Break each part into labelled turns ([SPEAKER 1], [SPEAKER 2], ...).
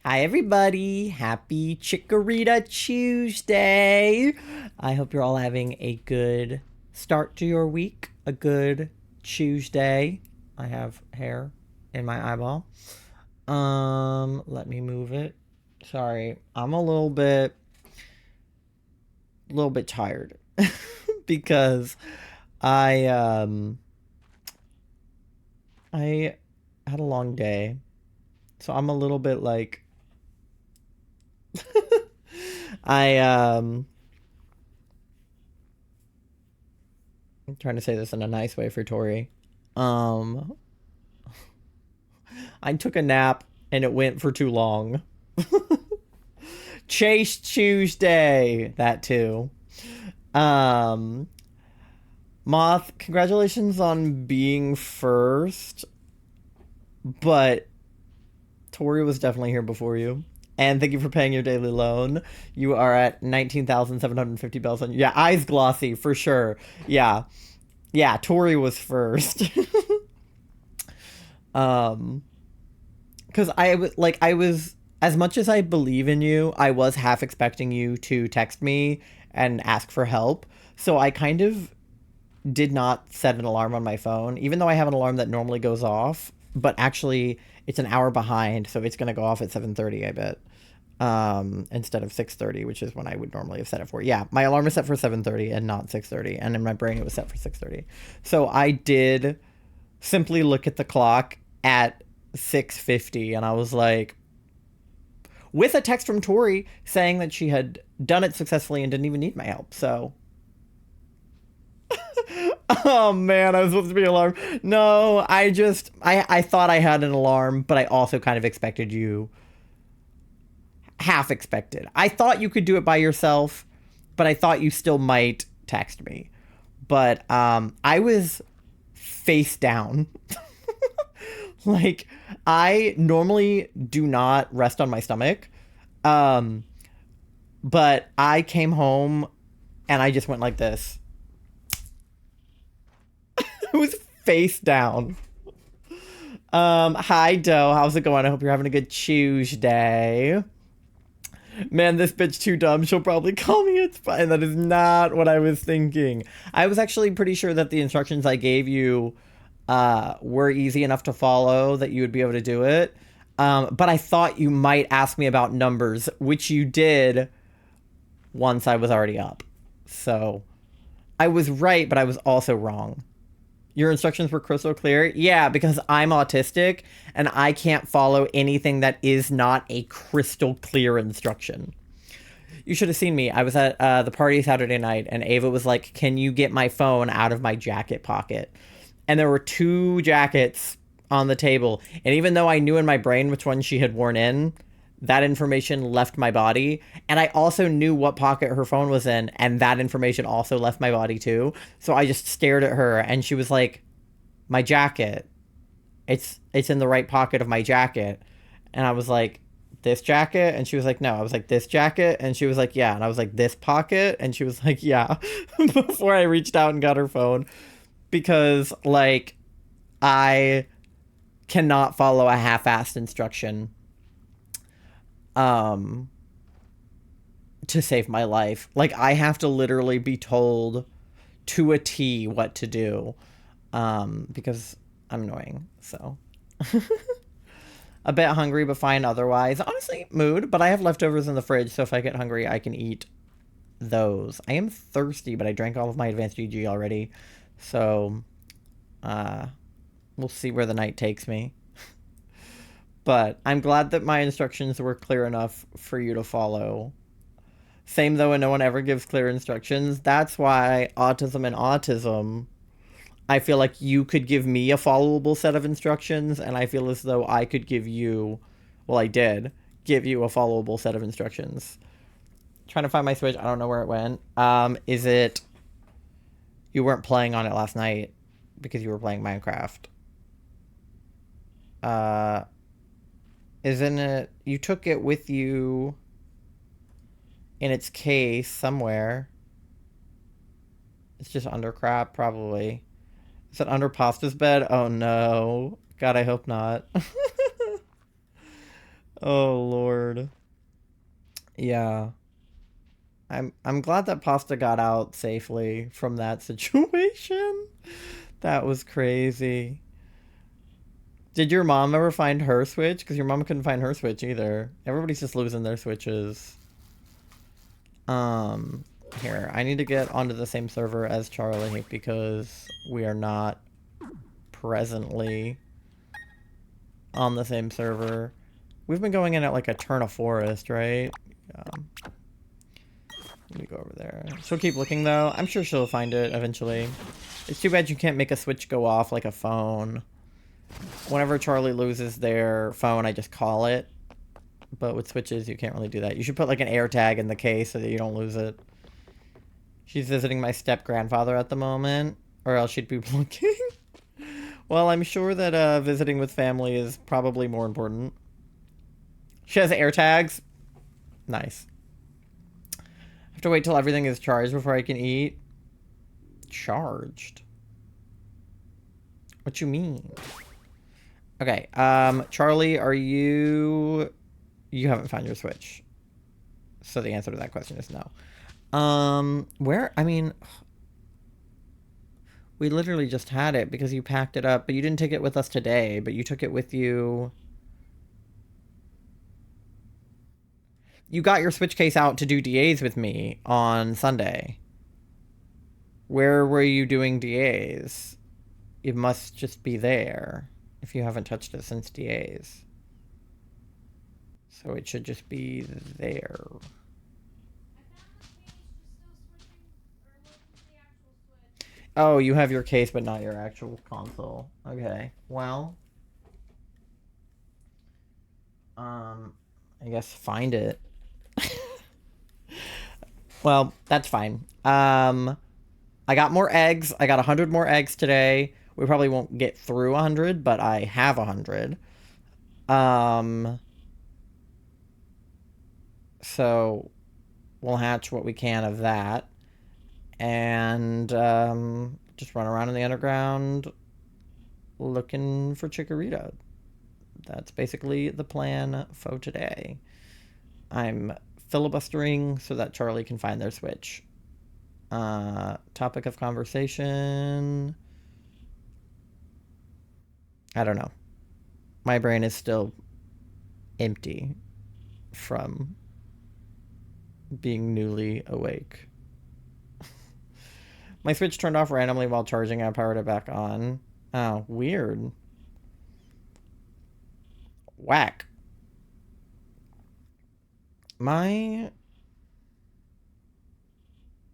[SPEAKER 1] Hi, everybody. Happy Chikorita Tuesday. I hope you're all having a good start to your week, a good Tuesday. I have hair in my eyeball. Let me move it. Sorry, I'm a little bit tired because I um I had a long day. So I'm a little bit like I I'm trying to say this in a nice way for Tori. Um, I took a nap and it went for too long. Chase Tuesday, that too. Um, Moth, congratulations on being first, but Tori was definitely here before you. And thank you for paying your daily loan. You are at 19,750 bells on you. Yeah, eyes glossy for sure. Yeah. Yeah, Tori was first. um because I was as much as I believe in you, I was half expecting you to text me and ask for help. So I kind of did not set an alarm on my phone, even though I have an alarm that normally goes off, but actually it's an hour behind, so it's gonna go off at 7:30, I bet. Instead of 6:30, which is when I would normally have set it for. Yeah, my alarm is set for 7:30 and not 6:30, and in my brain it was set for 6:30. So I did simply look at the clock at 6:50 and I was like, with a text from Tori saying that she had done it successfully and didn't even need my help. So, oh man, I was supposed to be alarmed. No, I thought I had an alarm, but I also kind of expected you, half expected. I thought you could do it by yourself, but I thought you still might text me. But I was face down. Like, I normally do not rest on my stomach. Um, but I came home and I just went like this. It was face down. Hi Doe, how's it going? I hope you're having a good Tuesday. Man, this bitch too dumb. She'll probably call me. It's fine. That is not what I was thinking. I was actually pretty sure that the instructions I gave you were easy enough to follow, that you would be able to do it. But I thought you might ask me about numbers, which you did once I was already up. So I was right, but I was also wrong. Your instructions were crystal clear? Yeah, because I'm autistic and I can't follow anything that is not a crystal clear instruction. You should have seen me. I was at the party Saturday night and Ava was like, "Can you get my phone out of my jacket pocket?" And there were two jackets on the table. And even though I knew in my brain which one she had worn in, that information left my body. And I also knew what pocket her phone was in, and that information also left my body too. So I just stared at her and she was like, "My jacket. It's in the right pocket of my jacket." And I was like, "This jacket?" And she was like, "No." I was like, "This jacket?" And she was like, "Yeah." And I was like, "This pocket?" And she was like, "Yeah." Before I reached out and got her phone, because like I cannot follow a half-assed instruction um to save my life. Like, I have to literally be told to a T what to do, because I'm annoying. So a bit hungry, but fine otherwise. Honestly, mood, but I have leftovers in the fridge, so if I get hungry, I can eat those. I am thirsty, but I drank all of my advanced GG already. So, uh, we'll see where the night takes me. But I'm glad that my instructions were clear enough for you to follow. Same though, and no one ever gives clear instructions. That's why autism and autism, I feel like you could give me a followable set of instructions, and I feel as though I could give you, well, I did give you a followable set of instructions. Trying to find my Switch. I don't know where it went. Is it, you weren't playing on it last night because you were playing Minecraft? Uh, isn't it, you took it with you in its case somewhere? It's just under crap, probably. Is it under Pasta's bed? Oh no. God, I hope not. Oh Lord. Yeah. I'm glad that Pasta got out safely from that situation. That was crazy. Did your mom ever find her switch? Because your mom couldn't find her switch either. Everybody's just losing their switches. Um, Here, I need to get onto the same server as Charlie because we are not presently on the same server. We've been going in at like a turn of forest, right? Let me go over there. She'll keep looking though. I'm sure she'll find it eventually. It's too bad you can't make a switch go off like a phone. Whenever Charlie loses their phone, I just call it. But with switches, you can't really do that. You should put like an air tag in the case so that you don't lose it. She's visiting my step-grandfather at the moment, or else she'd be looking. Well, I'm sure that visiting with family is probably more important. She has air tags. Nice. I have to wait till everything is charged before I can eat. Charged? What you mean? Okay, Charlie, are you... You haven't found your Switch. So the answer to that question is no. Where... I mean... We literally just had it because you packed it up, but you didn't take it with us today, but you took it with you... You got your Switch case out to do DAs with me on Sunday. Where were you doing DAs? It must just be there if you haven't touched it since DAs. So it should just be there. Oh, you have your case but not your actual console. Okay, well. I guess find it. Well, that's fine. I got more eggs. I got 100 more eggs today. We probably won't get through 100, but I have 100. So we'll hatch what we can of that. And just run around in the underground looking for Chikorita. That's basically the plan for today. I'm filibustering so that Charlie can find their Switch. Topic of conversation. I don't know. My brain is still empty from being newly awake. My Switch turned off randomly while charging. I powered it back on. Oh, weird. Whack. My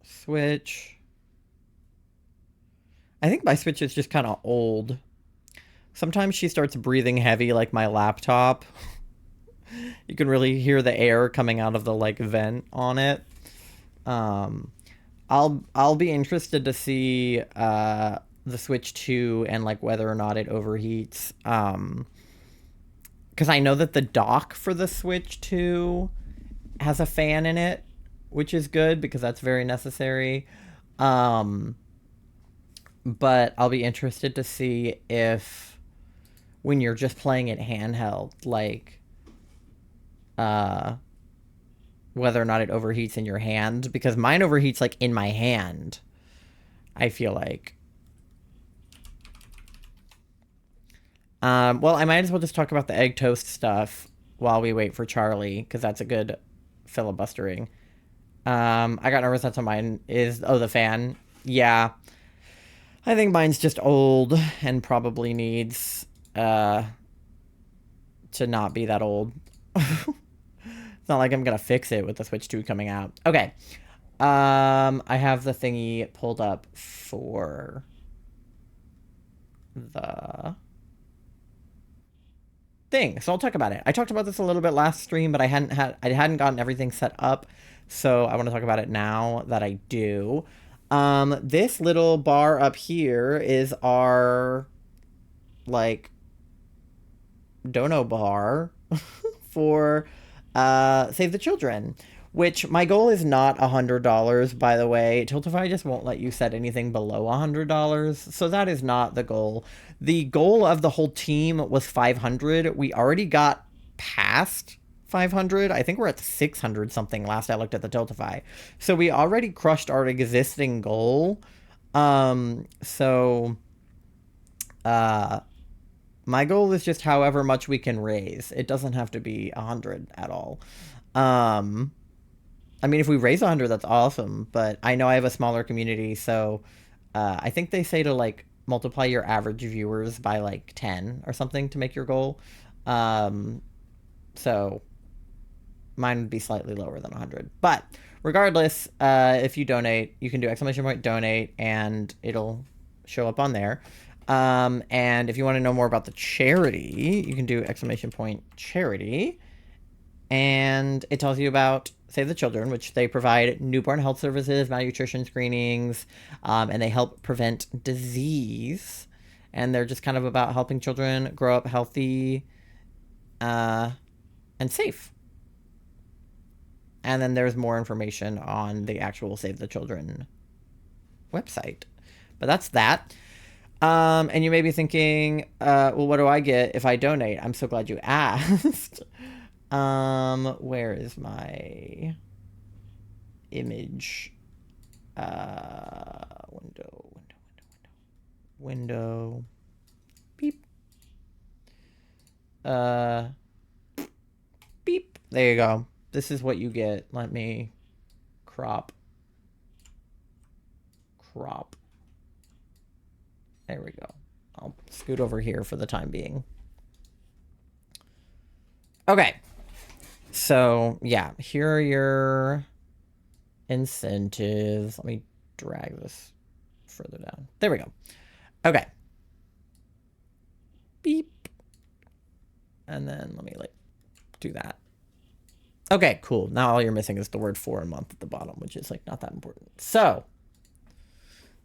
[SPEAKER 1] Switch... I think my Switch is just kind of old. Sometimes she starts breathing heavy like my laptop. You can really hear the air coming out of the like vent on it. I'll be interested to see the Switch 2 and like whether or not it overheats. Because I know that the dock for the Switch 2 has a fan in it, which is good because that's very necessary. But I'll be interested to see if when you're just playing it handheld, like whether or not it overheats in your hand, because mine overheats like in my hand, I feel like. Well, I might as well just talk about the egg toast stuff while we wait for Charlie, because that's a good filibustering. I got nervous that mine is... Oh, the fan. Yeah. I think mine's just old and probably needs to not be that old. It's not like I'm gonna fix it with the Switch 2 coming out. Okay. I have the thingy pulled up for the thing, so I'll talk about it. I talked about this a little bit last stream, but I hadn't gotten everything set up, so I want to talk about it now that I do. This little bar up here is our like dono bar for Save the Children, which my goal is not $100, by the way. Tiltify just won't let you set anything below $100, so that is not the goal. The goal of the whole team was 500. We already got past 500. I think we're at 600 something last I looked at the Tiltify. So we already crushed our existing goal. So my goal is just however much we can raise. It doesn't have to be 100 at all. I mean, if we raise 100, that's awesome. But I know I have a smaller community, so I think they say to like multiply your average viewers by like 10 or something to make your goal. So mine would be slightly lower than 100. But regardless, if you donate, you can do ! donate, and it'll show up on there. And if you want to know more about the charity, you can do ! charity. And it tells you about Save the Children, which they provide newborn health services, malnutrition screenings, and they help prevent disease. And they're just kind of about helping children grow up healthy and safe. And then there's more information on the actual Save the Children website. But that's that. And you may be thinking, well, what do I get if I donate? I'm so glad you asked. Where is my image? Window. Beep. Beep. There you go. This is what you get. Let me crop. There we go. I'll scoot over here for the time being. Okay. So, yeah, here are your incentives. Let me drag this further down. There we go. Okay. Beep. And then let me like do that. Okay, cool. Now all you're missing is the word for a month at the bottom, which is like not that important. So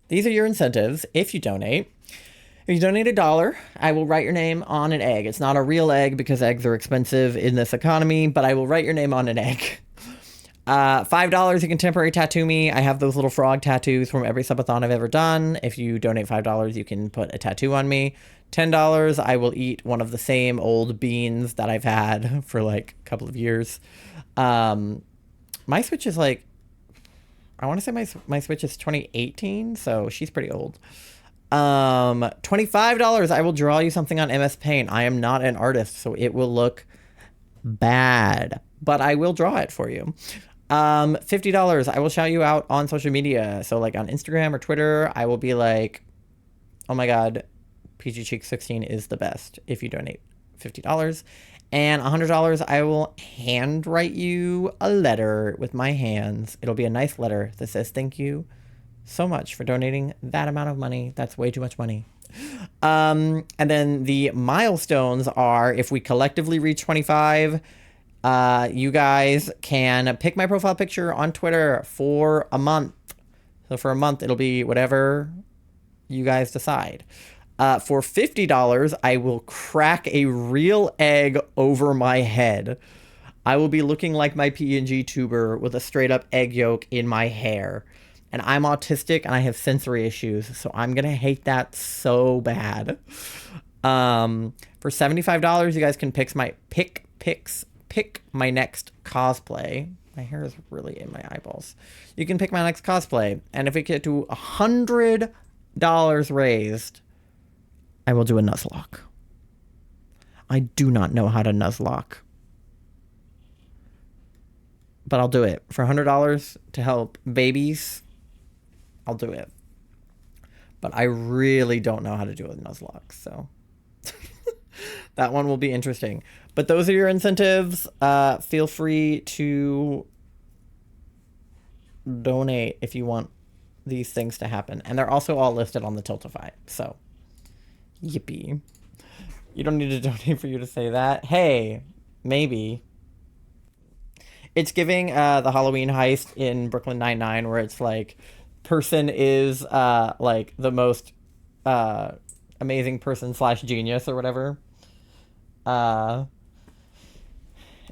[SPEAKER 1] these are your incentives if you donate. If you donate $1, I will write your name on an egg. It's not a real egg because eggs are expensive in this economy, but I will write your name on an egg. $5, you can temporary tattoo me. I have those little frog tattoos from every subathon I've ever done. If you donate $5, you can put a tattoo on me. $10, I will eat one of the same old beans that I've had for like a couple of years. My Switch is like, I want to say my Switch is 2018, so she's pretty old. $25, I will draw you something on MS Paint. I am not an artist, so it will look bad, but I will draw it for you. $50, I will shout you out on social media. So like on Instagram or Twitter, I will be like, oh my God, PG Cheek 16 is the best if you donate $50. And $100, I will handwrite you a letter with my hands. It'll be a nice letter that says, thank you so much for donating that amount of money. That's way too much money. And then the milestones are, if we collectively reach 25, you guys can pick my profile picture on Twitter for a month. So for a month, it'll be whatever you guys decide. For $50, I will crack a real egg over my head. I will be looking like my P&G tuber with a straight up egg yolk in my hair. And I'm autistic and I have sensory issues, so I'm going to hate that so bad. For $75, you guys can pick my next cosplay. My hair is really in my eyeballs. You can pick my next cosplay. And if we get to $100 raised, I will do a Nuzlocke. I do not know how to Nuzlocke, but I'll do it. For $100 to help babies, I'll do it. But I really don't know how to do a Nuzlocke, so that one will be interesting. But those are your incentives. Feel free to donate if you want these things to happen. And they're also all listed on the Tiltify, so yippee. You don't need to donate for you to say that. Hey, maybe. It's giving the Halloween heist in Brooklyn Nine-Nine, where it's like, person is like the most amazing person / genius or whatever.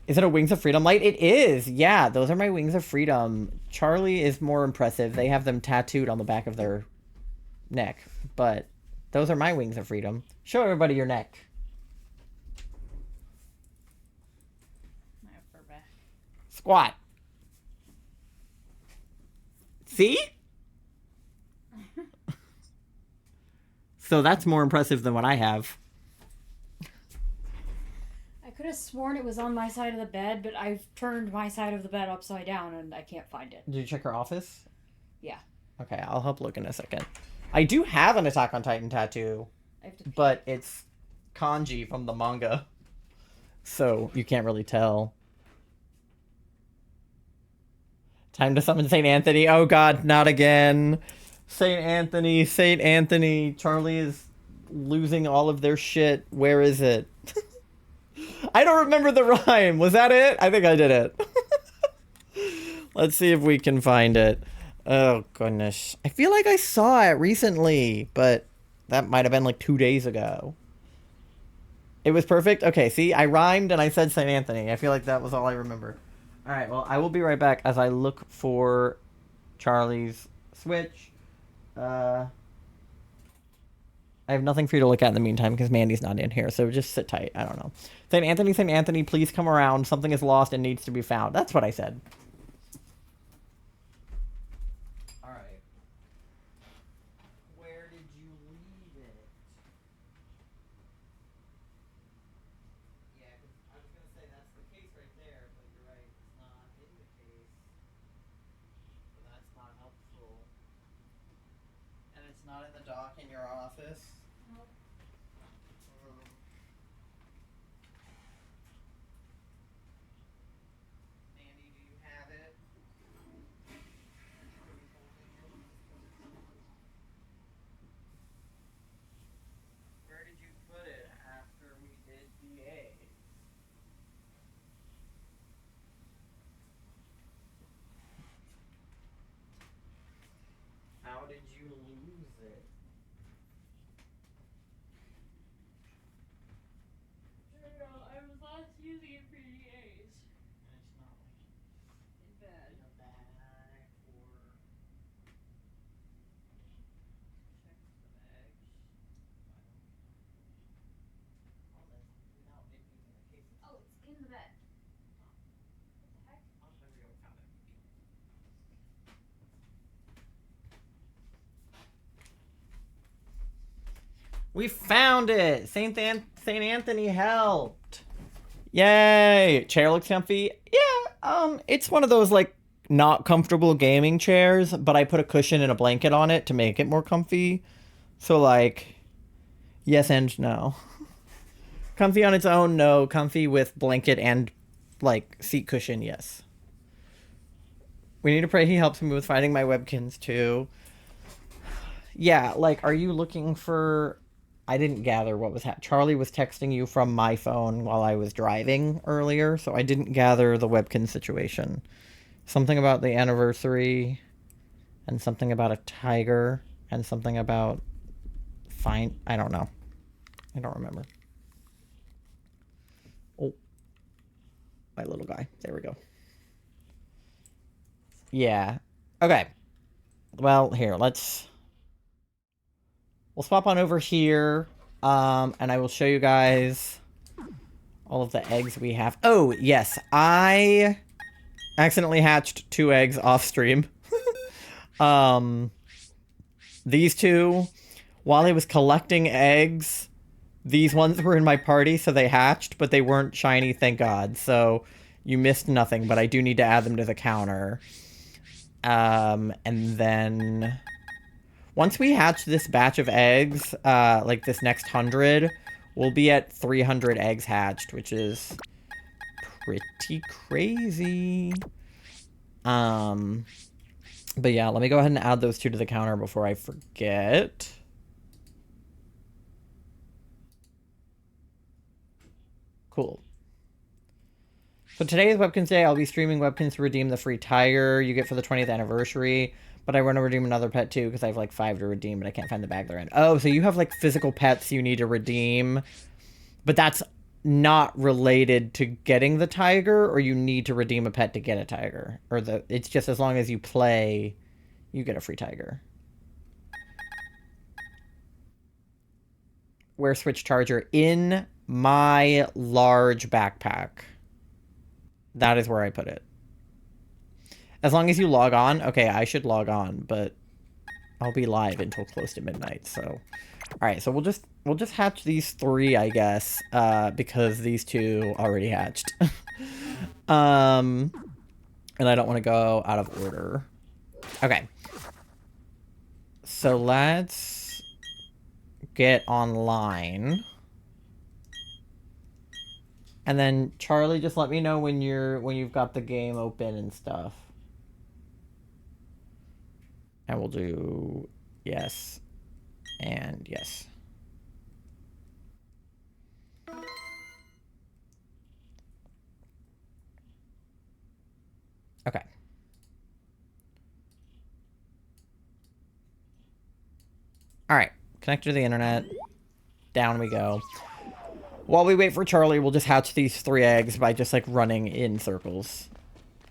[SPEAKER 1] Is it a Wings of Freedom light? It is. Yeah, those are my Wings of Freedom. Charlie is more impressive. They have them tattooed on the back of their neck, but those are my Wings of Freedom. Show everybody your neck. Squat. See? So that's more impressive than what I have.
[SPEAKER 2] I could have sworn it was on my side of the bed, but I've turned my side of the bed upside down and I can't find it.
[SPEAKER 1] Did you check her office?
[SPEAKER 2] Yeah.
[SPEAKER 1] Okay, I'll help look in a second. I do have an Attack on Titan tattoo,
[SPEAKER 2] I have to
[SPEAKER 1] but it's kanji from the manga. So you can't really tell. Time to summon St. Anthony. Oh god, not again. St. Anthony, St. Anthony. Charlie is losing all of their shit. Where is it? I don't remember the rhyme. Was that it? I think I did it. Let's see if we can find it. Oh, goodness. I feel like I saw it recently, but that might have been like 2 days ago. It was perfect? Okay, see, I rhymed and I said St. Anthony. I feel like that was all I remember. Alright, well, I will be right back as I look for Charlie's Switch. I have nothing for you to look at in the meantime because Mandy's not in here, so just sit tight. I don't know. St. Anthony, please come around. Something is lost and needs to be found. That's what I said. Alright. Where did you leave it? Yeah, because I was going to say that's the case right there, but you're right. It's not in the case. So that's not helpful. And it's not in the dock in your office?
[SPEAKER 2] Nope.
[SPEAKER 1] Mandy, do you have it? Where did you put it after we did the A? How did you lose it?
[SPEAKER 2] I was last using it for EAs.
[SPEAKER 1] And it's not like
[SPEAKER 2] In bed.
[SPEAKER 1] in a bag or
[SPEAKER 2] Check the bags.
[SPEAKER 1] all that without it being in the case.
[SPEAKER 2] Oh, it's in the bed. What the heck?
[SPEAKER 1] Oh, there we go. Found it. We found it! St. Anthony helped! Yay! Chair looks comfy. Yeah, it's one of those, like, not comfortable gaming chairs, but I put a cushion and a blanket on it to make it more comfy. So, like, yes and no. Comfy on its own, no. Comfy with blanket and, like, seat cushion, yes. We need to pray he helps me with finding my webkins, too. Yeah, like, are you looking for... I didn't gather what was happening. Charlie was texting you from my phone while I was driving earlier, so I didn't gather the webkin situation. Something about the anniversary, and something about a tiger, and something about... I don't know. I don't remember. Oh. My little guy. There we go. Yeah. Okay. Well, here, we'll swap on over here, and I will show you guys all of the eggs we have. Oh, yes, I accidentally hatched 2 eggs off stream. These two, while I was collecting eggs, these ones were in my party, so they hatched, but they weren't shiny, thank God. So you missed nothing, but I do need to add them to the counter. And then... once we hatch this batch of eggs, like this next 100, we'll be at 300 eggs hatched, which is pretty crazy. But yeah, let me go ahead and add those 2 to the counter before I forget. Cool. So today is Webkins Day. I'll be streaming Webkins to redeem the free tiger you get for the 20th anniversary. But I want to redeem another pet too because I have like 5 to redeem, but I can't find the bag they're in. Oh, so you have like physical pets you need to redeem, but that's not related to getting the tiger, or you need to redeem a pet to get a tiger, or it's just as long as you play, you get a free tiger. Where Switch charger? In my large backpack. That is where I put it. As long as you log on. Okay, I should log on, but I'll be live until close to midnight, so. All right, so we'll just hatch these 3, I guess, because these 2 already hatched. And I don't want to go out of order. Okay. So let's get online. And then Charlie, just let me know when you've got the game open and stuff. And we'll do yes and yes. Okay. All right. Connected to the internet. Down we go. While we wait for Charlie, we'll just hatch these 3 eggs by just, like, running in circles.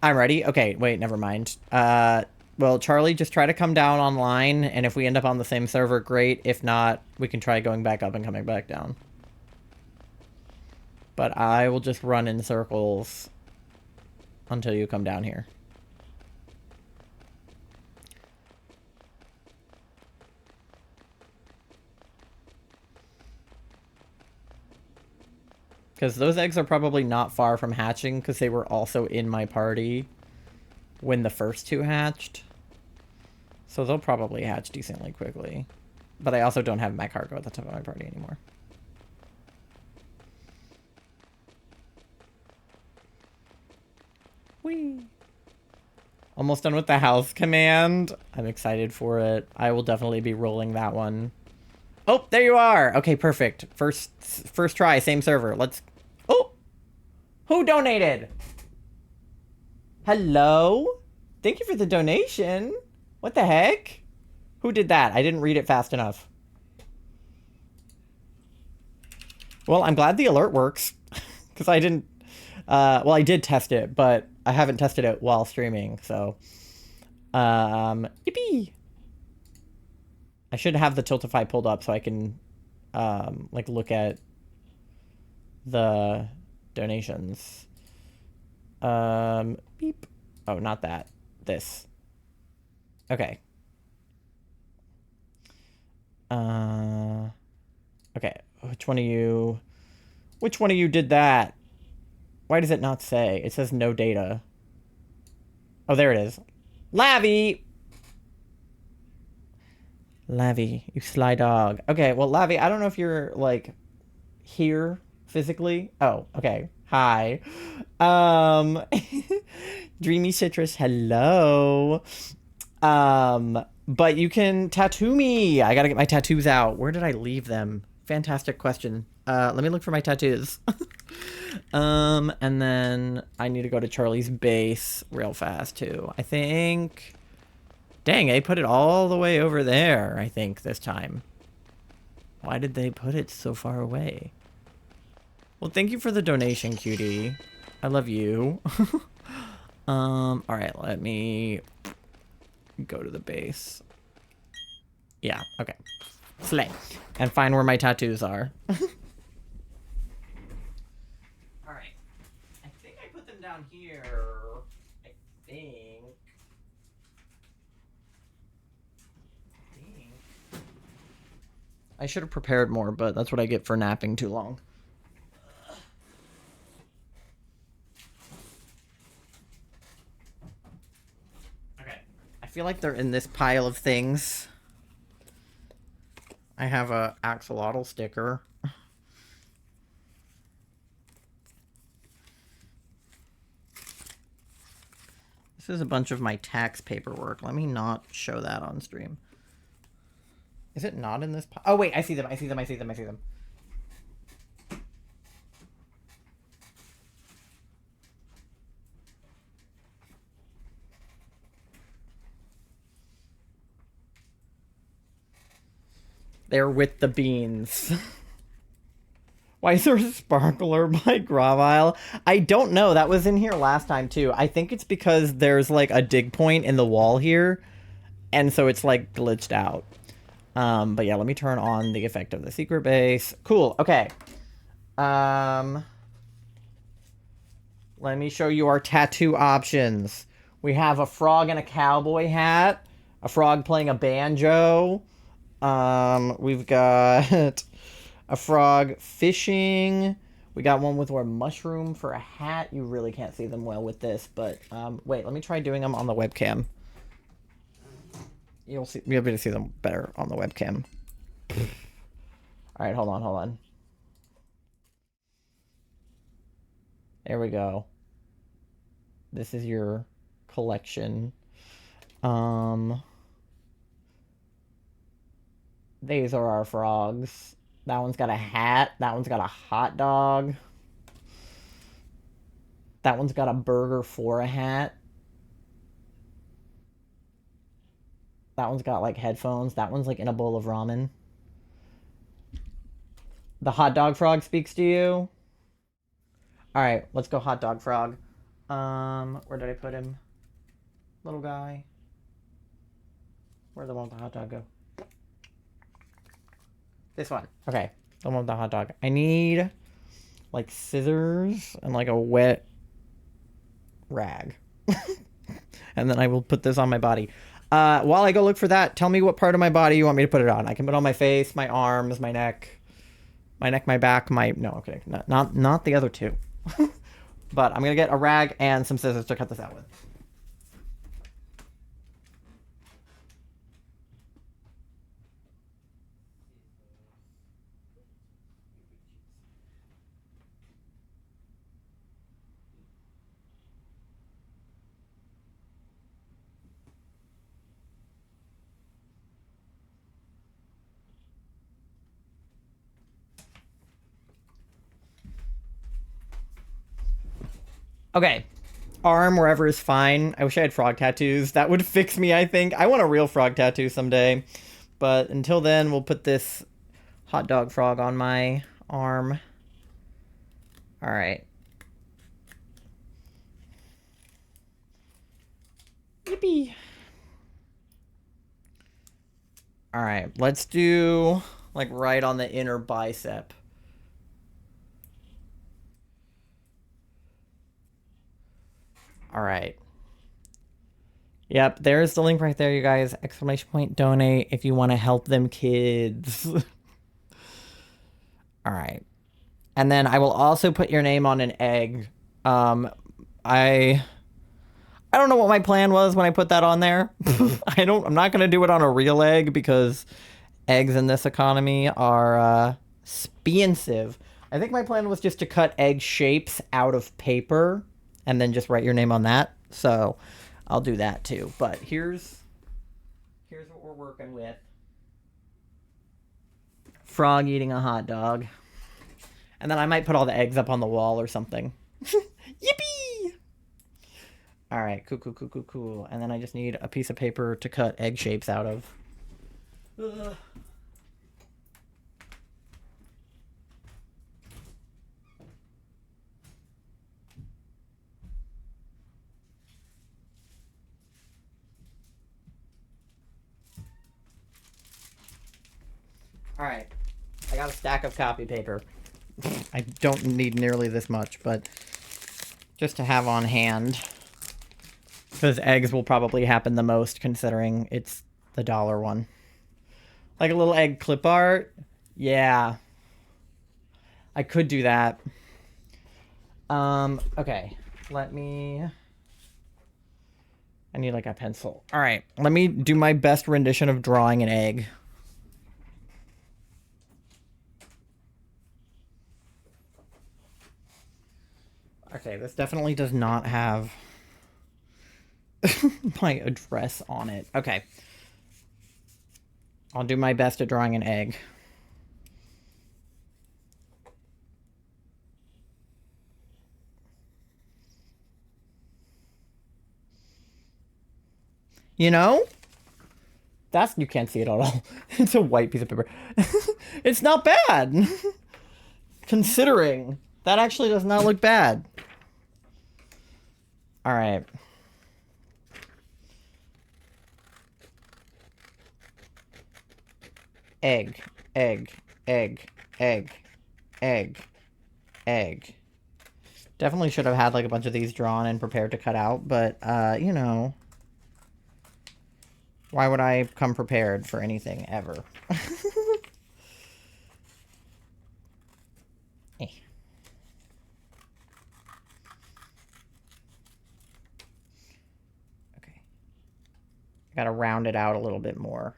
[SPEAKER 1] I'm ready? Okay, wait, never mind. Well, Charlie, just try to come down online, and if we end up on the same server, great. If not, we can try going back up and coming back down. But I will just run in circles until you come down here. Because those eggs are probably not far from hatching, because they were also in my party when the first 2 hatched. So they'll probably hatch decently quickly. But I also don't have my cargo at the top of my party anymore. Whee! Almost done with the house command. I'm excited for it. I will definitely be rolling that one. Oh, there you are. Okay, perfect. First try, same server. Let's... Oh! Who donated? Hello? Thank you for the donation. What the heck? Who did that? I didn't read it fast enough. Well, I'm glad the alert works. Because I didn't... well, I did test it, but I haven't tested it while streaming, so... Yippee! I should have the Tiltify pulled up so I can, like, look at the donations. Beep. Oh, not that. This. Okay. Okay. Which one of you did that? Why does it not say? It says no data. Oh, there it is. Lavi! Lavi, you sly dog. Okay, well, Lavi, I don't know if you're, like, here physically. Oh, okay. Hi. Dreamy Citrus, hello. But you can tattoo me. I gotta get my tattoos out. Where did I leave them? Fantastic question. Let me look for my tattoos. And then I need to go to Charlie's base real fast, too. I think... Dang, they put it all the way over there, I think, this time. Why did they put it so far away? Well, thank you for the donation, cutie. I love you. Alright, let me go to the base. Yeah, okay. Slay. And find where my tattoos are. Alright. I think I put them down here. I think. I should have prepared more, but that's what I get for napping too long. Okay. I feel like they're in this pile of things. I have a axolotl sticker. This is a bunch of my tax paperwork. Let me not show that on stream. Is it not in this pile? Oh, wait, I see them. I see them. I see them. I see them. They're with the beans. Why is there a sparkler by Gravile? I don't know. That was in here last time, too. I think it's because there's, like, a dig point in the wall here. And so it's, like, glitched out. But yeah, let me turn on the effect of the secret base. Cool, okay. Let me show you our tattoo options. We have a frog in a cowboy hat, a frog playing a banjo. We've got a frog fishing. We got one with a mushroom for a hat. You really can't see them well with this, but wait, let me try doing them on the webcam. You'll be able to see them better on the webcam. All right, hold on. There we go. This is your collection. These are our frogs. That one's got a hat. That one's got a hot dog. That one's got a burger for a hat. That one's got like headphones. That one's like in a bowl of ramen. The hot dog frog speaks to you. All right, let's go hot dog frog. Where did I put him? Little guy. Where'd the one with the hot dog go? This one. Okay, the one with the hot dog. I need like scissors and like a wet rag. And then I will put this on my body. While I go look for that, tell me what part of my body you want me to put it on. I can put it on my face, my arms, my neck, my back, no, okay, not the other two. But I'm gonna get a rag and some scissors to cut this out with. Okay. Arm wherever is fine. I wish I had frog tattoos. That would fix me, I think. I want a real frog tattoo someday. But until then, we'll put this hot dog frog on my arm. All right. Yippee. All right. Let's do like right on the inner bicep. All right. Yep, there's the link right there, you guys. Exclamation point donate if you want to help them kids. All right. And then I will also put your name on an egg. I don't know what my plan was when I put that on there. I'm not going to do it on a real egg because eggs in this economy are expensive. I think my plan was just to cut egg shapes out of paper and then just write your name on that. So I'll do that too. But here's what we're working with. Frog eating a hot dog. And then I might put all the eggs up on the wall or something. Yippee! All right, cool. And then I just need a piece of paper to cut egg shapes out of. Ugh. All right, I got a stack of copy paper. I don't need nearly this much, but just to have on hand. Because eggs will probably happen the most, considering it's the dollar one. Like a little egg clip art? Yeah. I could do that. Okay. I need like a pencil. All right, let me do my best rendition of drawing an egg. Okay, this definitely does not have my address on it. Okay. I'll do my best at drawing an egg. You know? You can't see it at all. It's a white piece of paper. It's not bad. Considering. That actually does not look bad. All right. Egg, egg, egg, egg, egg, egg, Definitely should have had like a bunch of these drawn and prepared to cut out, but you know, why would I come prepared for anything ever? Eh. Okay. I gotta round it out a little bit more.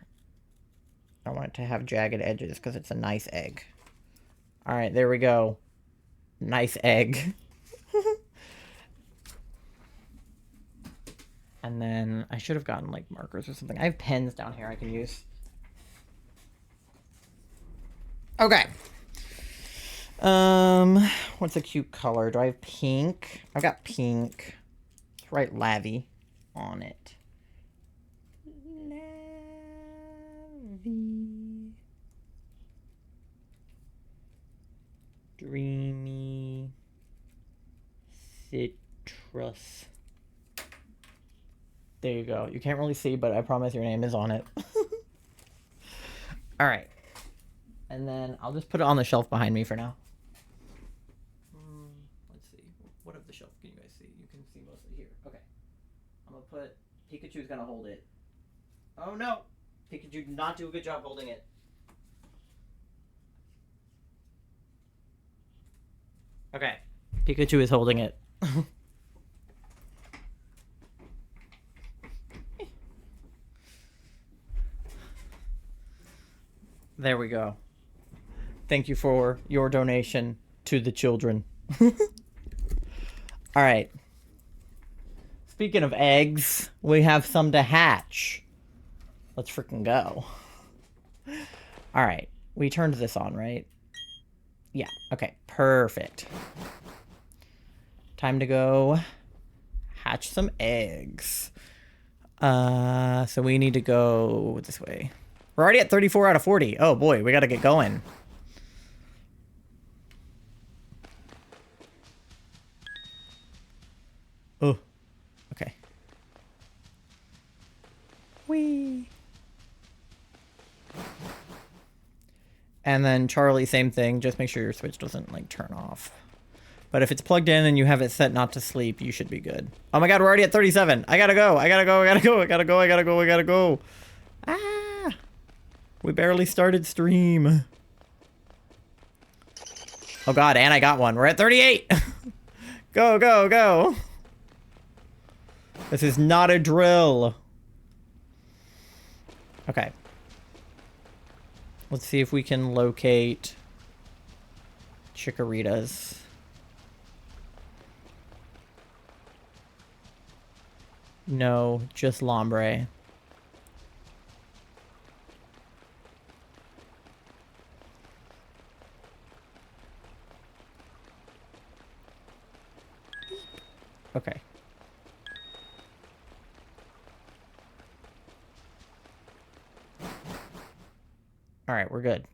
[SPEAKER 1] I want it to have jagged edges because it's a nice egg. All right, there we go. Nice egg. And then I should have gotten like markers or something. I have pens down here I can use. Okay. What's a cute color? Do I have pink? I've got pink. Let's write Lavi on it. Lavi. Dreamy. Citrus. There you go. You can't really see, but I promise your name is on it. All right. And then I'll just put it on the shelf behind me for now. Let's see. What of the shelf can you guys see? You can see mostly here. Okay. I'm going to put... Pikachu's going to hold it. Oh, no. Pikachu did not do a good job holding it. Okay. Pikachu is holding it. There we go. Thank you for your donation to the children. All right. Speaking of eggs, we have some to hatch. Let's freaking go. All right. We turned this on, right? Yeah. Okay. Perfect. Time to go hatch some eggs. So we need to go this way. We're already at 34 out of 40. Oh boy, we gotta get going. Oh, okay. Whee. And then Charlie, same thing. Just make sure your switch doesn't like turn off. But if it's plugged in and you have it set not to sleep, you should be good. Oh my god, we're already at 37. I gotta go. I gotta go. I gotta go. I gotta go. I gotta go. I gotta go. Ah. We barely started stream. Oh god, and I got one. We're at 38. Go, go, go. This is not a drill. Okay. Let's see if we can locate Chikorritas. No, just Lombre. Okay. All right, we're good.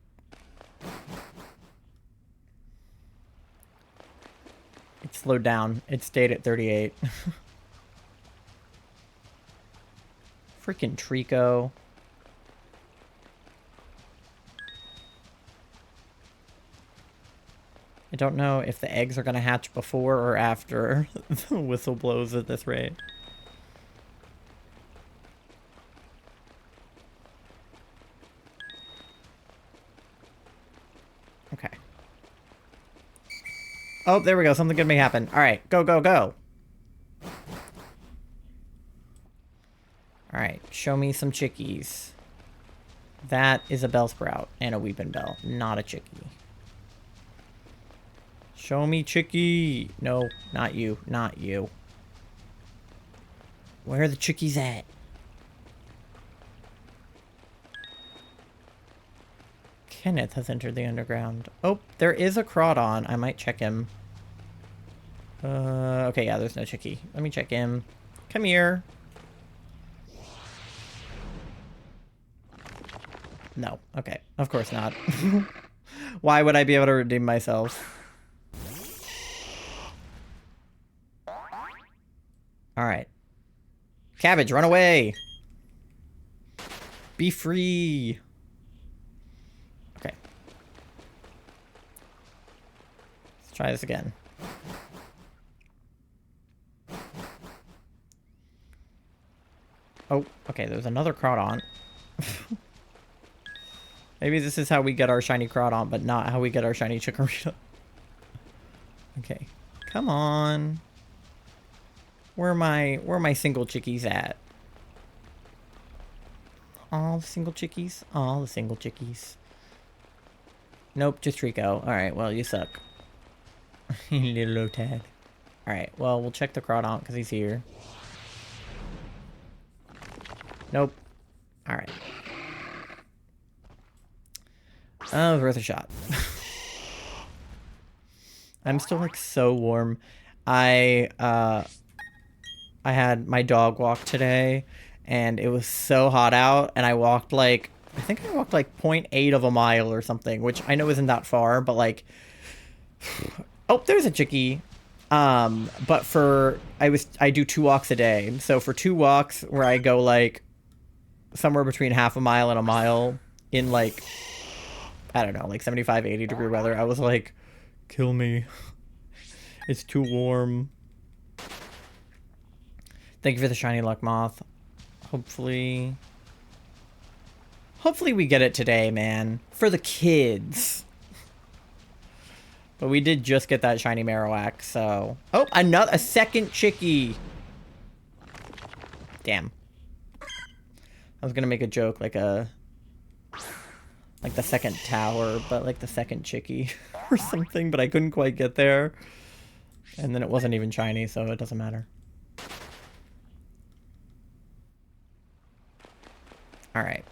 [SPEAKER 1] It slowed down. It stayed at 38. Freaking Trico. I don't know if the eggs are going to hatch before or after the whistle blows at this rate. Okay. Oh, there we go. Something good may happen. All right. Go, go, go. All right. Show me some chickies. That is a Bellsprout and a Weeping Bell, not a chickie. Show me chickie. No, not you. Not you. Where are the chickies at? Kenneth has entered the underground. Oh, there is a Crawdon. I might check him. Okay, yeah, there's no chickie. Let me check him. Come here. No. Okay. Of course not. Why would I be able to redeem myself? Alright. Cabbage, run away! Be free! Okay. Let's try this again. Oh, okay, there's another Crawdon. Maybe this is how we get our shiny Crawdon, but not how we get our shiny Chikorita. Okay, come on. Where are my single chickies at? All the single chickies? All the single chickies. Nope, just Trico. Alright, well, you suck. You little tad. Alright, well, we'll check the Crawdon because he's here. Nope. Alright. Oh, it was worth a shot. I'm still, like, so warm. I had my dog walk today, and it was so hot out, and I walked, like, I think I walked, like, 0.8 of a mile or something, which I know isn't that far, but, like... Oh, there's a chickie. But I do 2 walks a day. So for 2 walks where I go, like, somewhere between half a mile and a mile in, like, I don't know, like 75, 80 degree weather, I was like, kill me. It's too warm. Thank you for the shiny luck moth. Hopefully we get it today, man. For the kids. But we did just get that shiny Marowak, so... Oh, a second chickie! Damn. I was gonna make a joke, like the second tower, but like the second chickie or something, but I couldn't quite get there. And then it wasn't even shiny, so it doesn't matter. Alright.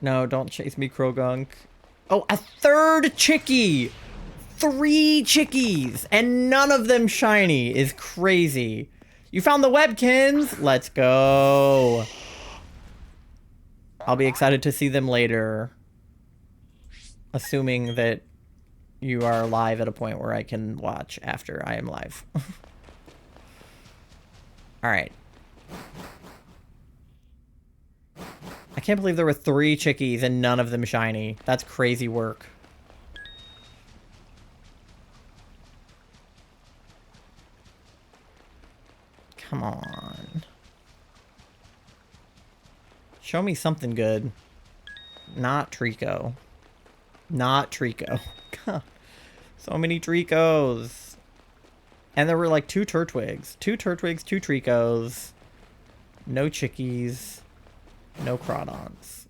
[SPEAKER 1] No, don't chase me, Krogunk. Oh, a third chickie! 3 chickies! And none of them shiny is crazy. You found the Webkins! Let's go. I'll be excited to see them later. Assuming that you are live at a point where I can watch after I am live. Alright. I can't believe there were 3 chickies and none of them shiny. That's crazy work. Come on. Show me something good. Not Trico. Not Trico. God. So many Tricos. And there were like 2 Turtwigs. 2 Turtwigs, 2 Tricos. No chickies. No Crawdons.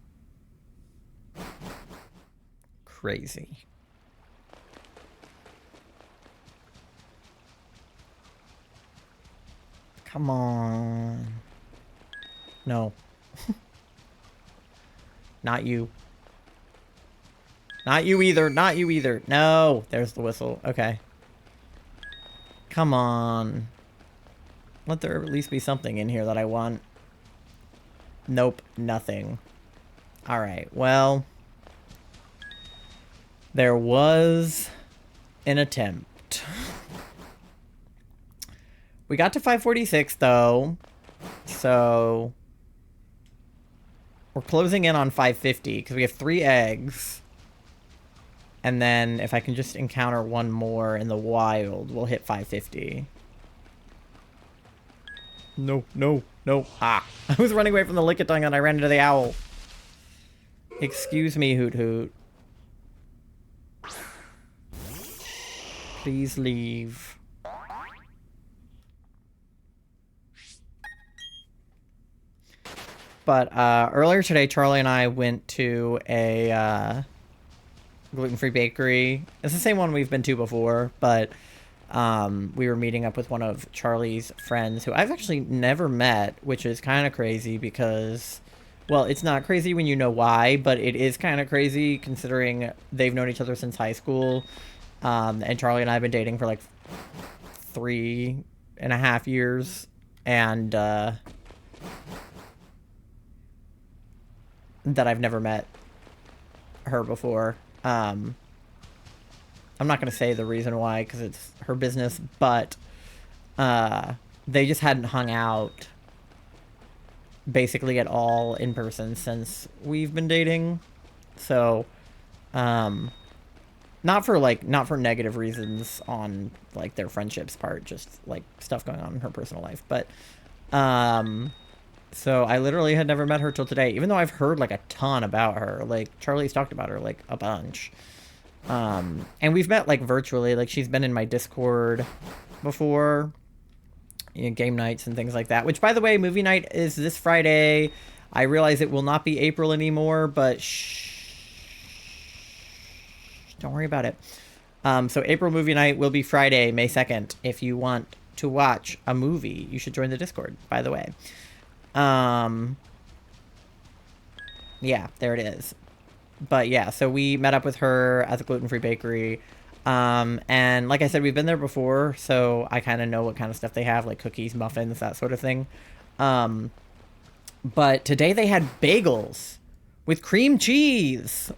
[SPEAKER 1] Crazy. Come on. No. Not you. Not you either. Not you either. No. There's the whistle. Okay. Come on. Let there at least be something in here that I want. Nope. Nothing. Alright. Well. There was an attempt. We got to 546 though. So we're closing in on 550 because we have 3 eggs. And then if I can just encounter one more in the wild, we'll hit 550. No, no, no. Ah. I was running away from the Lickitung and I ran into the owl. Excuse me, Hoot Hoot. Please leave. But earlier today, Charlie and I went to a gluten-free bakery. It's the same one we've been to before, but we were meeting up with one of Charlie's friends who I've actually never met, which is kind of crazy because, well, it's not crazy when you know why, but it is kind of crazy considering they've known each other since high school. And Charlie and I have been dating for like 3.5 years, and that I've never met her before. I'm not going to say the reason why because it's her business, but they just hadn't hung out basically at all in person since we've been dating. So Not for negative reasons on like their friendship's part, just like stuff going on in her personal life. But so I literally had never met her till today, even though I've heard like a ton about her. Like Charlie's talked about her like a bunch. And we've met like virtually, like she's been in my Discord before, you know, game nights and things like that, which by the way, movie night is this Friday. I realize it will not be April anymore, but don't worry about it. So April movie night will be Friday, May 2nd. If you want to watch a movie, you should join the Discord, by the way. Yeah, there it is. But yeah, so we met up with her at the gluten-free bakery. And like I said, we've been there before, so I kind of know what kind of stuff they have, like cookies, muffins, that sort of thing. But today they had bagels with cream cheese.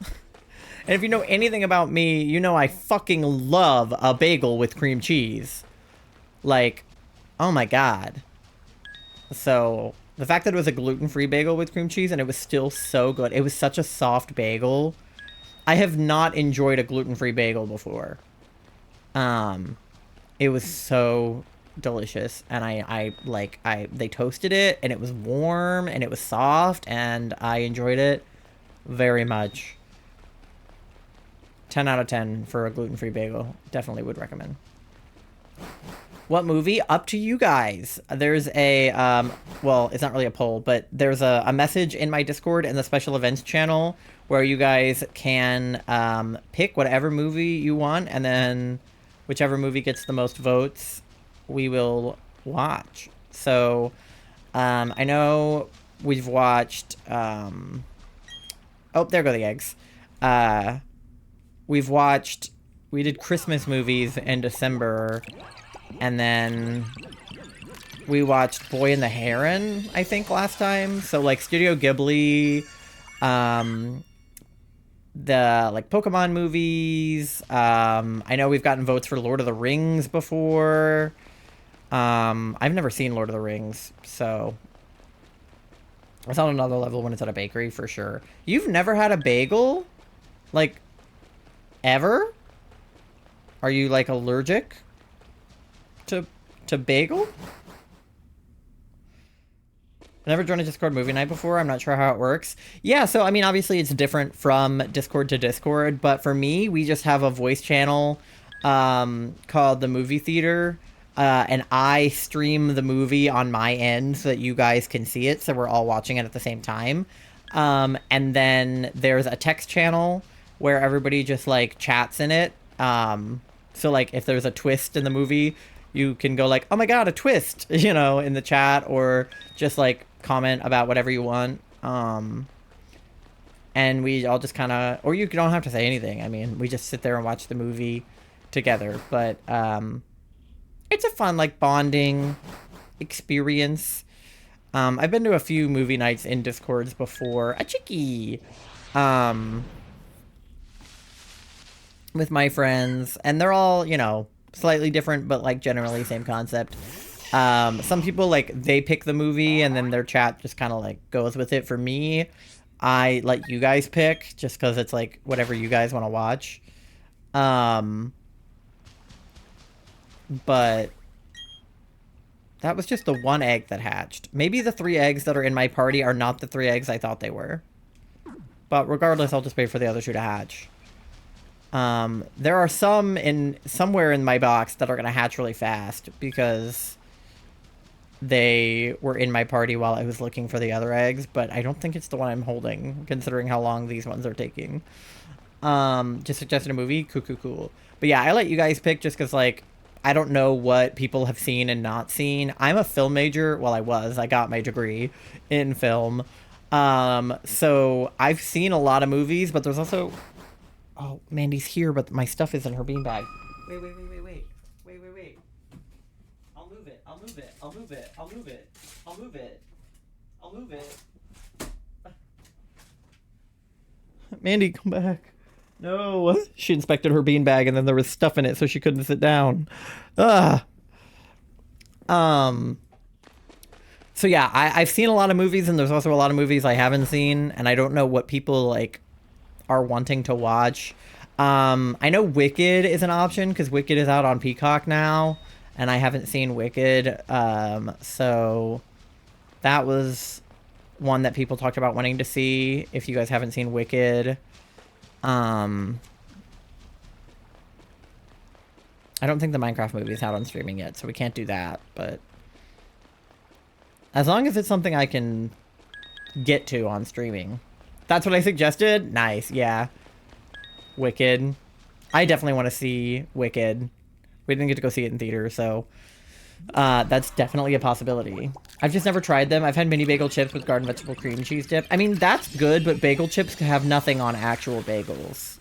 [SPEAKER 1] And if you know anything about me, you know I fucking love a bagel with cream cheese. Like, oh my god. So, the fact that it was a gluten-free bagel with cream cheese and it was still so good. It was such a soft bagel. I have not enjoyed a gluten-free bagel before. It was so delicious, and they toasted it and it was warm and it was soft and I enjoyed it very much. 10 out of 10 for a gluten-free bagel. Definitely would recommend. What movie? Up to you guys. There's a, well, it's not really a poll, but there's a message in my Discord and the special events channel where you guys can pick whatever movie you want, and then whichever movie gets the most votes, we will watch. So, I know we've watched, oh, there go the eggs. We did Christmas movies in December, and then we watched Boy and the Heron, I think, last time. So, like, Studio Ghibli, the, like, Pokemon movies. I know we've gotten votes for Lord of the Rings before. I've never seen Lord of the Rings, so it's on another level when it's at a bakery, for sure. You've never had a bagel? Like, ever? Are you, like, allergic to bagel? I've never joined a Discord movie night before. I'm not sure how it works. Yeah, so, I mean, obviously it's different from Discord to Discord, but for me, we just have a voice channel called The Movie Theater, and I stream the movie on my end so that you guys can see it, so we're all watching it at the same time. And then there's a text channel where everybody just, like, chats in it. So, like, if there's a twist in the movie, you can go, like, oh my god, a twist, you know, in the chat, or just, like, comment about whatever you want. And we all just kind of, or you don't have to say anything. I mean, we just sit there and watch the movie together. But it's a fun, like, bonding experience. I've been to a few movie nights in Discords before. A chickie! With my friends, and they're all, you know, slightly different, but, like, generally same concept. Some people, like, they pick the movie, and then their chat just kind of, like, goes with it. For me, I let you guys pick, just because it's, like, whatever you guys want to watch. But that was just the one egg that hatched. Maybe the 3 eggs that are in my party are not the 3 eggs I thought they were. But regardless, I'll just wait for the other 2 to hatch. There are some somewhere in my box that are going to hatch really fast because they were in my party while I was looking for the other eggs, but I don't think it's the one I'm holding, considering how long these ones are taking. Just suggested a movie? Cool. But yeah, I let you guys pick just because, like, I don't know what people have seen and not seen. I'm a film major. Well, I got my degree in film. So I've seen a lot of movies, but there's also... Oh, Mandy's here, but my stuff is in her beanbag. Wait. I'll move it. Mandy, come back. No. She inspected her beanbag, and then there was stuff in it, so she couldn't sit down. So yeah, I've seen a lot of movies, and there's also a lot of movies I haven't seen, and I don't know what people, like, are wanting to watch. I know Wicked is an option because Wicked is out on Peacock now, and I haven't seen Wicked. So that was one that people talked about wanting to see. If you guys haven't seen Wicked, I don't think the Minecraft movie is out on streaming yet, so we can't do that. But as long as it's something I can get to on streaming. That's what I suggested? Nice, yeah. Wicked. I definitely want to see Wicked. We didn't get to go see it in theater, so that's definitely a possibility. I've just never tried them. I've had mini bagel chips with garden vegetable cream cheese dip. I mean, that's good, but bagel chips have nothing on actual bagels.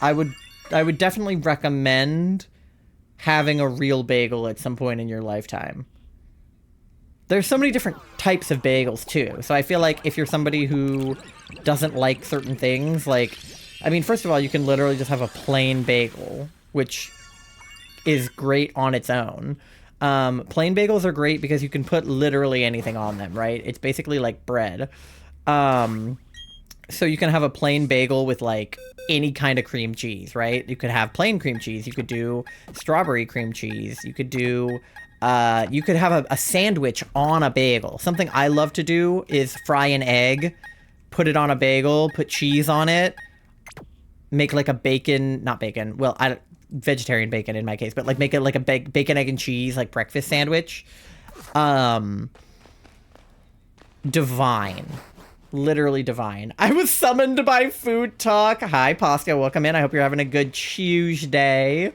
[SPEAKER 1] I would definitely recommend having a real bagel at some point in your lifetime. There's so many different types of bagels, too. So I feel like if you're somebody who doesn't like certain things, like... I mean, first of all, you can literally just have a plain bagel, which is great on its own. Plain bagels are great because you can put literally anything on them, right? It's basically like bread. So you can have a plain bagel with, like, any kind of cream cheese, right? You could have plain cream cheese. You could do strawberry cream cheese. You could do... you could have a sandwich on a bagel. Something I love to do is fry an egg, put it on a bagel, put cheese on it, make like a bacon, not bacon, well, vegetarian bacon in my case, but like make it like a bacon, egg, and cheese, like breakfast sandwich. Divine. Literally divine. I was summoned by Food Talk. Hi, Pasca. Welcome in. I hope you're having a good Tuesday.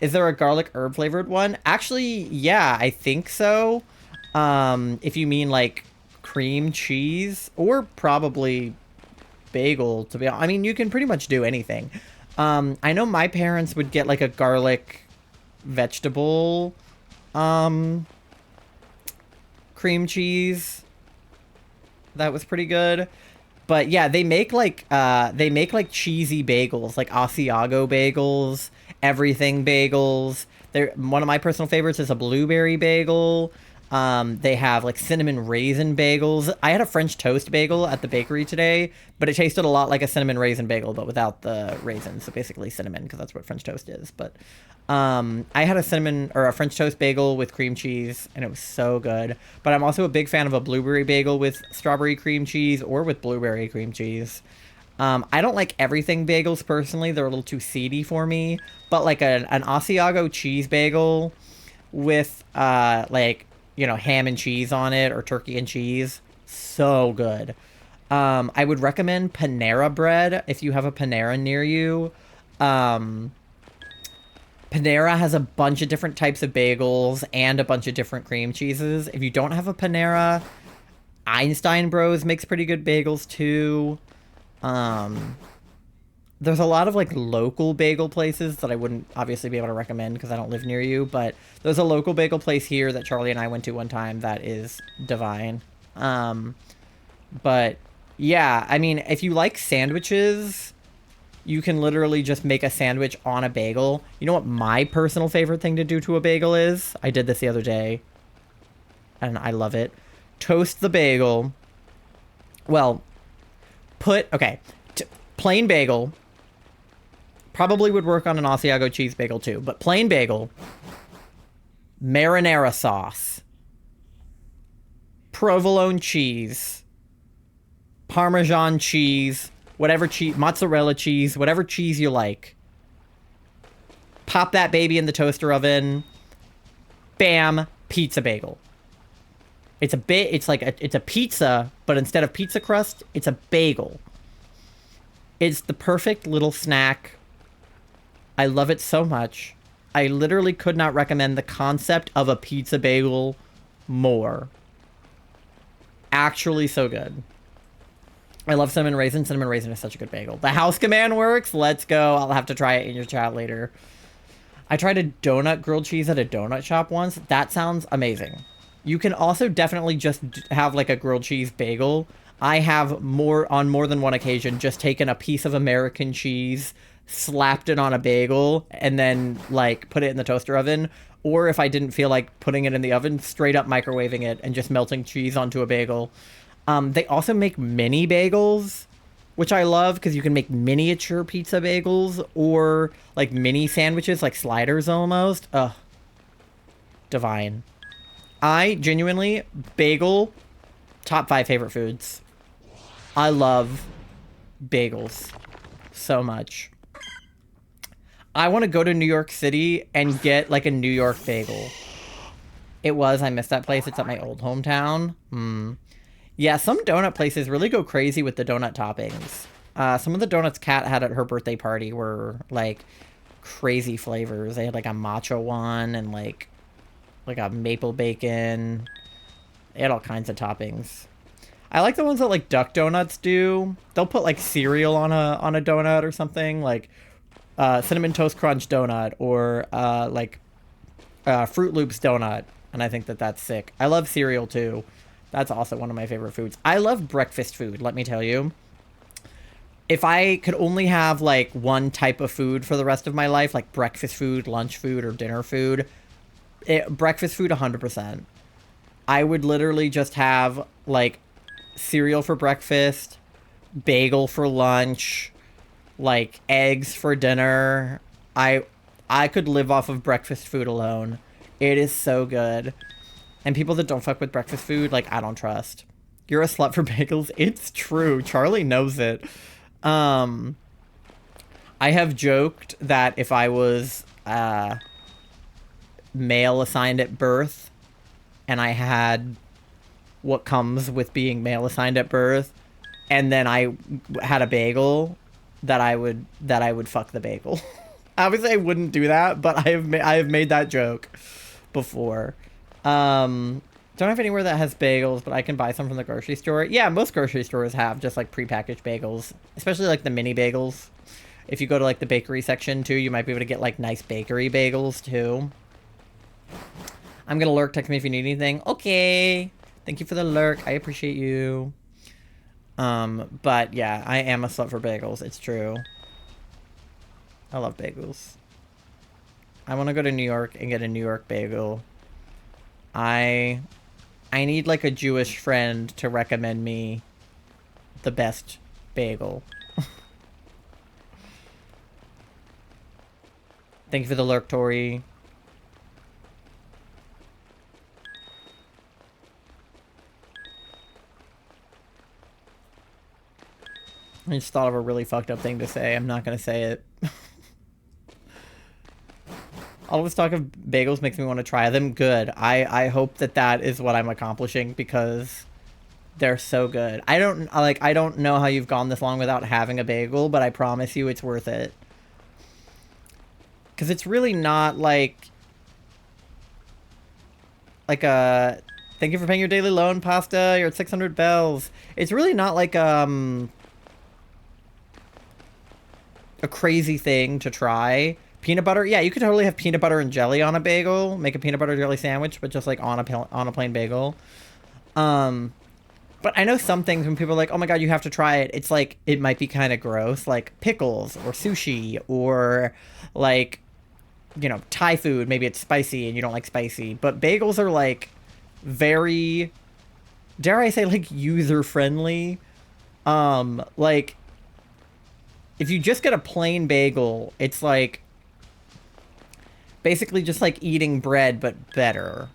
[SPEAKER 1] Is there a garlic herb flavored one? Actually, yeah, I think so. If you mean like cream cheese or probably bagel, to be honest. I mean, you can pretty much do anything. I know my parents would get like a garlic vegetable cream cheese. That was pretty good. But yeah, they make like cheesy bagels, like Asiago bagels, everything bagels. One of my personal favorites is a blueberry bagel. They have like cinnamon raisin bagels. I had a French toast bagel at the bakery today, but it tasted a lot like a cinnamon raisin bagel, but without the raisins. So basically cinnamon, because that's what French toast is. But I had a French toast bagel with cream cheese, and it was so good. But I'm also a big fan of a blueberry bagel with strawberry cream cheese or with blueberry cream cheese. I don't like everything bagels personally. They're a little too seedy for me. But like an Asiago cheese bagel with like, you know, ham and cheese on it or turkey and cheese, so good. I would recommend Panera Bread if you have a Panera near you. Panera has a bunch of different types of bagels and a bunch of different cream cheeses. If you don't have a Panera, Einstein Bros makes pretty good bagels too. There's a lot of like local bagel places that I wouldn't obviously be able to recommend because I don't live near you, but there's a local bagel place here that Charlie and I went to one time that is divine. But yeah, I mean, if you like sandwiches, you can literally just make a sandwich on a bagel. You know what my personal favorite thing to do to a bagel is? I did this the other day, and I love it. Toast the bagel. Well, plain bagel. Probably would work on an Asiago cheese bagel too, but plain bagel, marinara sauce, provolone cheese, Parmesan cheese, whatever cheese, mozzarella cheese, whatever cheese you like. Pop that baby in the toaster oven. Bam, pizza bagel. It's a pizza, but instead of pizza crust, it's a bagel. It's the perfect little snack. I love it so much. I literally could not recommend the concept of a pizza bagel more. Actually so good. I love cinnamon raisin. Cinnamon raisin is such a good bagel. The house command works. Let's go. I'll have to try it in your chat later. I tried a donut grilled cheese at a donut shop once. That sounds amazing. You can also definitely just have like a grilled cheese bagel. I have on more than one occasion just taken a piece of American cheese, slapped it on a bagel, and then like put it in the toaster oven. Or if I didn't feel like putting it in the oven, straight up microwaving it and just melting cheese onto a bagel. They also make mini bagels which I love because you can make miniature pizza bagels or like mini sandwiches, like sliders almost. Ugh, divine. I genuinely, bagel, top 5 favorite foods. I love bagels so much. I want to go to New York City and get like a New York bagel. I missed that place. It's at my old hometown. Yeah, some donut places really go crazy with the donut toppings. Some of the donuts Kat had at her birthday party were like crazy flavors. They had like a matcha one and like a maple bacon. They had all kinds of toppings. I like the ones that like Duck Donuts do. They'll put like cereal on a donut or something, like Cinnamon Toast Crunch donut or Fruit Loops donut, and I think that that's sick. I love cereal too. That's also one of my favorite foods. I love breakfast food, let me tell you. If I could only have like one type of food for the rest of my life, like breakfast food, lunch food, or dinner food, breakfast food 100%. I would literally just have like cereal for breakfast, bagel for lunch, like eggs for dinner. I could live off of breakfast food alone. It is so good. And people that don't fuck with breakfast food, like, I don't trust. You're a slut for bagels. It's true. Charlie knows it. I have joked that if I was male assigned at birth and I had what comes with being male assigned at birth, and then I had a bagel, that I would fuck the bagel. Obviously, I wouldn't do that, but I have made that joke before. Don't have anywhere that has bagels, but I can buy some from the grocery store. Yeah, most grocery stores have just like prepackaged bagels, especially like the mini bagels. If you go to like the bakery section too, you might be able to get like nice bakery bagels too. I'm gonna lurk. Text me if you need anything. Okay. Thank you for the lurk. I appreciate you. But yeah, I am a slut for bagels. It's true. I love bagels. I want to go to New York and get a New York bagel. I need like a Jewish friend to recommend me the best bagel. Thank you for the lurk, Tori. I just thought of a really fucked up thing to say. I'm not gonna say it. All this talk of bagels makes me want to try them. Good. I hope that is what I'm accomplishing because they're so good. I don't know how you've gone this long without having a bagel, but I promise you it's worth it. Because it's really not like a... Thank you for paying your daily loan, Pasta. You're at 600 bells. It's really not like a crazy thing to try. Peanut butter, yeah, you could totally have peanut butter and jelly on a bagel. Make a peanut butter jelly sandwich, but just like on a plain bagel. But I know some things when people are like, oh my god, you have to try it. It's like, it might be kind of gross, like pickles or sushi or like, you know, Thai food. Maybe it's spicy and you don't like spicy. But bagels are like very, dare I say, like user friendly. Like if you just get a plain bagel, it's like basically just like eating bread, but better.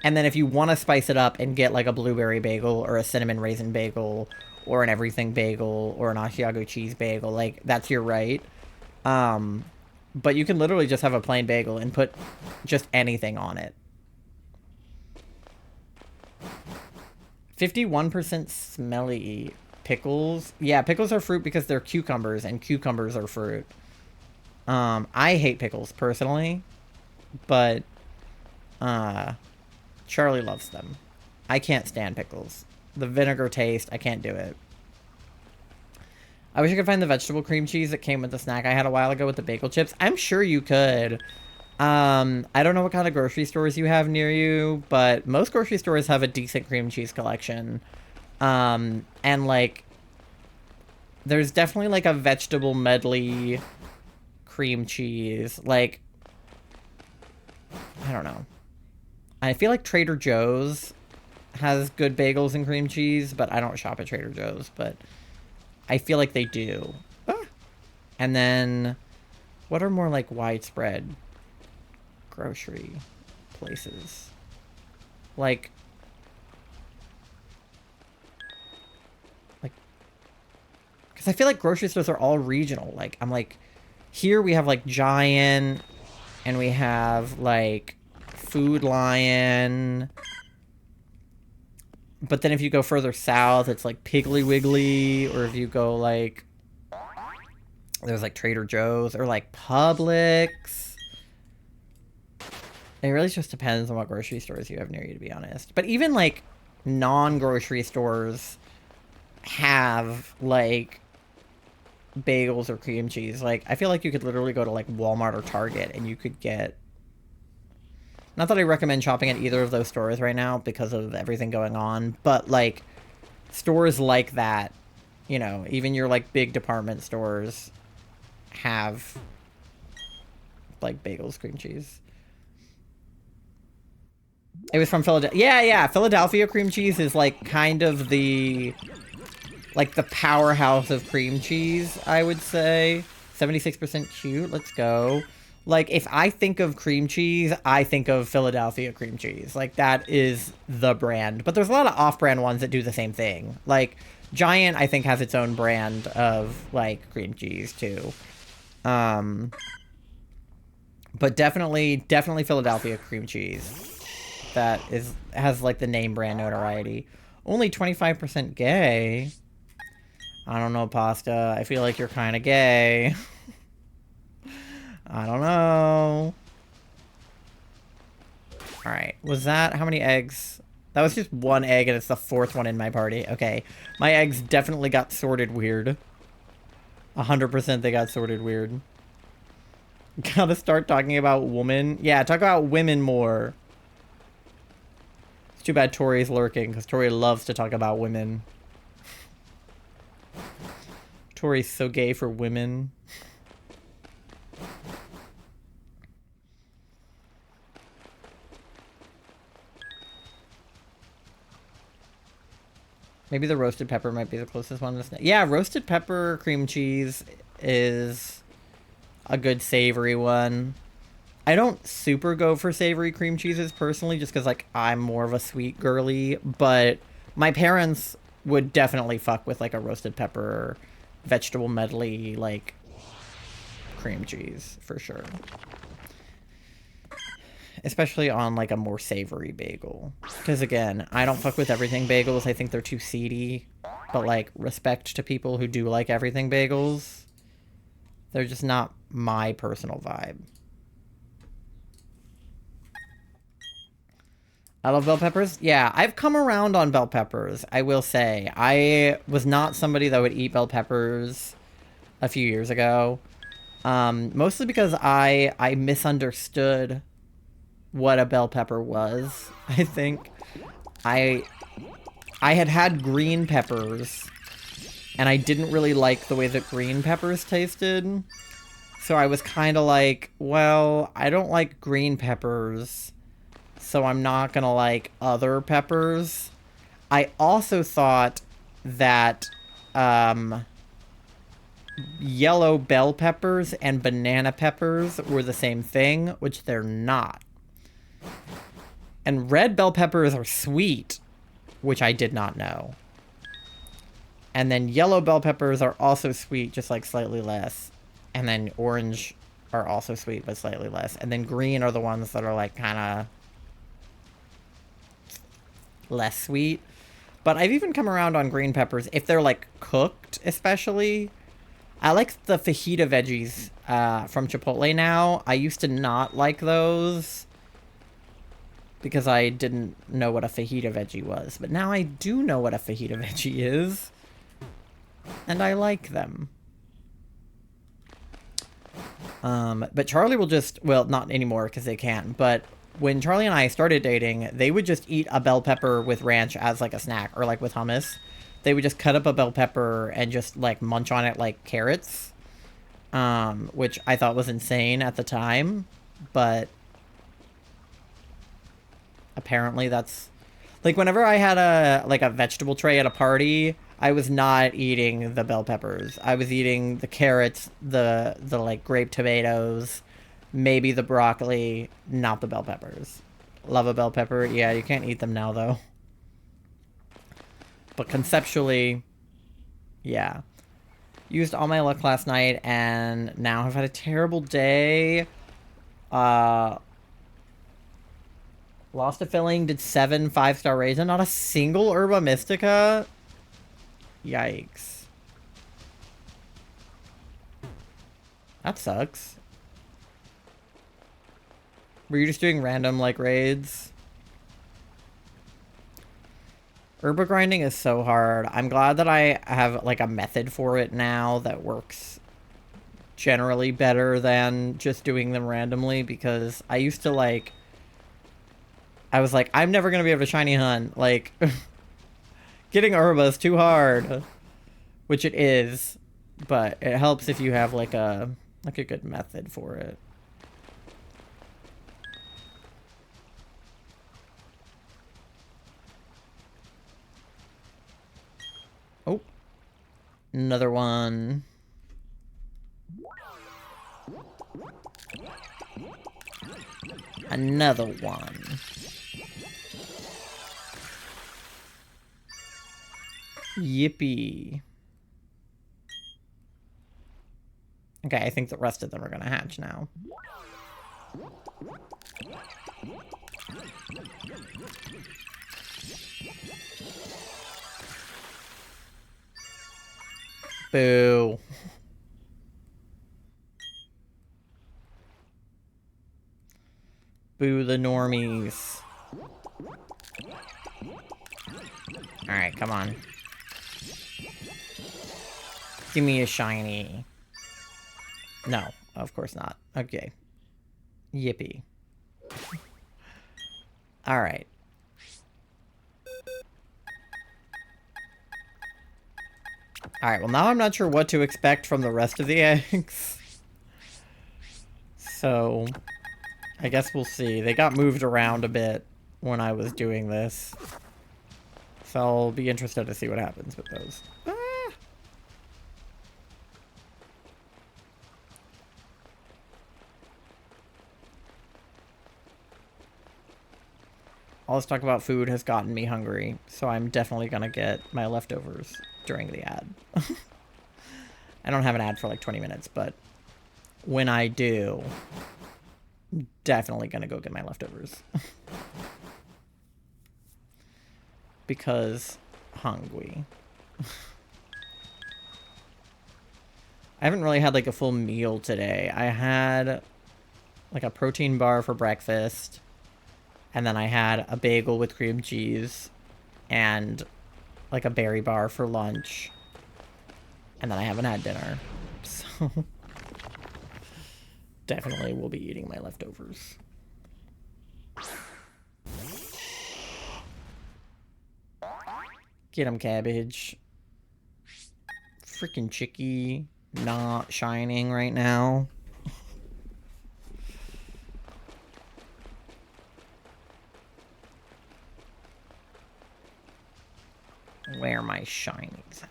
[SPEAKER 1] And then if you want to spice it up and get like a blueberry bagel or a cinnamon raisin bagel or an everything bagel or an Asiago cheese bagel, like that's your right. But you can literally just have a plain bagel and put just anything on it. 51% smelly. Pickles? Yeah, pickles are fruit because they're cucumbers and cucumbers are fruit. I hate pickles personally, but Charlie loves them. I can't stand pickles. The vinegar taste, I can't do it. I wish I could find the vegetable cream cheese that came with the snack I had a while ago with the bagel chips. I'm sure you could. I don't know what kind of grocery stores you have near you, but most grocery stores have a decent cream cheese collection. And like, there's definitely like a vegetable medley cream cheese. Like, I don't know. I feel like Trader Joe's has good bagels and cream cheese, but I don't shop at Trader Joe's, but I feel like they do. Ah. And then, what are more like widespread grocery places? Like, because I feel like grocery stores are all regional. Like, I'm like, here we have like Giant, and we have like Food Lion. But then if you go further south, it's like Piggly Wiggly, or if you go like, there's like Trader Joe's or like Publix. It really just depends on what grocery stores you have near you, to be honest. But even like non-grocery stores have like bagels or cream cheese. Like, I feel like you could literally go to like Walmart or Target and you could get, not that I recommend shopping at either of those stores right now because of everything going on, but like stores like that, you know, even your like big department stores have like bagels, cream cheese. It was from Philadelphia. Yeah. Philadelphia cream cheese is like kind of the, like the powerhouse of cream cheese, I would say. 76% cute. Let's go. Like, if I think of cream cheese, I think of Philadelphia cream cheese. Like, that is the brand. But there's a lot of off-brand ones that do the same thing. Like, Giant, I think, has its own brand of, like, cream cheese, too. But definitely Philadelphia cream cheese. That has, like, the name brand notoriety. Only 25% gay. I don't know, Pasta. I feel like you're kind of gay. I don't know. Alright, was that... How many eggs? That was just one egg, and it's the fourth one in my party. Okay. My eggs definitely got sorted weird. 100% they got sorted weird. Gotta start talking about women. Yeah, talk about women more. It's too bad Tori's lurking, because Tori loves to talk about women. Tori's so gay for women. Maybe the roasted pepper might be the closest one. Yeah, roasted pepper cream cheese is a good savory one. I don't super go for savory cream cheeses personally, just because like I'm more of a sweet girly, but my parents would definitely fuck with like a roasted pepper vegetable medley like cream cheese for sure. Especially on, like, a more savory bagel. Because, again, I don't fuck with everything bagels. I think they're too seedy. But, like, respect to people who do like everything bagels. They're just not my personal vibe. I love bell peppers. Yeah, I've come around on bell peppers, I will say. I was not somebody that would eat bell peppers a few years ago. Mostly because I misunderstood what a bell pepper was, I think. I had green peppers, and I didn't really like the way that green peppers tasted. So I was kind of like, well, I don't like green peppers, so I'm not gonna like other peppers. I also thought that, yellow bell peppers and banana peppers were the same thing, which they're not. And red bell peppers are sweet, which I did not know. And then yellow bell peppers are also sweet, just like slightly less. And then orange are also sweet, but slightly less. And then green are the ones that are like kind of less sweet. But I've even come around on green peppers if they're like cooked, especially. I like the fajita veggies from Chipotle now. I used to not like those because I didn't know what a fajita veggie was. But now I do know what a fajita veggie is. And I like them. But Charlie will just... Well, not anymore because they can't. But when Charlie and I started dating, they would just eat a bell pepper with ranch as like a snack. Or like with hummus. They would just cut up a bell pepper and just like munch on it like carrots. Which I thought was insane at the time. But... apparently that's Like whenever I had a vegetable tray at a party, I was not eating the bell peppers. I was eating the carrots, the like grape tomatoes, maybe the broccoli, not the bell peppers. Love a bell pepper. Yeah, you can't eat them now though. But conceptually, yeah. Used all my luck last night and now have had a terrible day. Lost a filling, did 7 5-star raids, not a single Herba Mystica? Yikes. That sucks. Were you just doing random, like, raids? Herba grinding is so hard. I'm glad that I have, like, a method for it now that works generally better than just doing them randomly, because I used to, like... I was like, I'm never gonna be able to shiny hunt. Like, getting Herba is too hard. Which it is, but it helps if you have, like a good method for it. Oh. Another one. Another one. Yippee. Okay, I think the rest of them are gonna hatch now. Boo. Boo the normies. Alright, come on. Give me a shiny. No, of course not. Okay. Yippee. Alright. Alright, well now I'm not sure what to expect from the rest of the eggs. So, I guess we'll see. They got moved around a bit when I was doing this. So I'll be interested to see what happens with those. Ah! All this talk about food has gotten me hungry, so I'm definitely gonna get my leftovers during the ad. I don't have an ad for like 20 minutes, but when I do, I'm definitely gonna go get my leftovers. Because hungry. I haven't really had like a full meal today. I had like a protein bar for breakfast. And then I had a bagel with cream cheese and like a berry bar for lunch. And then I haven't had dinner. So definitely will be eating my leftovers. Get him, cabbage. Freaking chickie. Not shining right now. Where are my shinies at?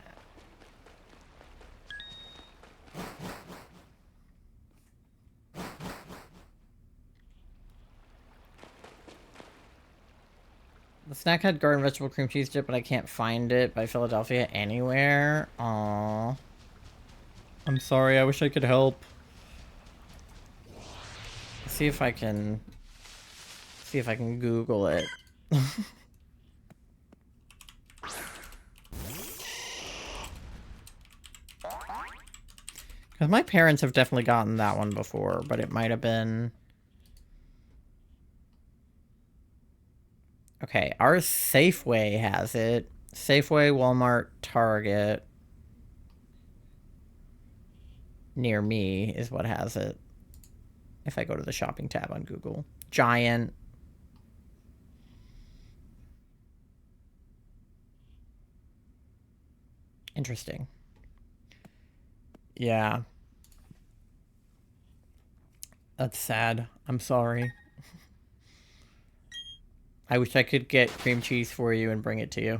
[SPEAKER 1] The snack had garden vegetable cream cheese dip, but I can't find it by Philadelphia anywhere. Aww. I'm sorry, I wish I could help. See if I can Google it. Because my parents have definitely gotten that one before, but it might have been... Okay, our Safeway has it. Safeway, Walmart, Target. Near me is what has it. If I go to the shopping tab on Google. Giant. Interesting. Yeah. That's sad. I'm sorry. I wish I could get cream cheese for you and bring it to you.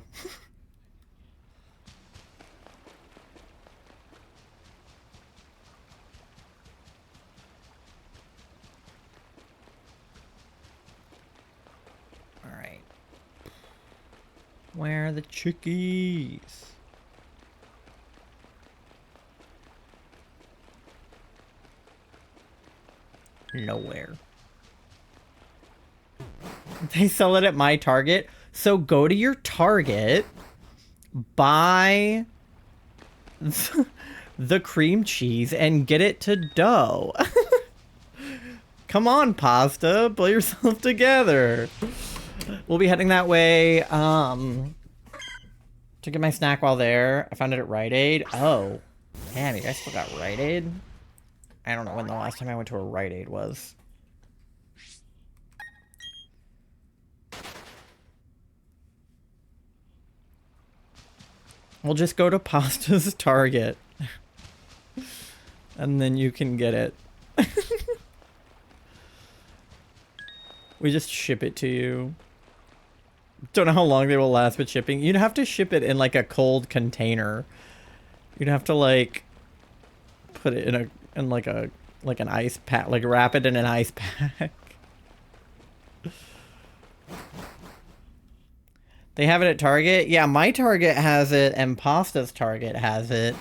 [SPEAKER 1] Alright. Where are the chickies? Nowhere. They sell it at my Target. So go to your Target, buy the cream cheese, and get it to dough. Come on, pasta. Pull yourself together. We'll be heading that way to get my snack while there. I found it at Rite Aid. Oh. Damn, you guys still got Rite Aid? I don't know when the last time I went to a Rite Aid was. We'll just go to Pasta's Target. And then you can get it. We just ship it to you. Don't know how long they will last with shipping. You'd have to ship it in like a cold container. You'd have to like put it in like an ice pack, like wrap it in an ice pack. They have it at Target? Yeah, my Target has it and Pasta's Target has it.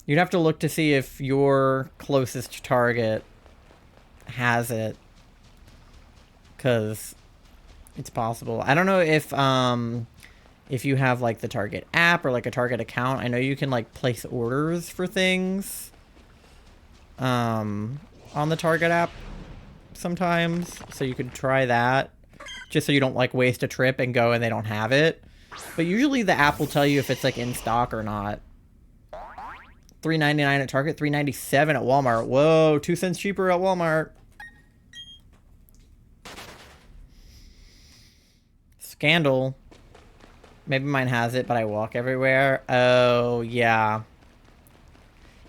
[SPEAKER 1] You'd have to look to see if your closest Target has it. Because it's possible. I don't know if you have like the Target app or like a Target account. I know you can like place orders for things on the Target app sometimes. So you could try that. Just so you don't like waste a trip and go and they don't have it. But usually the app will tell you if it's like in stock or not. $3.99 at Target, $3.97 at Walmart. Whoa, 2 cents cheaper at Walmart. Scandal. Maybe mine has it, but I walk everywhere. Oh, yeah.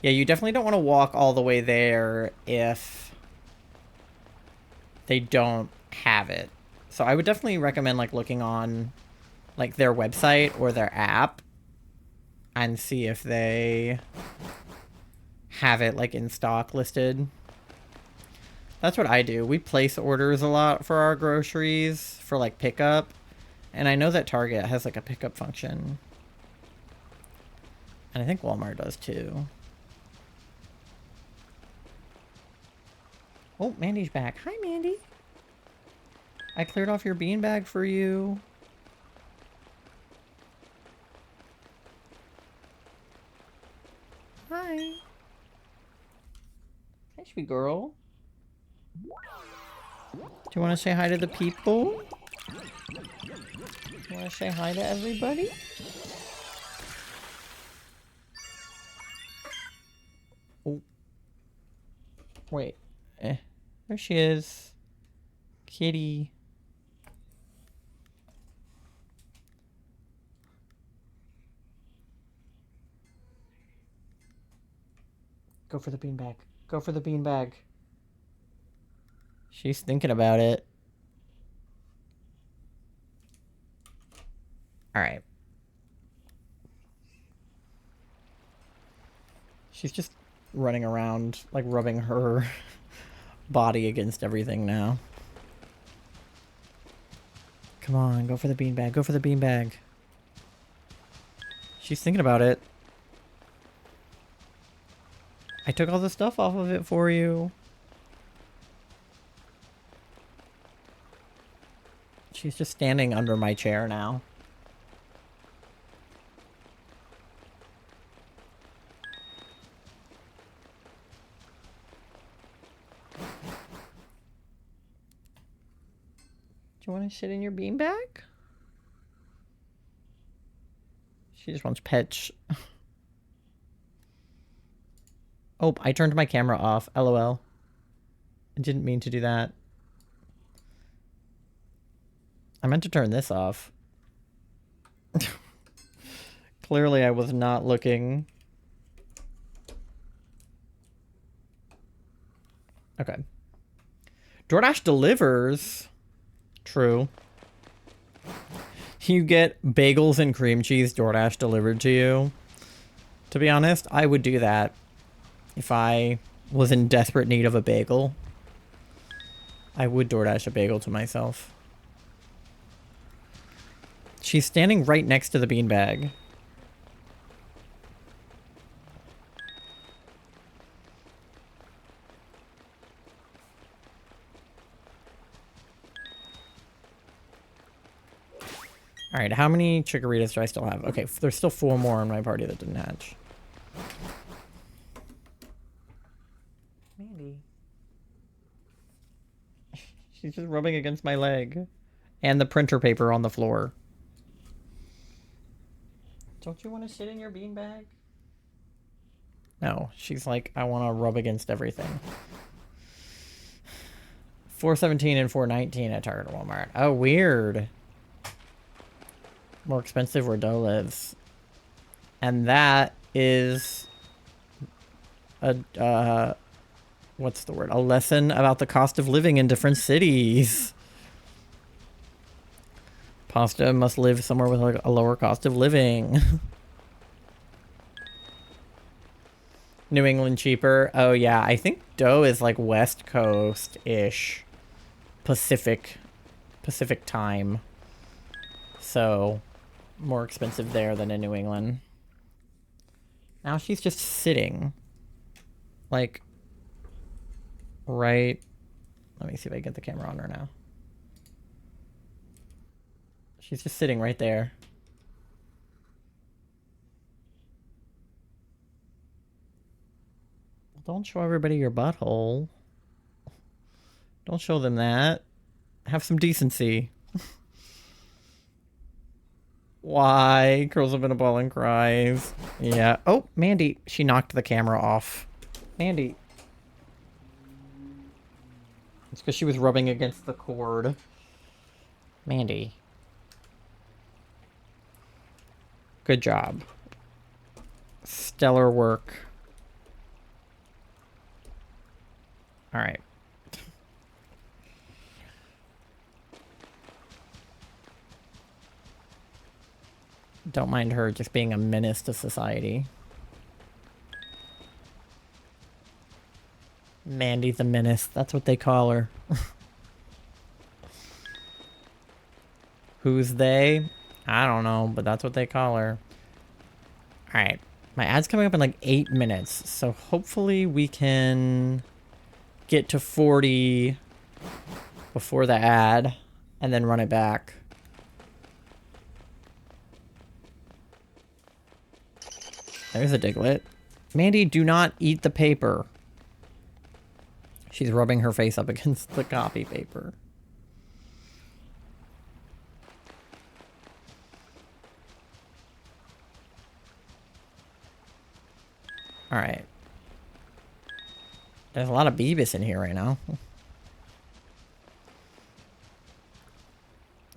[SPEAKER 1] Yeah, you definitely don't want to walk all the way there if they don't have it. So I would definitely recommend like looking on like their website or their app and see if they have it like in stock listed. That's what I do. We place orders a lot for our groceries for like pickup. And I know that Target has like a pickup function. And I think Walmart does too. Oh, Mandy's back. Hi, Mandy. I cleared off your beanbag for you. Hi. Hi, sweet girl. Do you want to say hi to the people? You want to say hi to everybody? Oh. Wait. There she is. Kitty. Go for the beanbag. Go for the beanbag. She's thinking about it. Alright. She's just running around, like rubbing her body against everything now. Come on, go for the beanbag. Go for the beanbag. She's thinking about it. I took all the stuff off of it for you. She's just standing under my chair now. Do you want to sit in your beanbag? She just wants pets. Oh, I turned my camera off. LOL. I didn't mean to do that. I meant to turn this off. Clearly, I was not looking. Okay. DoorDash delivers. True. You get bagels and cream cheese DoorDash delivered to you. To be honest, I would do that if I was in desperate need of a bagel. I would DoorDash a bagel to myself. She's standing right next to the beanbag. Alright, how many chickaritas do I still have? Okay, there's still 4 more in my party that didn't hatch. Mandy. She's just rubbing against my leg. And the printer paper on the floor. Don't you want to sit in your beanbag? No, she's like, I want to rub against everything. 417 and 419 at Target Walmart. Oh, weird. More expensive where Doe lives. And that is a what's the word? A lesson about the cost of living in different cities. Pasta must live somewhere with like a lower cost of living. New England cheaper. Oh yeah, I think Doe is like West Coast-ish. Pacific time. So more expensive there than in New England. Now she's just sitting. Like, right. Let me see if I can get the camera on her now. She's just sitting right there. Don't show everybody your butthole. Don't show them that. Have some decency. Why? Curls up in a ball and cries. Yeah. Oh, Mandy. She knocked the camera off. Mandy. It's because she was rubbing against the cord. Mandy. Good job. Stellar work. Alright. Don't mind her just being a menace to society. Mandy the Menace. That's what they call her. Who's they? I don't know, but that's what they call her. Alright. My ad's coming up in like 8 minutes, so hopefully we can get to 40 before the ad and then run it back. There's a Diglett. Mandy, do not eat the paper. She's rubbing her face up against the copy paper. Alright. There's a lot of Beavis in here right now.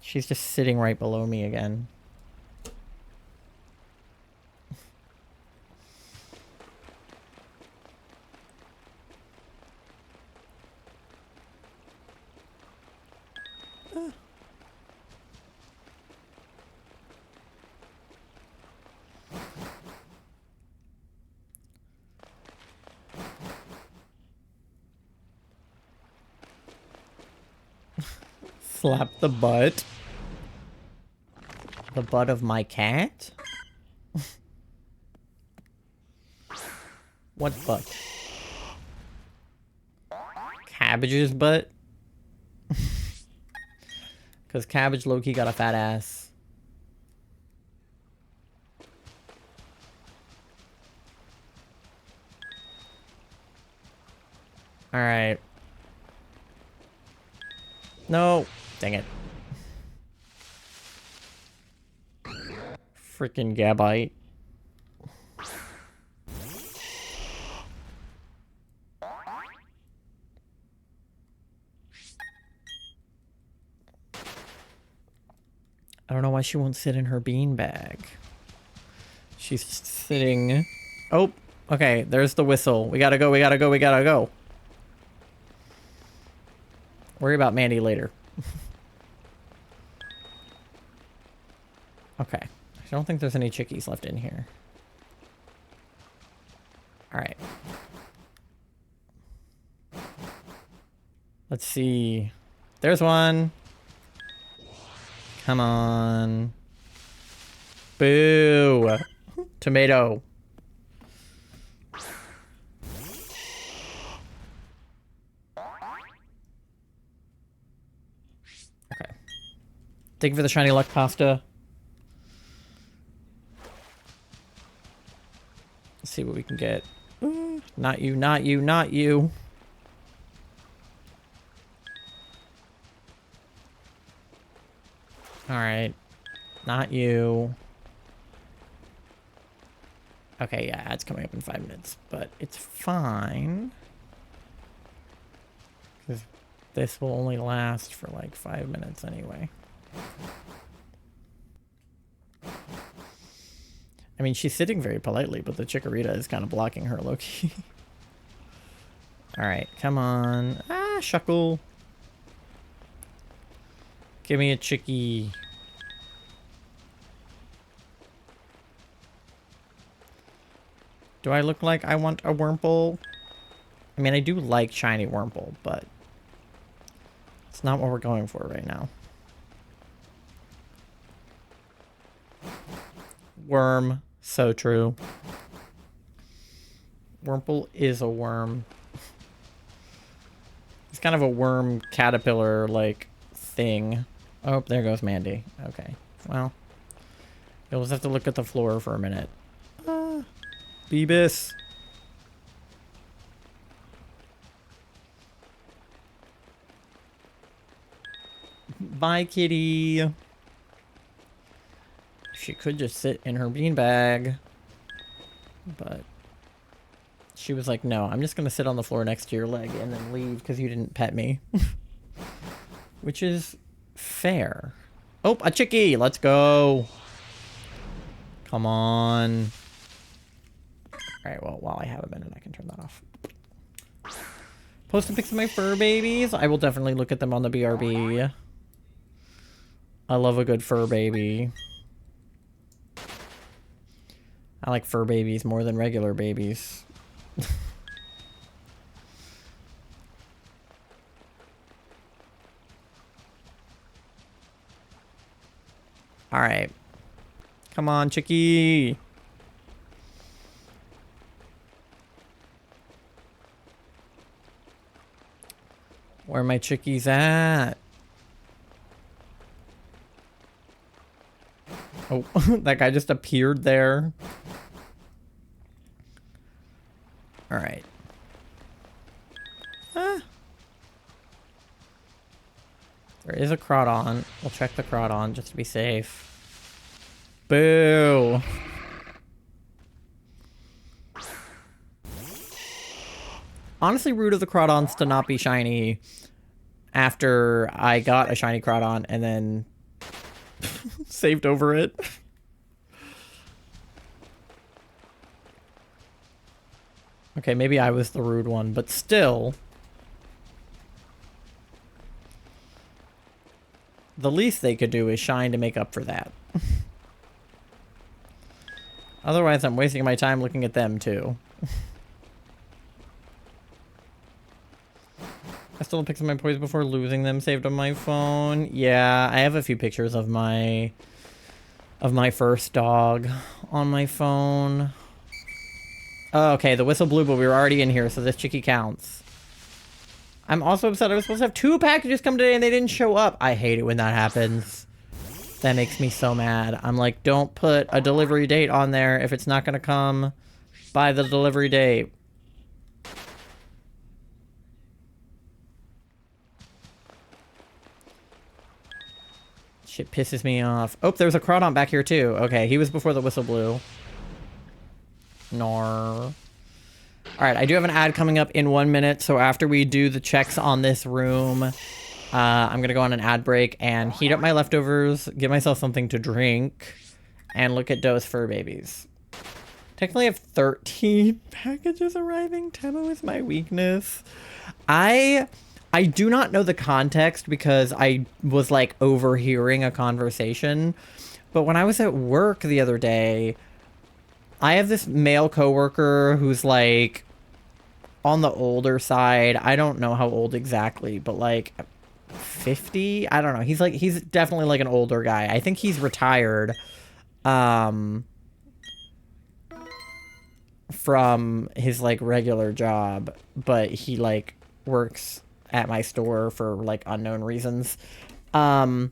[SPEAKER 1] She's just sitting right below me again. Slap the butt. The butt of my cat? What butt? Cabbage's butt? Because Cabbage low-key got a fat ass. Alright. No. Dang it. Freaking Gabite. I don't know why she won't sit in her beanbag. She's sitting... Oh, okay, there's the whistle. We gotta go, we gotta go, we gotta go. Worry about Mandy later. Okay. I don't think there's any chickies left in here. Alright. Let's see. There's one. Come on. Boo. Tomato. Okay. Thank you for the shiny luck pasta. Let's see what we can get. Ooh, not you, not you, not you. Alright. Not you. Okay, yeah, it's coming up in 5 minutes, but it's fine. Because this will only last for like 5 minutes anyway. I mean, she's sitting very politely, but the chikorita is kind of blocking her low-key. Alright, come on. Ah, Shuckle. Give me a chickie. Do I look like I want a Wurmple? I mean, I do like shiny Wurmple, but it's not what we're going for right now. Worm. So true. Wurmple is a worm. It's kind of a worm caterpillar like thing. Oh, there goes Mandy. Okay. Well, you'll just have to look at the floor for a minute. Beebus. Bye, kitty. She could just sit in her beanbag. But she was like, no, I'm just going to sit on the floor next to your leg and then leave because you didn't pet me. Which is fair. Oh, a chickie. Let's go. Come on. All right, well, while I have a minute, I can turn that off. Posting pics of my fur babies. I will definitely look at them on the BRB. I love a good fur baby. I like fur babies more than regular babies. All right. Come on, chickie. Where are my chickies at? Oh, that guy just appeared there. All right. Ah. There is a Crawdon. We'll check the Crawdon just to be safe. Boo. Honestly, rude of the Crawdons to not be shiny after I got a shiny Crawdon and then saved over it. Okay, maybe I was the rude one, but still. The least they could do is shine to make up for that. Otherwise, I'm wasting my time looking at them, too. I still have pics of my boys before losing them saved on my phone. Yeah, I have a few pictures of my first dog on my phone. Oh, okay, the whistle blew, but we were already in here, so this chickie counts. I'm also upset I was supposed to have 2 packages come today and they didn't show up. I hate it when that happens. That makes me so mad. I'm like, don't put a delivery date on there if it's not going to come by the delivery date. Shit pisses me off. Oh, there's a Crawdon back here too. Okay, he was before the whistle blew. Nor. Alright, I do have an ad coming up in 1 minute, so after we do the checks on this room, I'm gonna go on an ad break and heat up my leftovers, give myself something to drink, and look at Doe's fur babies. Technically I have 13 packages arriving. Temo is my weakness. I I do not know the context because I was like overhearing a conversation. But when I was at work the other day, I have this male coworker who's like on the older side. I don't know how old exactly, but like 50? I don't know. He's definitely like an older guy. I think he's retired um from his like regular job, but he like works at my store for like unknown reasons. Um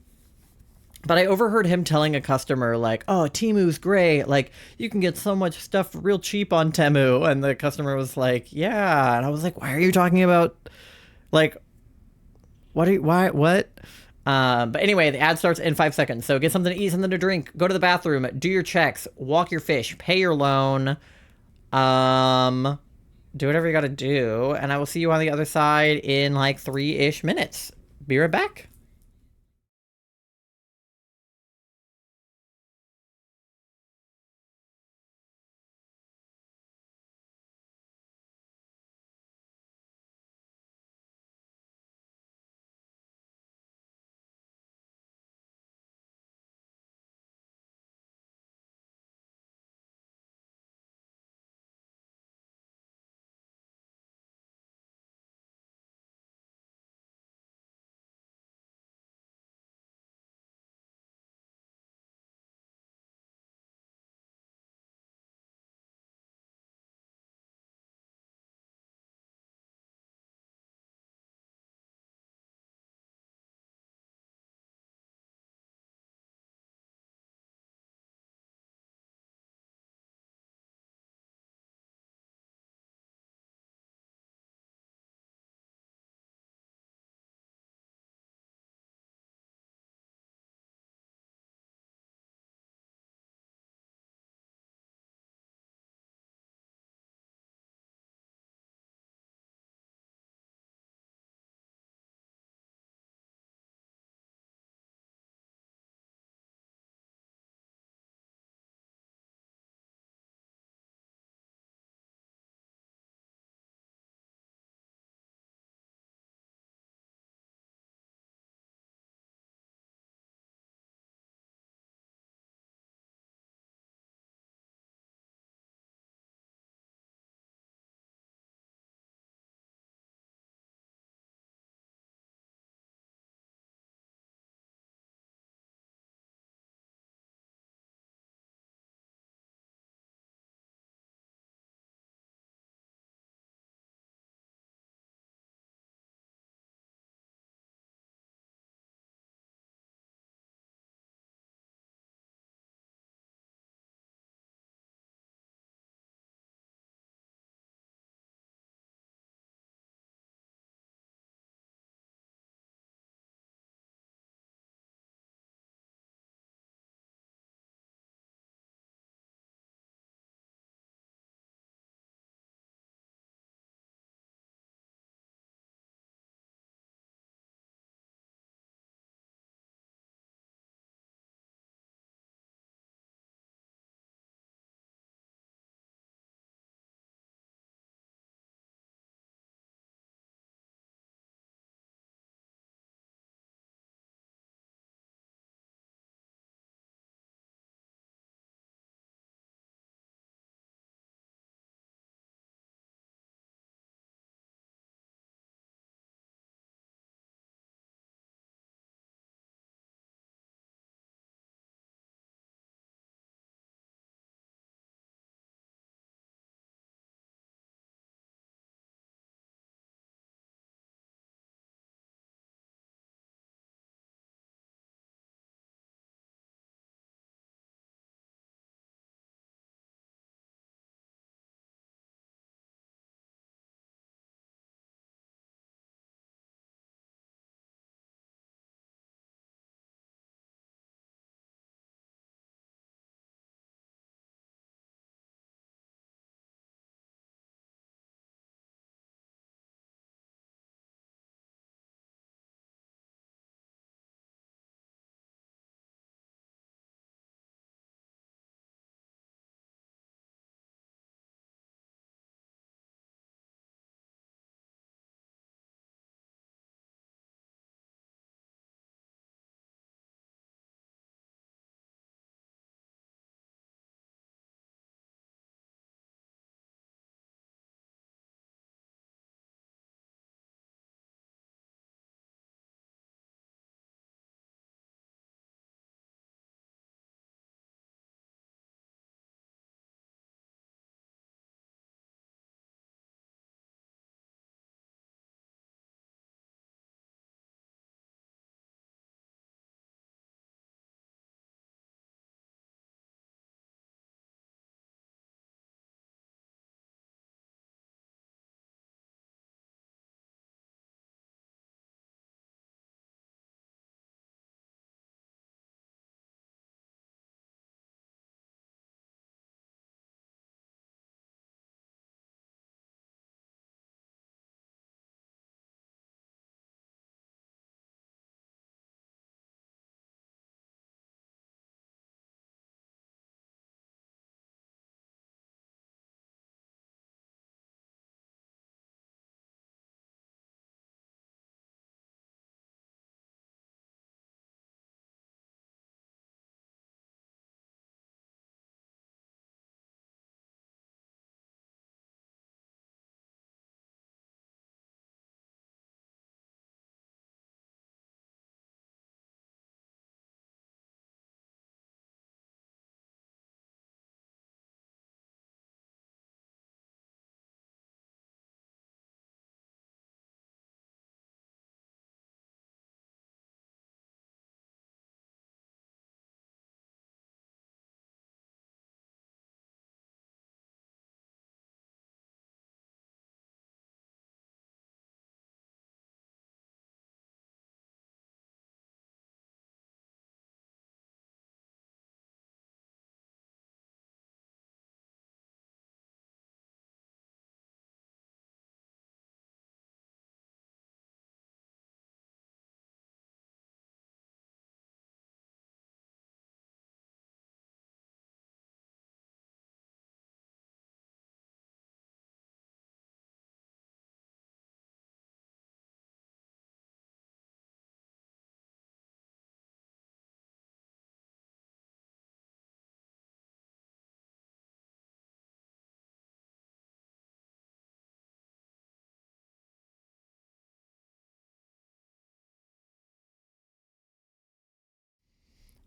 [SPEAKER 1] but I overheard him telling a customer like, "Oh, Temu's great. Like you can get so much stuff real cheap on Temu." And the customer was like, "Yeah." And I was like, "Why are you talking about like why what?" But anyway, the ad starts in 5 seconds. So get something to eat, something to drink, go to the bathroom, do your checks, walk your fish, pay your loan, um, do whatever you gotta do, and I will see you on the other side in like 3-ish minutes. Be right back.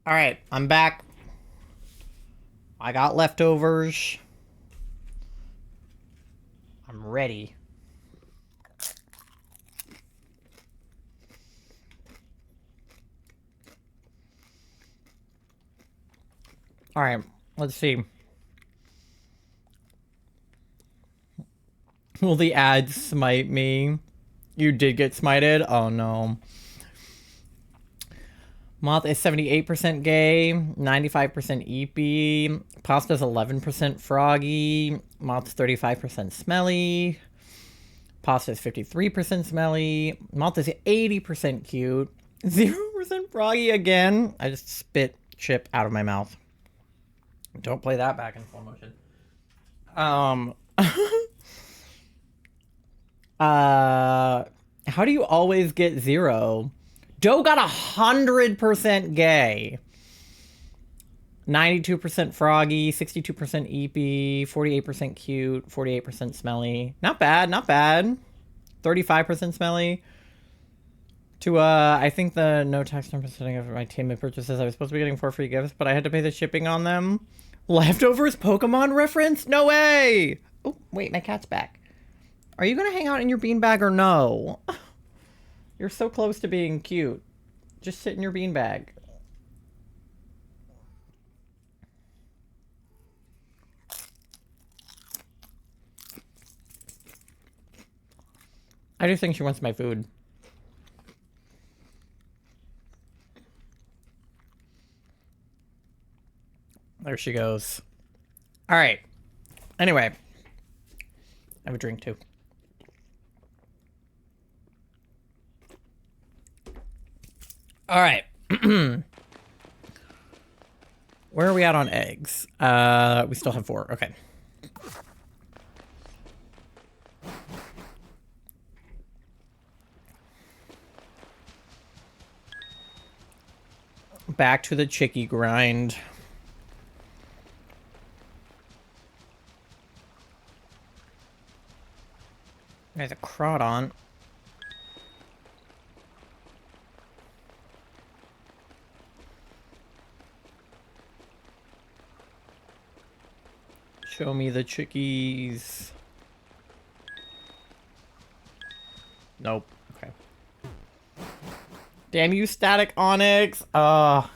[SPEAKER 1] Alright, I'm back. I got leftovers. I'm ready. Alright, let's see. Will the ads smite me? You did get smited? Oh no. Moth is 78% gay, 95% eepy. Pasta's 11% froggy. Moth's 35% smelly. Pasta is 53% smelly. Moth is 80% cute. 0% froggy again. I just spit chip out of my mouth. Don't play that back in slow motion. How do you always get 0? Doe got 100% gay. 92% froggy, 62% eepy, 48% cute, 48% smelly. Not bad, not bad. 35% smelly. To, I think the no tax number setting of my team of purchases, I was supposed to be getting 4 free gifts, but I had to pay the shipping on them. Leftovers Pokemon reference? No way! Oh, wait, my cat's back. Are you gonna hang out in your beanbag or no? You're so close to being cute. Just sit in your beanbag. I just think she wants my food. There she goes. All right. Anyway. I have a drink too. All right. Where are we at on eggs? We still have 4. Okay. Back to the chickie grind. There's a Crawdon. Show me the chickies. Nope. Okay. Damn you, Static Onyx. That's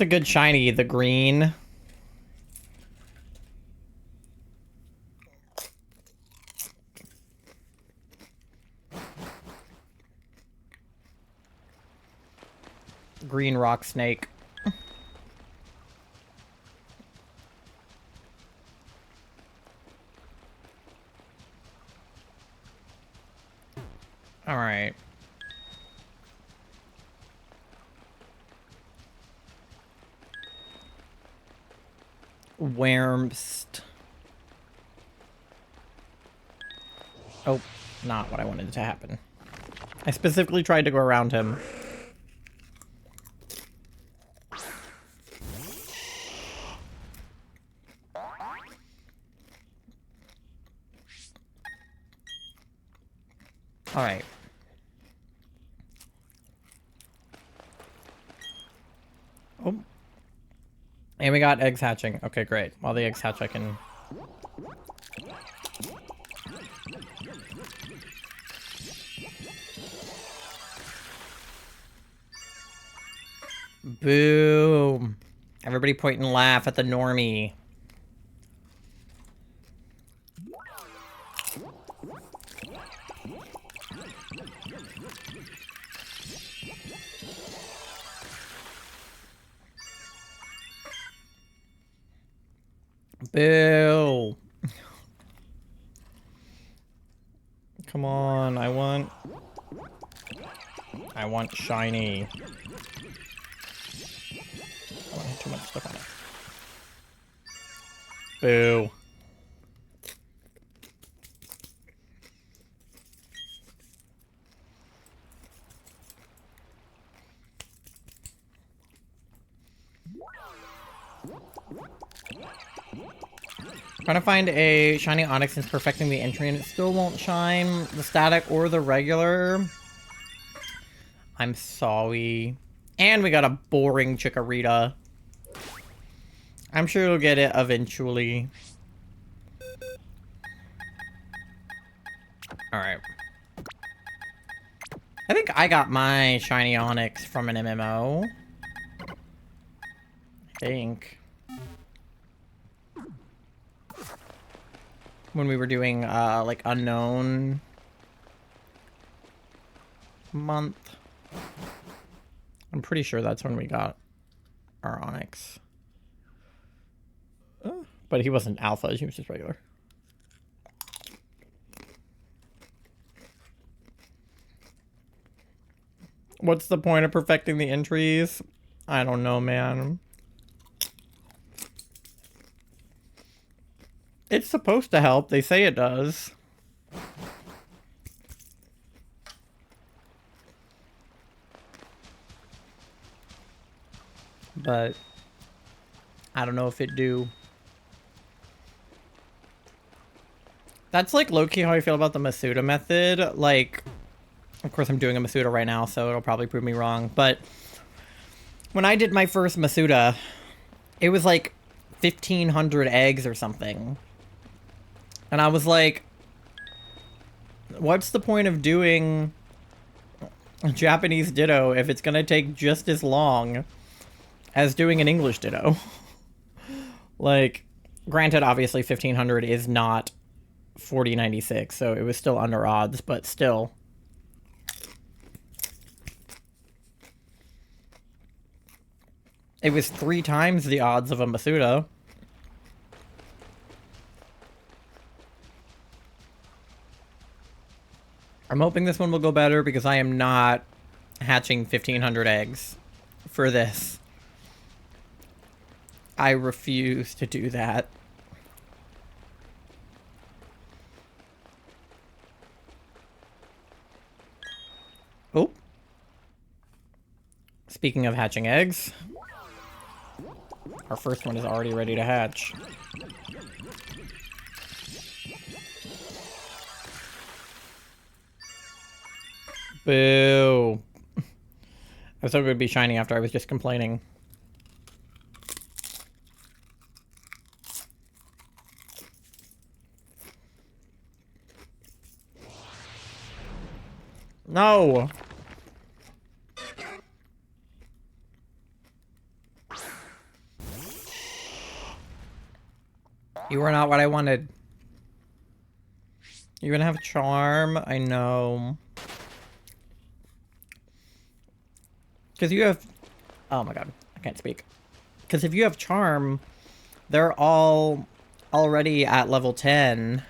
[SPEAKER 1] a good shiny, the green. Green rock snake. All right. Wurmst. Oh, not what I wanted to happen. I specifically tried to go around him. All right. Oh. And we got eggs hatching. Okay, great. While the eggs hatch, I can... Boo. Everybody point and laugh at the normie. Boo. Come on, I want shiny. I want too much stuff on it. Boo. Trying to find a shiny Onyx since perfecting the entry and it still won't shine the static or the regular. I'm sorry. And we got a boring Chikorita. I'm sure you'll get it eventually. Alright. I think I got my shiny Onyx from an MMO. I think. When we were doing, like, Unknown month. I'm pretty sure that's when we got our Onyx. But he wasn't alpha, he was just regular. What's the point of perfecting the entries? I don't know, man. It's supposed to help. They say it does. But I don't know if it do. That's like low-key how I feel about the Masuda method. Like, of course I'm doing a Masuda right now, so it'll probably prove me wrong. But when I did my first Masuda, it was like 1,500 eggs or something. And I was like, what's the point of doing a Japanese Ditto if it's gonna take just as long as doing an English Ditto? Like, granted, obviously 1,500 is not 4096, so it was still under odds, but still. It was 3 times the odds of a Masuda. I'm hoping this one will go better because I am not hatching 1,500 eggs for this. I refuse to do that. Oh. Speaking of hatching eggs, our first one is already ready to hatch. Boo. I was hoping it would be shiny after I was just complaining. No! You were not what I wanted. You're gonna have charm? I know. Because you have... Oh my god, I can't speak. Because if you have charm, they're all already at level 10.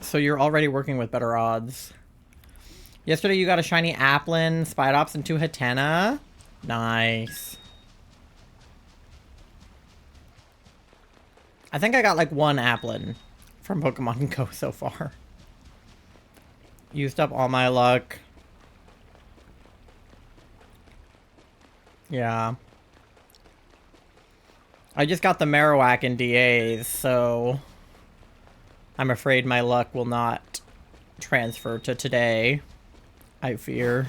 [SPEAKER 1] So you're already working with better odds. Yesterday you got a shiny Applin, Spidops, and 2 Hatena. Nice. I think I got like 1 Applin from Pokemon Go so far. Used up all my luck. Yeah. I just got the Marowak in DAs, so I'm afraid my luck will not transfer to today, I fear.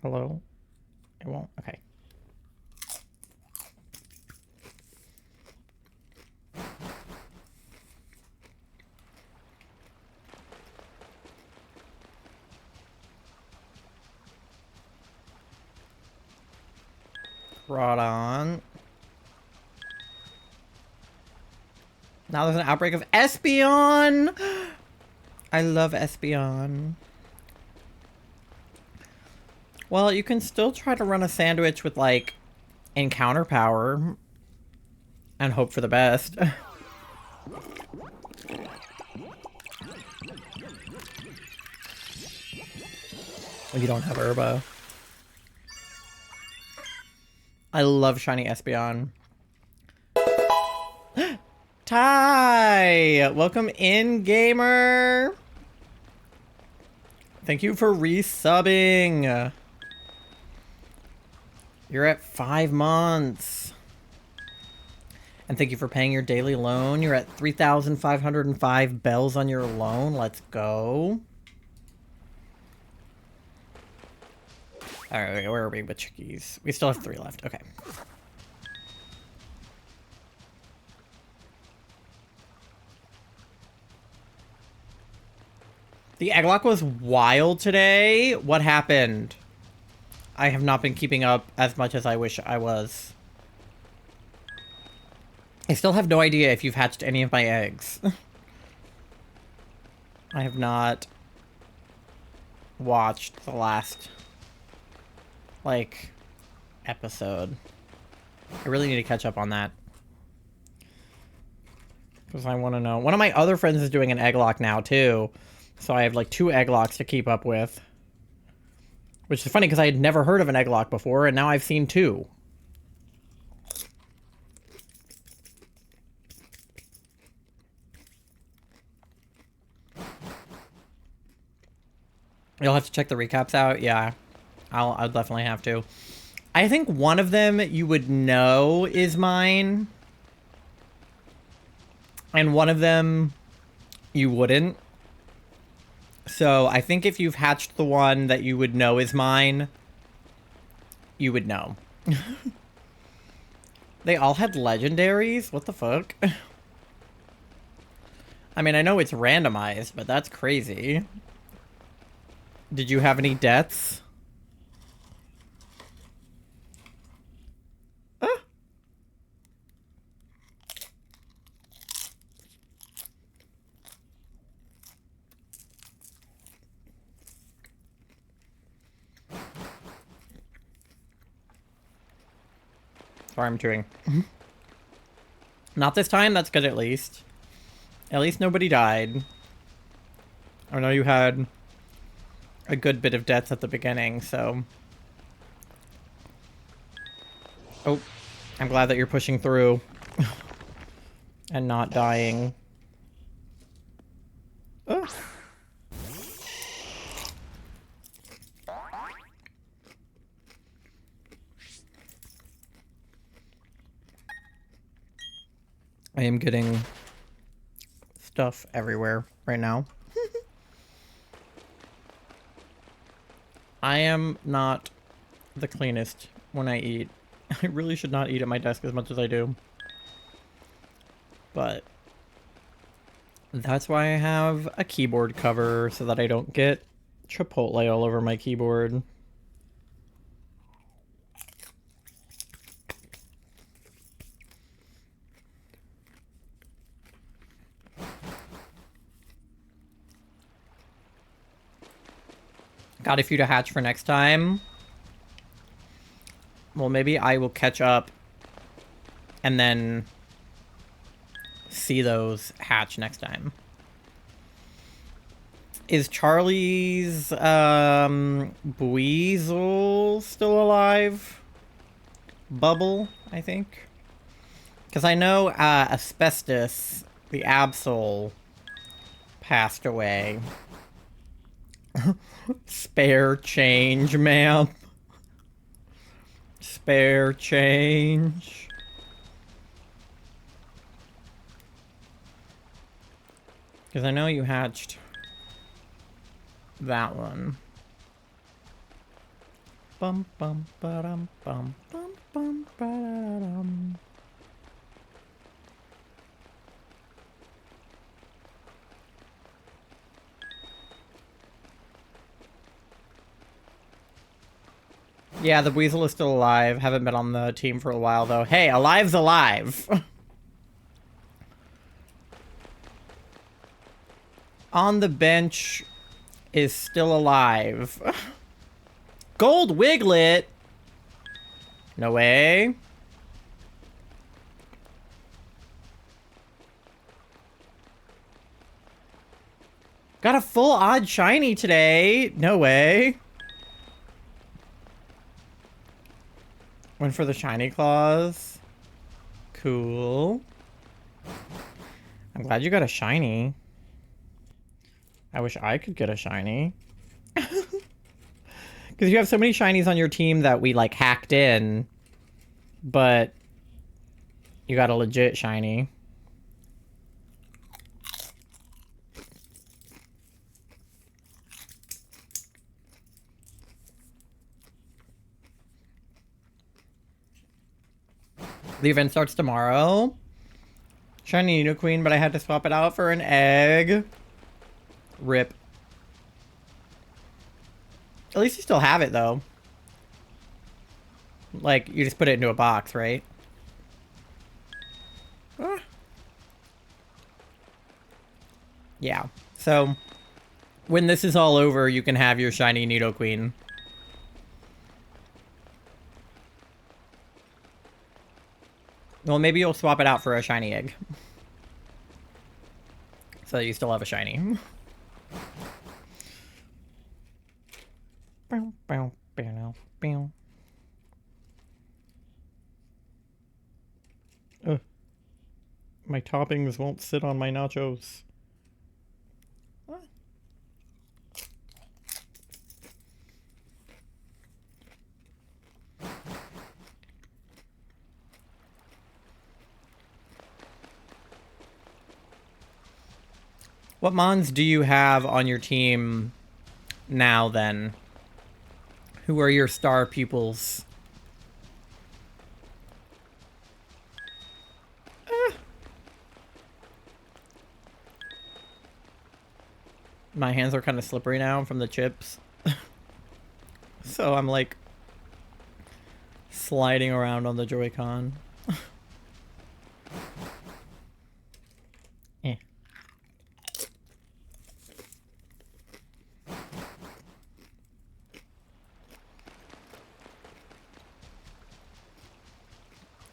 [SPEAKER 1] Hello? It won't? Okay. Right on. Now there's an outbreak of Espeon! I love Espeon. Well, you can still try to run a sandwich with, like, encounter power. And hope for the best. You don't have Herba. I love shiny Espeon. Ty! Welcome in, gamer! Thank you for resubbing. You're at 5 months. And thank you for paying your daily loan. You're at 3,505 bells on your loan. Let's go. All right, where are we with chickies? We still have 3 left. Okay. The egglock was wild today. What happened? I have not been keeping up as much as I wish I was. I still have no idea if you've hatched any of my eggs. I have not watched the last, like, episode. I really need to catch up on that. Because I want to know. One of my other friends is doing an egglock now, too. So I have, like, 2 egglocks to keep up with. Which is funny, because I had never heard of an egglock before, and now I've seen 2. You'll have to check the recaps out. Yeah, I'll definitely have to. I think one of them you would know is mine. And one of them you wouldn't. So I think if you've hatched the one that you would know is mine, you would know. They all had legendaries? What the fuck? I mean, I know it's randomized, but that's crazy. Did you have any deaths? Ah. Sorry, I'm chewing. Not this time, that's good at least. At least nobody died. I know you had a good bit of deaths at the beginning, so... Oh, I'm glad that you're pushing through. And not dying. Oh. I am getting stuff everywhere right now. I am not the cleanest when I eat. I really should not eat at my desk as much as I do. But that's why I have a keyboard cover so that I don't get Chipotle all over my keyboard. Got a few to hatch for next time. Well, maybe I will catch up and then see those hatch next time. Is Charlie's Buizel still alive? Bubble, I think. Because I know Asbestos, the Absol, passed away. Spare change, ma'am. Spare change. Because I know you hatched that one. Bum bum ba-dum bum bum bum ba-dum. Yeah, the weasel is still alive. Haven't been on the team for a while, though. Hey, alive's alive! On the bench is still alive. Gold Wiglet? No way. Got a full odd shiny today. No way. Went for the shiny claws. Cool. I'm glad you got a shiny. I wish I could get a shiny. Because you have so many shinies on your team that we, like, hacked in. But You got a legit shiny. The event starts tomorrow. Shiny Nidoqueen, but I had to swap it out for an egg. Rip. At least you still have it, though. Like, you just put it into a box, right? Yeah. So, when this is all over, you can have your shiny Nidoqueen. Well, maybe you'll swap it out for a shiny egg. So you still have a shiny. Ugh. My toppings won't sit on my nachos. What Mons do you have on your team now, then? Who are your star pupils? My hands are kind of slippery now from the chips. So I'm like sliding around on the Joy-Con. Eh.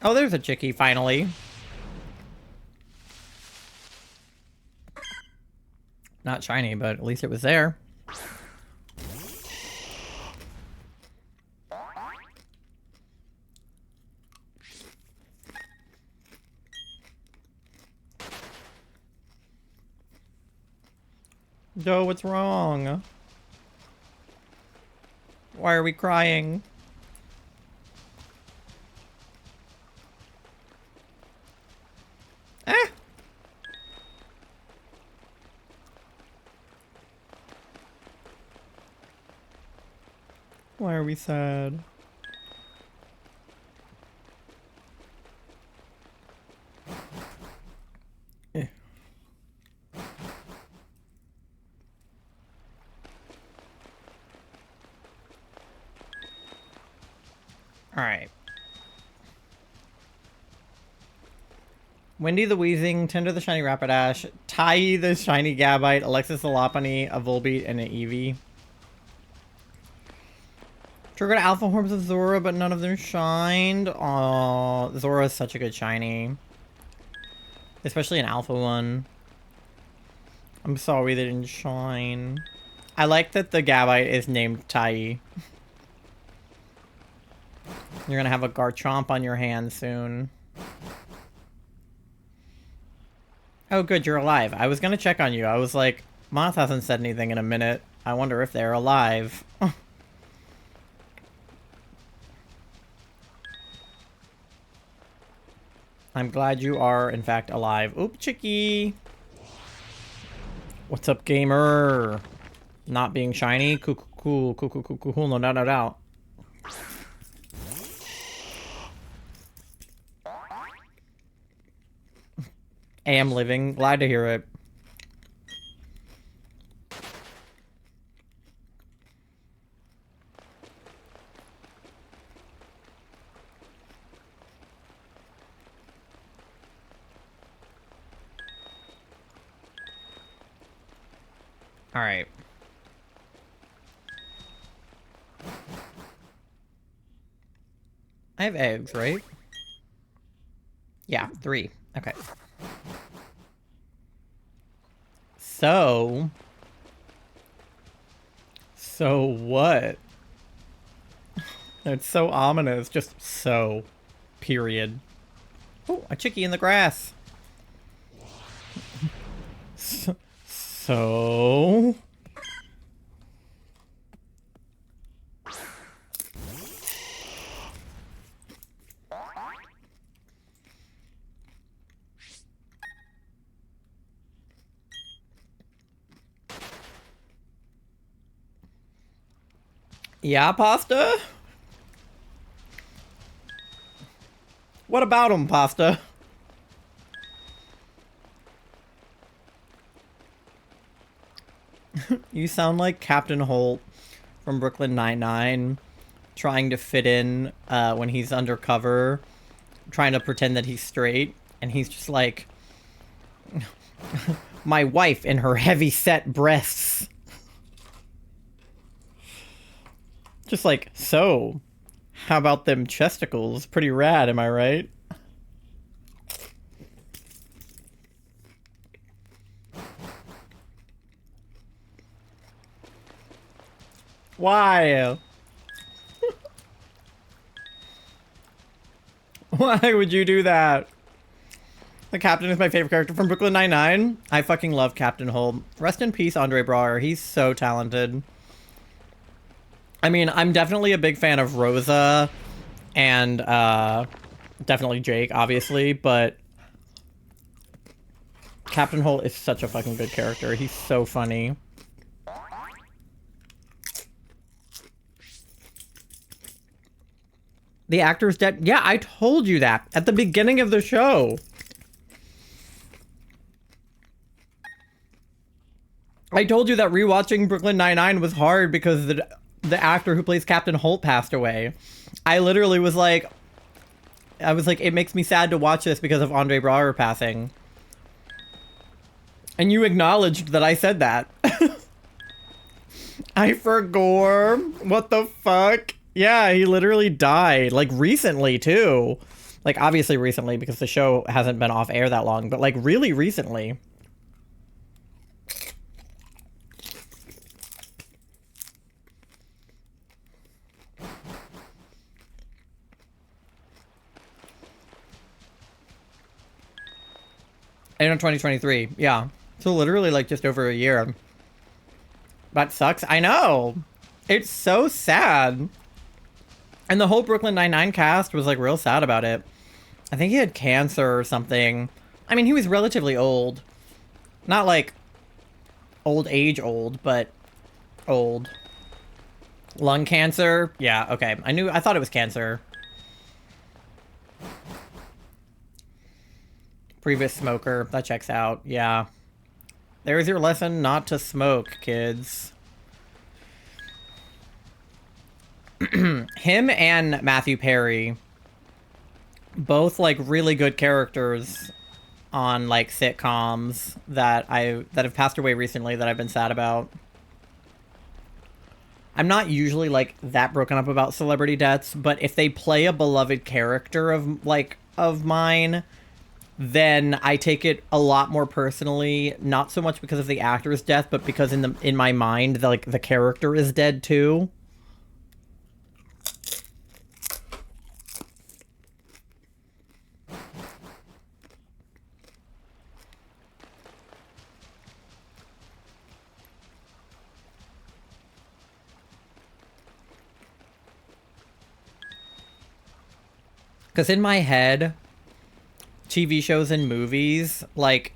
[SPEAKER 1] Oh, there's a chickie finally. Not shiny, but at least it was there. Joe, what's wrong? Why are we crying? Ah! Why are we sad? Eh. Alright. Wendy the Weezing, Tinder the Shiny Rapidash, Tai the Shiny Gabite, Alexis the Lopunny, a Volbeat, and an Eevee. Triggered Alpha Orbs of Zora, but none of them shined. Aw, Zora is such a good shiny. Especially an Alpha one. I'm sorry they didn't shine. I like that the Gabite is named Tai. You're gonna have a Garchomp on your hand soon. Oh good, you're alive. I was gonna check on you. I was like, Moth hasn't said anything in a minute. I wonder if they're alive. I'm glad you are, in fact, alive. Oop, chickie! What's up, gamer? Not being shiny? Cool, cool, cool, cool, cool, cool, cool. No doubt, no doubt. Am living. Glad to hear it. Alright. I have eggs, right? Yeah, 3. Okay. So what? It's so ominous. Just so. Period. Oh, a chickie in the grass. So... Yeah, Pasta? What about him, Pasta? You sound like Captain Holt from Brooklyn Nine-Nine trying to fit in when he's undercover, trying to pretend that he's straight, and he's just like, my wife and her heavy-set breasts. Just like, so, how about them chesticles? Pretty rad, am I right? Why? Why would you do that? The captain is my favorite character from Brooklyn Nine-Nine. I fucking love Captain Holt. Rest in peace, Andre Braugher. He's so talented. I mean, I'm definitely a big fan of Rosa and definitely Jake, obviously, but Captain Holt is such a fucking good character. He's so funny. The actor's dead. Yeah, I told you that at the beginning of the show. I told you that rewatching Brooklyn Nine-Nine was hard because the actor who plays Captain Holt passed away. I literally was like, it makes me sad to watch this because of Andre Braugher passing. And you acknowledged that I said that. I forgot. What the fuck? Yeah, he literally died. Like, recently, too. Like, obviously recently, because the show hasn't been off air that long. But, like, really recently. End of 2023. Yeah. So literally, like, just over a year. That sucks. I know. It's so sad. And the whole Brooklyn Nine-Nine cast was, like, real sad about it. I think he had cancer or something. I mean, he was relatively old. Not, like, old age old, but old. Lung cancer? Yeah, okay. I thought it was cancer. Previous smoker. That checks out. Yeah. There's your lesson not to smoke, kids. Him and Matthew Perry, both like really good characters on like sitcoms that have passed away recently that I've been sad about. I'm not usually like that broken up about celebrity deaths, but if they play a beloved character of mine, then I take it a lot more personally, not so much because of the actor's death, but because in my mind the character is dead too. Because in my head, TV shows and movies, like,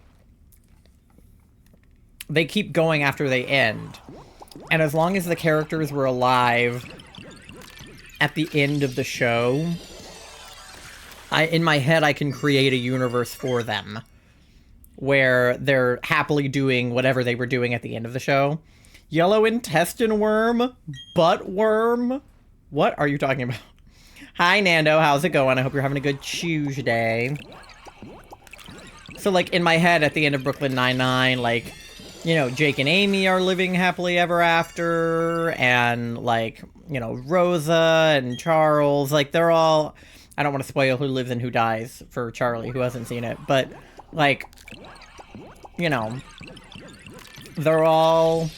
[SPEAKER 1] they keep going after they end. And as long as the characters were alive at the end of the show, in my head, I can create a universe for them where they're happily doing whatever they were doing at the end of the show. Yellow intestine worm? Butt worm? What are you talking about? Hi, Nando. How's it going? I hope you're having a good Tuesday. So, like, in my head, at the end of Brooklyn Nine-Nine, like, you know, Jake and Amy are living happily ever after, and, like, you know, Rosa and Charles, like, they're all... I don't want to spoil who lives and who dies for Charlie, who hasn't seen it, but, like, you know, they're all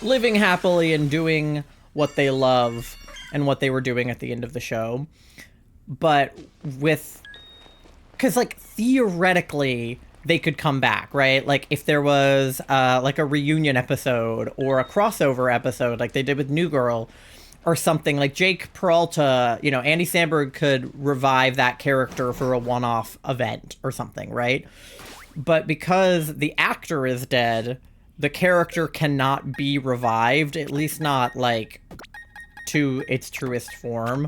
[SPEAKER 1] living happily and doing what they love and what they were doing at the end of the show. But with... Because, like, theoretically, they could come back, right? Like, if there was, like, a reunion episode or a crossover episode like they did with New Girl or something, like Jake Peralta, you know, Andy Samberg could revive that character for a one-off event or something, right? But because the actor is dead, the character cannot be revived, at least not, like, to its truest form.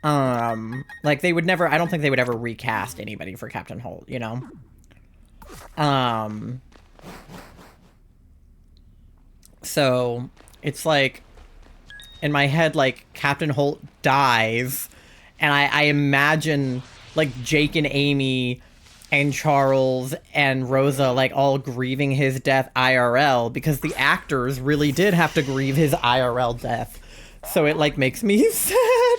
[SPEAKER 1] Like, they would never, I don't think they would ever recast anybody for Captain Holt, you know? So, it's like, in my head, like, Captain Holt dies, and I imagine, like, Jake and Amy and Charles and Rosa, like, all grieving his death IRL, because the actors really did have to grieve his IRL death. So it, like, makes me sad.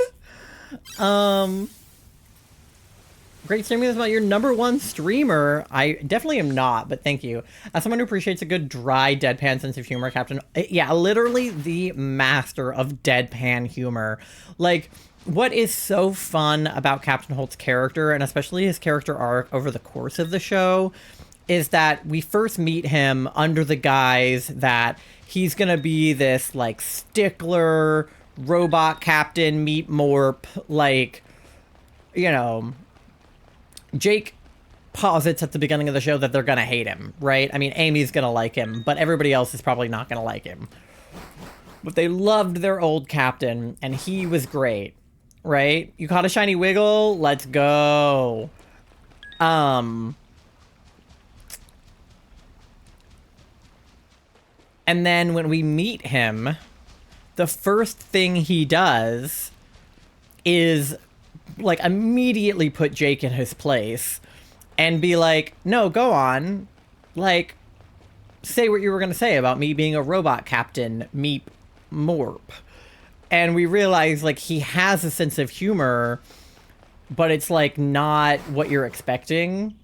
[SPEAKER 1] Great streaming is about your #1 streamer. I definitely am not, but thank you. As someone who appreciates a good dry deadpan sense of humor, Captain, yeah, literally the master of deadpan humor. Like, what is so fun about Captain Holt's character, and especially his character arc over the course of the show, is that we first meet him under the guise that he's gonna be this, like, stickler robot captain meet Morp, like, you know, Jake posits at the beginning of the show that they're gonna hate him, right? I mean, Amy's gonna like him, but everybody else is probably not gonna like him. But they loved their old captain, and he was great, right? You caught a shiny wiggle? Let's go. And then when we meet him, the first thing he does is, like, immediately put Jake in his place and be like, no, go on. Like, say what you were going to say about me being a robot captain, Meep Morp. And we realize, like, he has a sense of humor, but it's, like, not what you're expecting.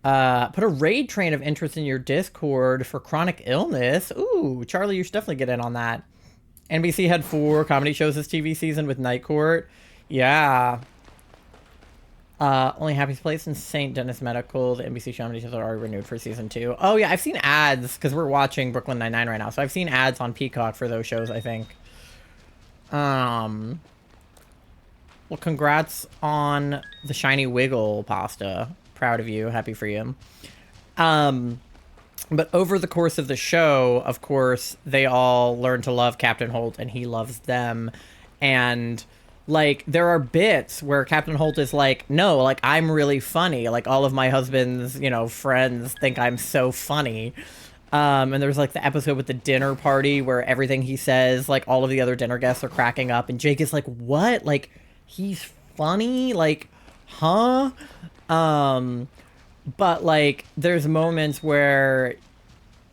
[SPEAKER 1] Put a raid train of interest in your Discord for chronic illness. Ooh, Charlie, you should definitely get in on that. NBC had 4 comedy shows this TV season with Night Court. Yeah. Only Happy's Place and St. Denis Medical. The NBC comedy shows are already renewed for season 2. Oh, yeah, I've seen ads, because we're watching Brooklyn Nine-Nine right now, so I've seen ads on Peacock for those shows, I think. Well, congrats on the shiny wiggle, Pasta. Proud of you. Happy for you. But over the course of the show, of course, they all learn to love Captain Holt, and he loves them. And, like, there are bits where Captain Holt is like, no, like, I'm really funny. Like, all of my husband's, you know, friends think I'm so funny. And there's, like, the episode with the dinner party where everything he says, like, all of the other dinner guests are cracking up. And Jake is like, what? Like, he's funny? Like, huh? But, like, there's moments where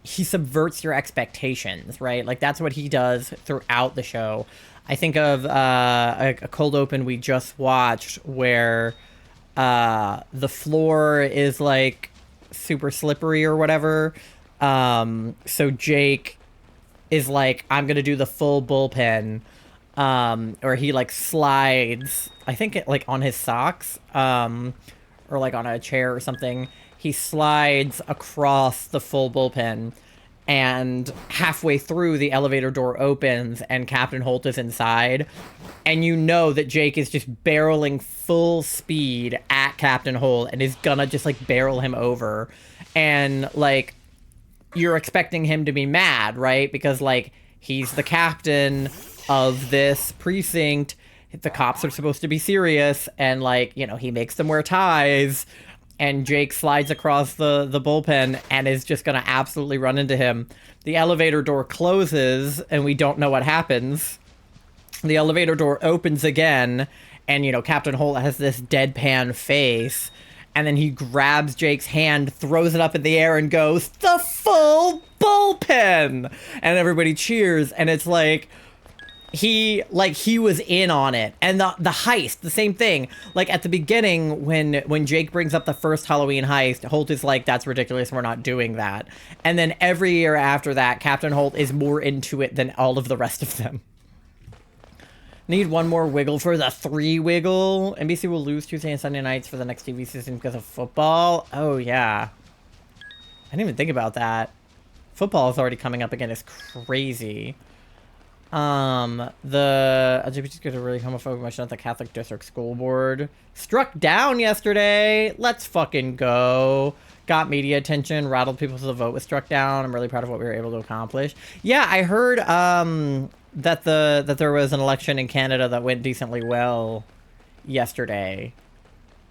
[SPEAKER 1] he subverts your expectations, right? Like, that's what he does throughout the show. I think of a cold open we just watched where the floor is, like, super slippery or whatever. So Jake is like, I'm gonna do the full bullpen. Or he, like, slides, I think, like, on his socks, or, like, on a chair or something. He slides across the full bullpen, and halfway through, the elevator door opens, and Captain Holt is inside. And you know that Jake is just barreling full speed at Captain Holt and is gonna just, like, barrel him over. And, like, you're expecting him to be mad, right? Because, like, he's the captain of this precinct. The cops are supposed to be serious, and, like, you know, he makes them wear ties, and Jake slides across the bullpen and is just gonna absolutely run into him. The elevator door closes, and we don't know what happens. The elevator door opens again, and, you know, Captain Holt has this deadpan face, and then he grabs Jake's hand, throws it up in the air, and goes, "The full bullpen!" And everybody cheers, and it's like, he was in on it. And the heist, the same thing. Like, at the beginning, when Jake brings up the first Halloween heist, Holt is like, that's ridiculous, we're not doing that. And then every year after that, Captain Holt is more into it than all of the rest of them. Need one more wiggle for the 3 wiggle. NBC will lose Tuesday and Sunday nights for the next TV season because of football. Oh, yeah. I didn't even think about that. Football is already coming up again. It's crazy. The LGBTQ got a really homophobic motion at the Catholic District School Board. Struck down yesterday. Let's fucking go. got media attention, rattled people so the vote was struck down. I'm really proud of what we were able to accomplish. Yeah, I heard that there was an election in Canada that went decently well yesterday.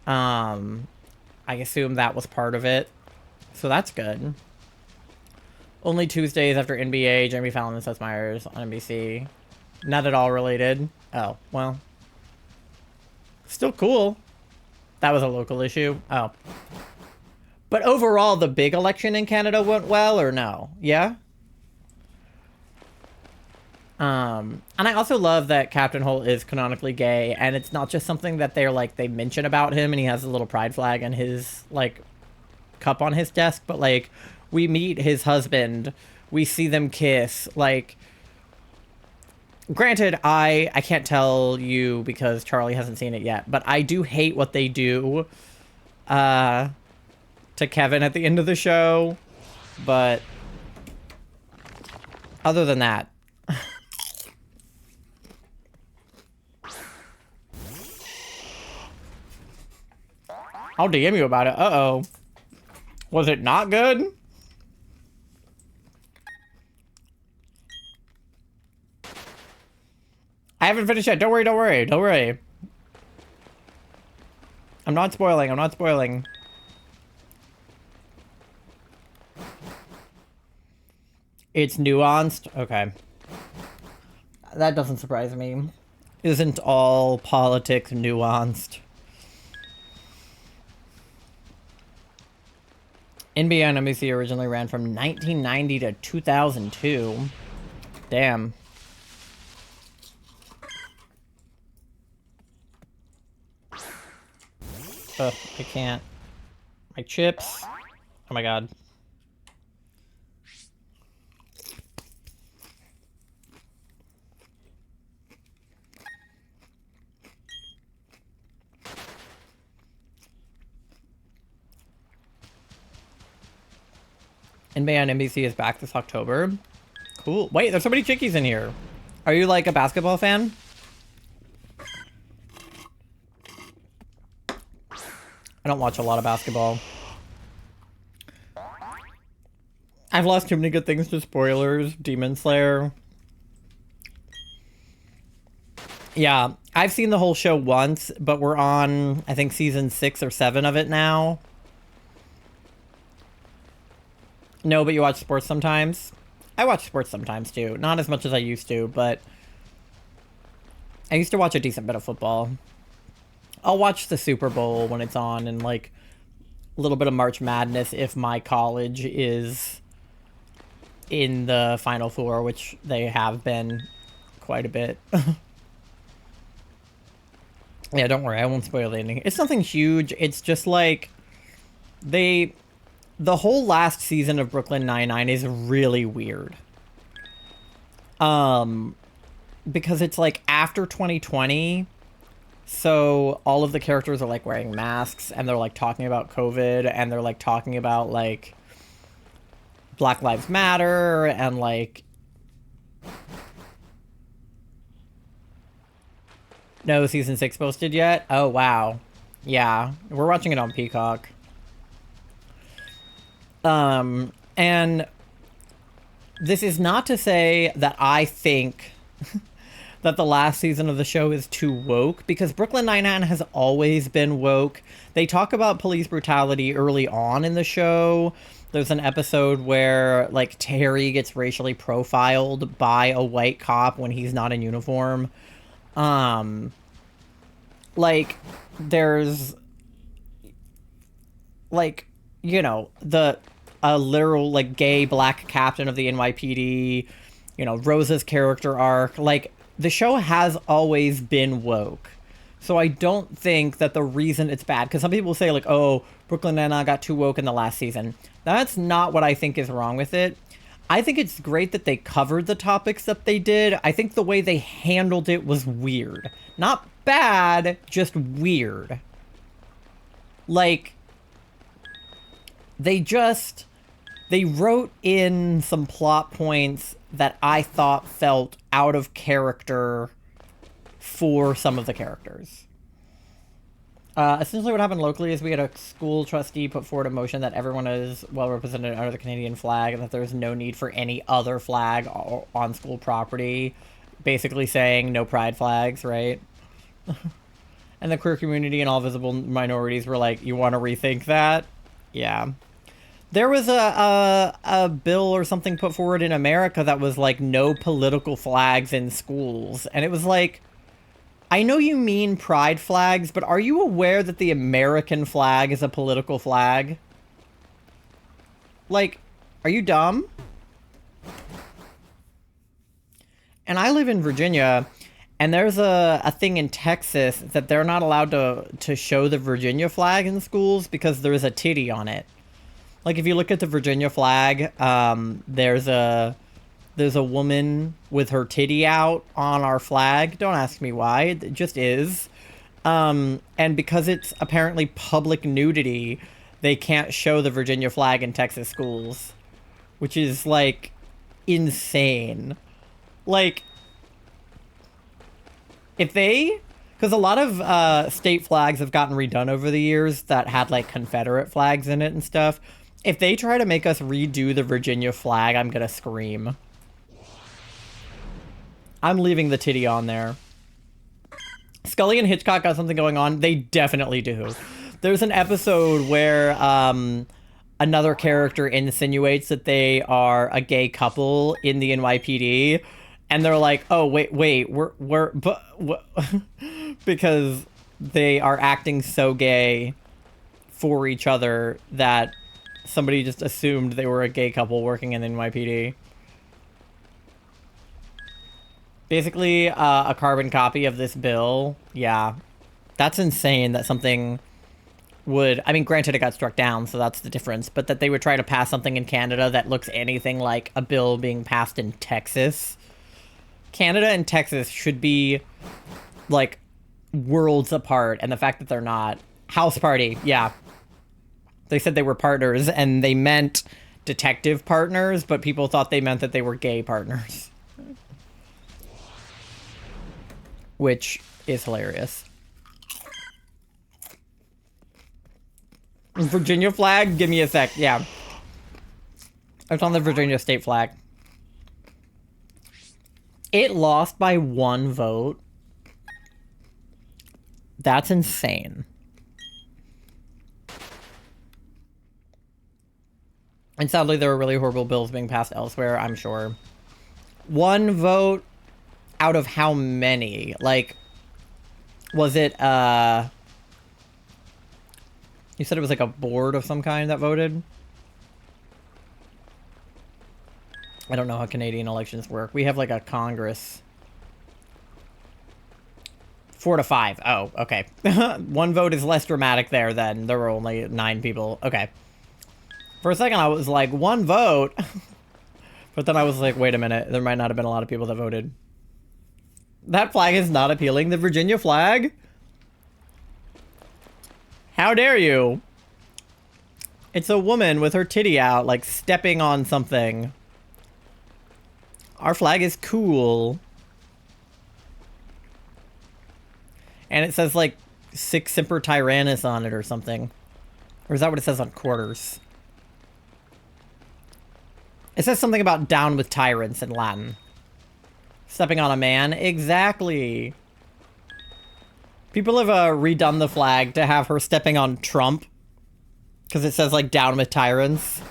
[SPEAKER 1] I assume that was part of it. So that's good. Only Tuesdays after NBA, Jamie Fallon and Seth Meyers on NBC. Not at all related. Oh, well. Still cool. That was a local issue. Oh. But overall, the big election in Canada went well, or no? Yeah? And I also love that Captain Holt is canonically gay, and it's not just something that they're, like, they mention about him, and he has a little pride flag and his, like, cup on his desk, but, like, we meet his husband, we see them kiss, like... Granted, I can't tell you because Charlie hasn't seen it yet, but I do hate what they do, to Kevin at the end of the show, but... Other than that... I'll DM you about it. Uh-oh. Was it not good? I haven't finished yet. Don't worry, don't worry, don't worry. I'm not spoiling, I'm not spoiling. It's nuanced? Okay. That doesn't surprise me. Isn't all politics nuanced? NBA and NBC originally ran from 1990 to 2002. Damn. Ugh, I can't. My chips. Oh my god. NBA on NBC is back this October. Cool. Wait, there's so many chickies in here. Are you like a basketball fan? I don't watch a lot of basketball. I've lost too many good things to spoilers. Demon Slayer. Yeah, I've seen the whole show once, but we're on, I think, season 6 or 7 of it now. No, but you watch sports sometimes? I watch sports sometimes, too. Not as much as I used to, but... I used to watch a decent bit of football. I'll watch the Super Bowl when it's on, and, like, a little bit of March Madness if my college is in the Final Four, which they have been quite a bit. Yeah, don't worry, I won't spoil anything. It's nothing huge, it's just, like... The whole last season of Brooklyn Nine-Nine is really weird. Because it's like after 2020, so all of the characters are like wearing masks and they're like talking about COVID and they're like talking about like Black Lives Matter and like... No season 6 posted yet? Oh, wow. Yeah, we're watching it on Peacock. And this is not to say that I think that the last season of the show is too woke, because Brooklyn Nine-Nine has always been woke. They talk about police brutality early on in the show. There's an episode where, like, Terry gets racially profiled by a white cop when he's not in uniform. Like, there's, like, you know, a literal, like, gay black captain of the NYPD, you know, Rosa's character arc. Like, the show has always been woke. So I don't think that the reason it's bad, because some people say, like, oh, Brooklyn Nine-Nine got too woke in the last season. That's not what I think is wrong with it. I think it's great that they covered the topics that they did. I think the way they handled it was weird. Not bad, just weird. Like, they wrote in some plot points that I thought felt out of character for some of the characters. Essentially what happened locally is we had a school trustee put forward a motion that everyone is well represented under the Canadian flag and that there's no need for any other flag on school property. Basically saying no pride flags, right? And the queer community and all visible minorities were like, you want to rethink that? Yeah. There was a bill or something put forward in America that was like no political flags in schools. And it was like, I know you mean pride flags, but are you aware that the American flag is a political flag? Like, are you dumb? And I live in Virginia, and there's a thing in Texas that they're not allowed to show the Virginia flag in schools because there's a titty on it. Like, if you look at the Virginia flag, there's a woman with her titty out on our flag. Don't ask me why. It just is. And because it's apparently public nudity, they can't show the Virginia flag in Texas schools. Which is, like, insane. Like, if they... Because a lot of state flags have gotten redone over the years that had, like, Confederate flags in it and stuff. If they try to make us redo the Virginia flag, I'm gonna scream. I'm leaving the titty on there. Scully and Hitchcock got something going on. They definitely do. There's an episode where another character insinuates that they are a gay couple in the NYPD, and they're like, "Oh, wait, because they are acting so gay for each other that somebody just assumed they were a gay couple working in the NYPD." Basically, a carbon copy of this bill. Yeah. That's insane that something would... I mean, granted, it got struck down, so that's the difference. But that they would try to pass something in Canada that looks anything like a bill being passed in Texas. Canada and Texas should be, like, worlds apart. And the fact that they're not... House party, yeah. They said they were partners, and they meant detective partners, but people thought they meant that they were gay partners. Which is hilarious. Virginia flag? Give me a sec. Yeah. It's on the Virginia state flag. It lost by 1 vote. That's insane. And sadly, there are really horrible bills being passed elsewhere, I'm sure. 1 vote out of how many? Like, was it, you said it was like a board of some kind that voted? I don't know how Canadian elections work. We have like a Congress. 4 to 5. Oh, okay. 1 vote is less dramatic there then. There were only 9 people. Okay. For a second I was like, 1 vote? But then I was like, wait a minute. There might not have been a lot of people that voted. That flag is not appealing. The Virginia flag? How dare you? It's a woman with her titty out, like stepping on something. Our flag is cool. And it says like Sic Semper Tyrannis on it or something. Or is that what it says on quarters? It says something about down with tyrants in Latin. Stepping on a man? Exactly. People have redone the flag to have her stepping on Trump. Because it says, like, down with tyrants.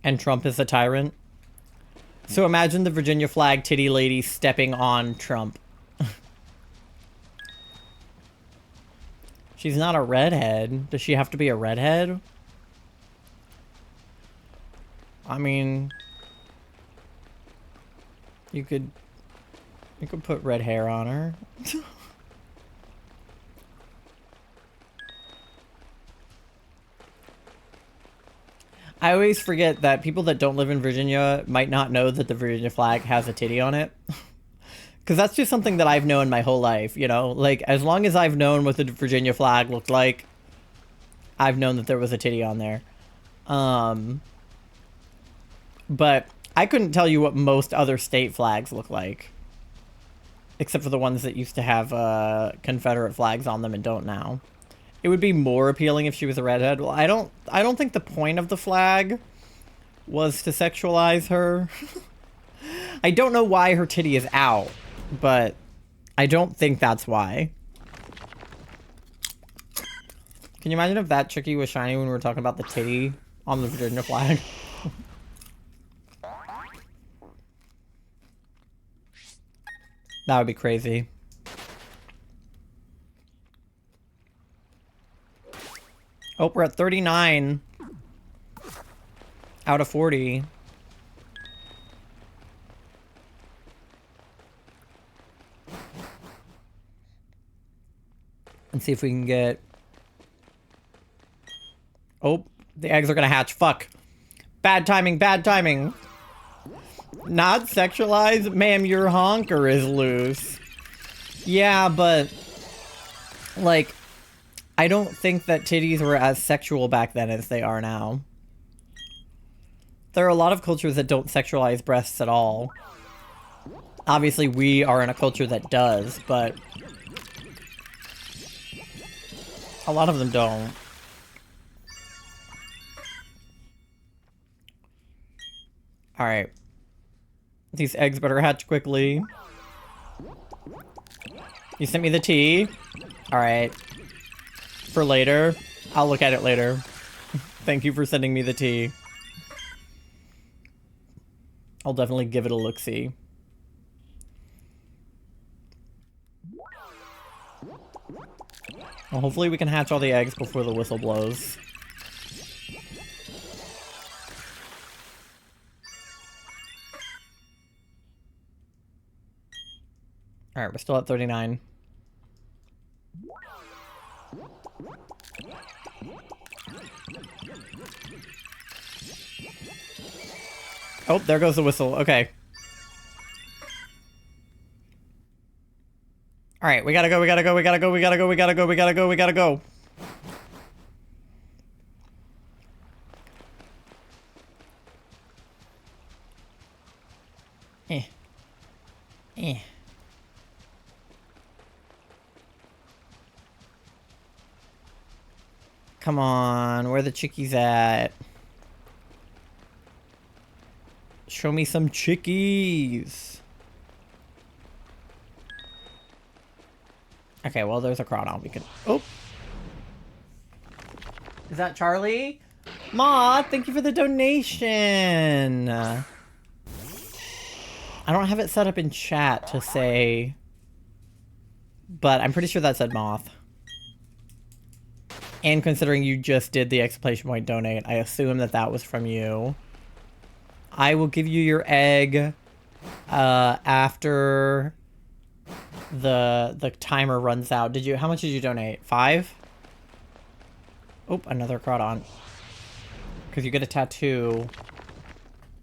[SPEAKER 1] And Trump is a tyrant. So imagine the Virginia flag titty lady stepping on Trump. She's not a redhead. Does she have to be a redhead? I mean... You could put red hair on her. I always forget that people that don't live in Virginia might not know that the Virginia flag has a titty on it. Because that's just something that I've known my whole life, you know? Like, as long as I've known what the Virginia flag looked like, I've known that there was a titty on there. But I couldn't tell you what most other state flags look like. Except for the ones that used to have Confederate flags on them and don't now. It would be more appealing if she was a redhead. Well, I don't think the point of the flag was to sexualize her. I don't know why her titty is out, but I don't think that's why. Can you imagine if that chickie was shiny when we were talking about the titty on the Virginia flag? That would be crazy. Oh, we're at 39 out of 40. Let's see if we can get... Oh, the eggs are gonna hatch. Fuck. Bad timing, bad timing. Not sexualized? Ma'am, your honker is loose. Yeah, but... like... I don't think that titties were as sexual back then as they are now. There are a lot of cultures that don't sexualize breasts at all. Obviously, we are in a culture that does, but... a lot of them don't. Alright. These eggs better hatch quickly. You sent me the tea. Alright. For later. I'll look at it later. Thank you for sending me the tea. I'll definitely give it a look-see. Well, hopefully we can hatch all the eggs before the whistle blows. Alright, we're still at 39. Oh, there goes the whistle. Okay. Alright, we gotta go, we gotta go, we gotta go, we gotta go, we gotta go, we gotta go, we gotta go. Eh. Eh. Come on, where the chickies at? Show me some chickies. Okay, well, there's a crawdon. We can... Oh! Is that Charlie? Ma, thank you for the donation! I don't have it set up in chat to say... but I'm pretty sure that said Moth. And considering you just did the exclamation point donate, I assume that that was from you. I will give you your egg after the timer runs out. Did you? How much did you donate? 5? Oh, another crawdon. Because you get a tattoo.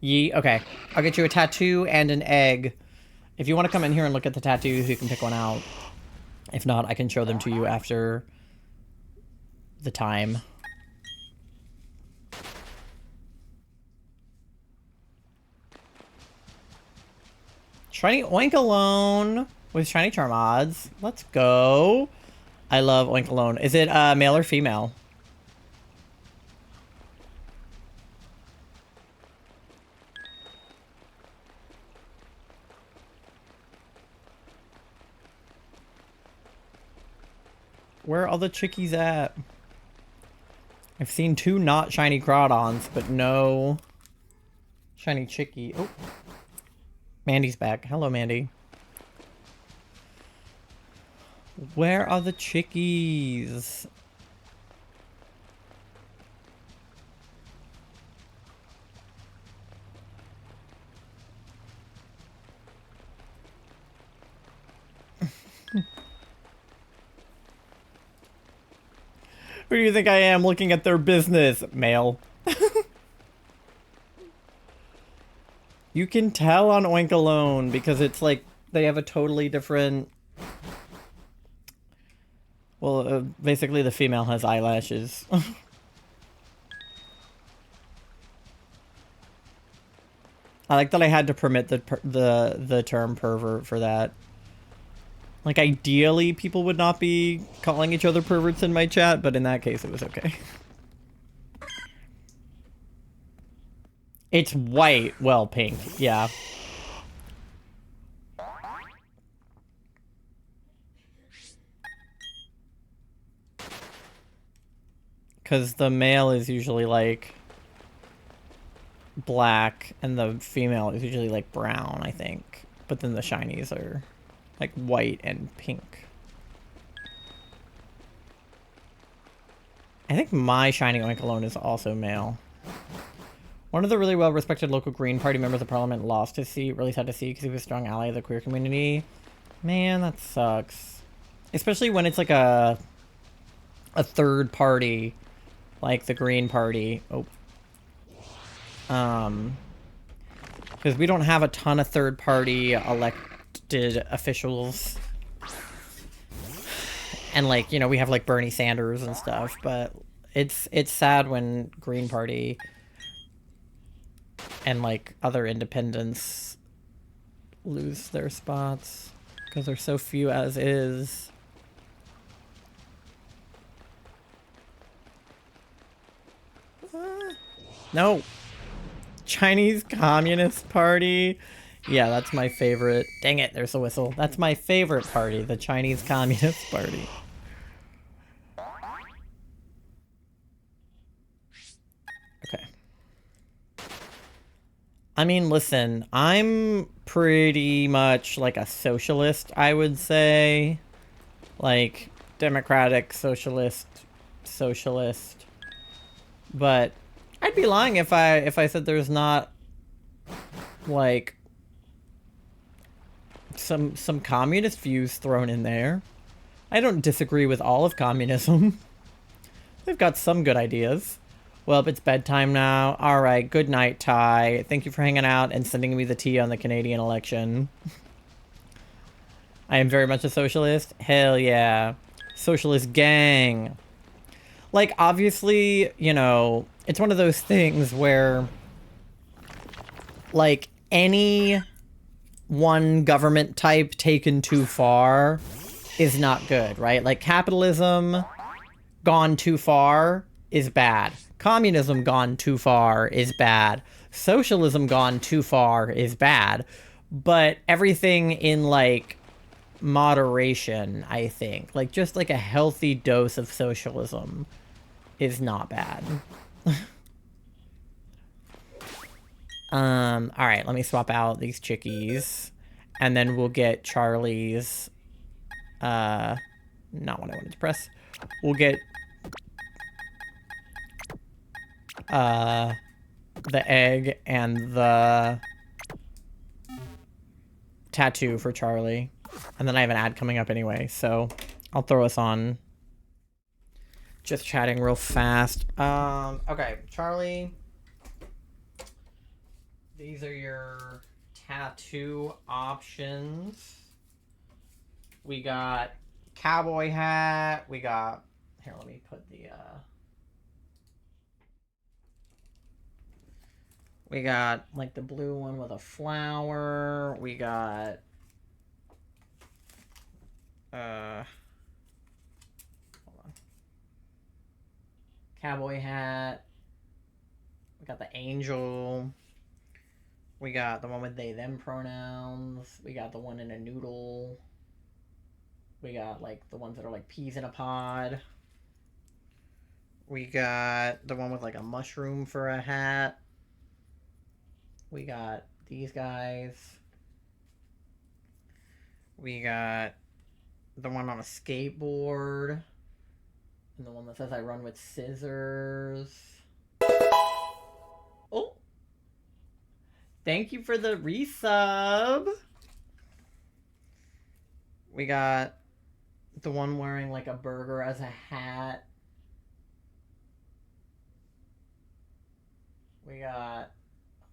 [SPEAKER 1] Okay. I'll get you a tattoo and an egg. If you want to come in here and look at the tattoos, you can pick one out. If not, I can show them to you after the time. Shiny Oinkalone with shiny Charmods. Let's go. I love Oinkalone. Is it male or female? Where are all the chickies at? I've seen 2 not shiny Crawdons, but no shiny chickie. Oh. Mandy's back. Hello, Mandy. Where are the chickies? Who do you think I am looking at their business? Male. You can tell on Oinkalone because it's like they have a totally different... well, basically the female has eyelashes. I like that I had to permit the term pervert for that. Like, ideally, people would not be calling each other perverts in my chat, but in that case, it was okay. It's white. Well, pink. Yeah. Because the male is usually, like, black, and the female is usually, like, brown, I think. But then the shinies are, like, white and pink. I think my shiny Oinkologne is also male. One of the really well-respected local Green Party members of Parliament lost his seat. Really sad to see because he was a strong ally of the queer community. Man, that sucks. Especially when it's like a third party, like the Green Party. Oh. Because we don't have a ton of third party elected officials. And like, you know, we have like Bernie Sanders and stuff, but it's sad when Green Party and like other independents lose their spots because there's so few as is. No. Chinese Communist Party. Yeah, that's my favorite. Dang it, there's a whistle. That's my favorite party, the Chinese Communist Party. Okay. I mean, listen, I'm pretty much like a socialist, I would say. Like, democratic, socialist. But I'd be lying if I said there's not, like, some communist views thrown in there. I don't disagree with all of communism. They've got some good ideas. Well, it's bedtime now. All right, good night, Ty. Thank you for hanging out and sending me the tea on the Canadian election. I am very much a socialist. Hell yeah. Socialist gang. Like, obviously, you know, it's one of those things where, like, any one government type taken too far is not good, right? Like, capitalism gone too far is bad. Communism gone too far is bad. Socialism gone too far is bad. But everything in, like, moderation, I think. Like, just, like, a healthy dose of socialism is not bad. Alright, let me swap out these chickies. And then we'll get Charlie's, not what I wanted to press. We'll get, the egg and the tattoo for Charlie. And then I have an ad coming up anyway, so I'll throw us on. Just chatting real fast. Okay, Charlie. These are your tattoo options. We got cowboy hat. We got, here, let me put the, we got, like, the blue one with a flower. We got, hold on. Cowboy hat. We got the angel. We got the one with they, them pronouns. We got the one in a noodle. We got, like, the ones that are, like, peas in a pod. We got the one with, like, a mushroom for a hat. We got these guys. We got the one on a skateboard. And the one that says I run with scissors. Oh! Thank you for the resub! We got the one wearing, like, a burger as a hat. We got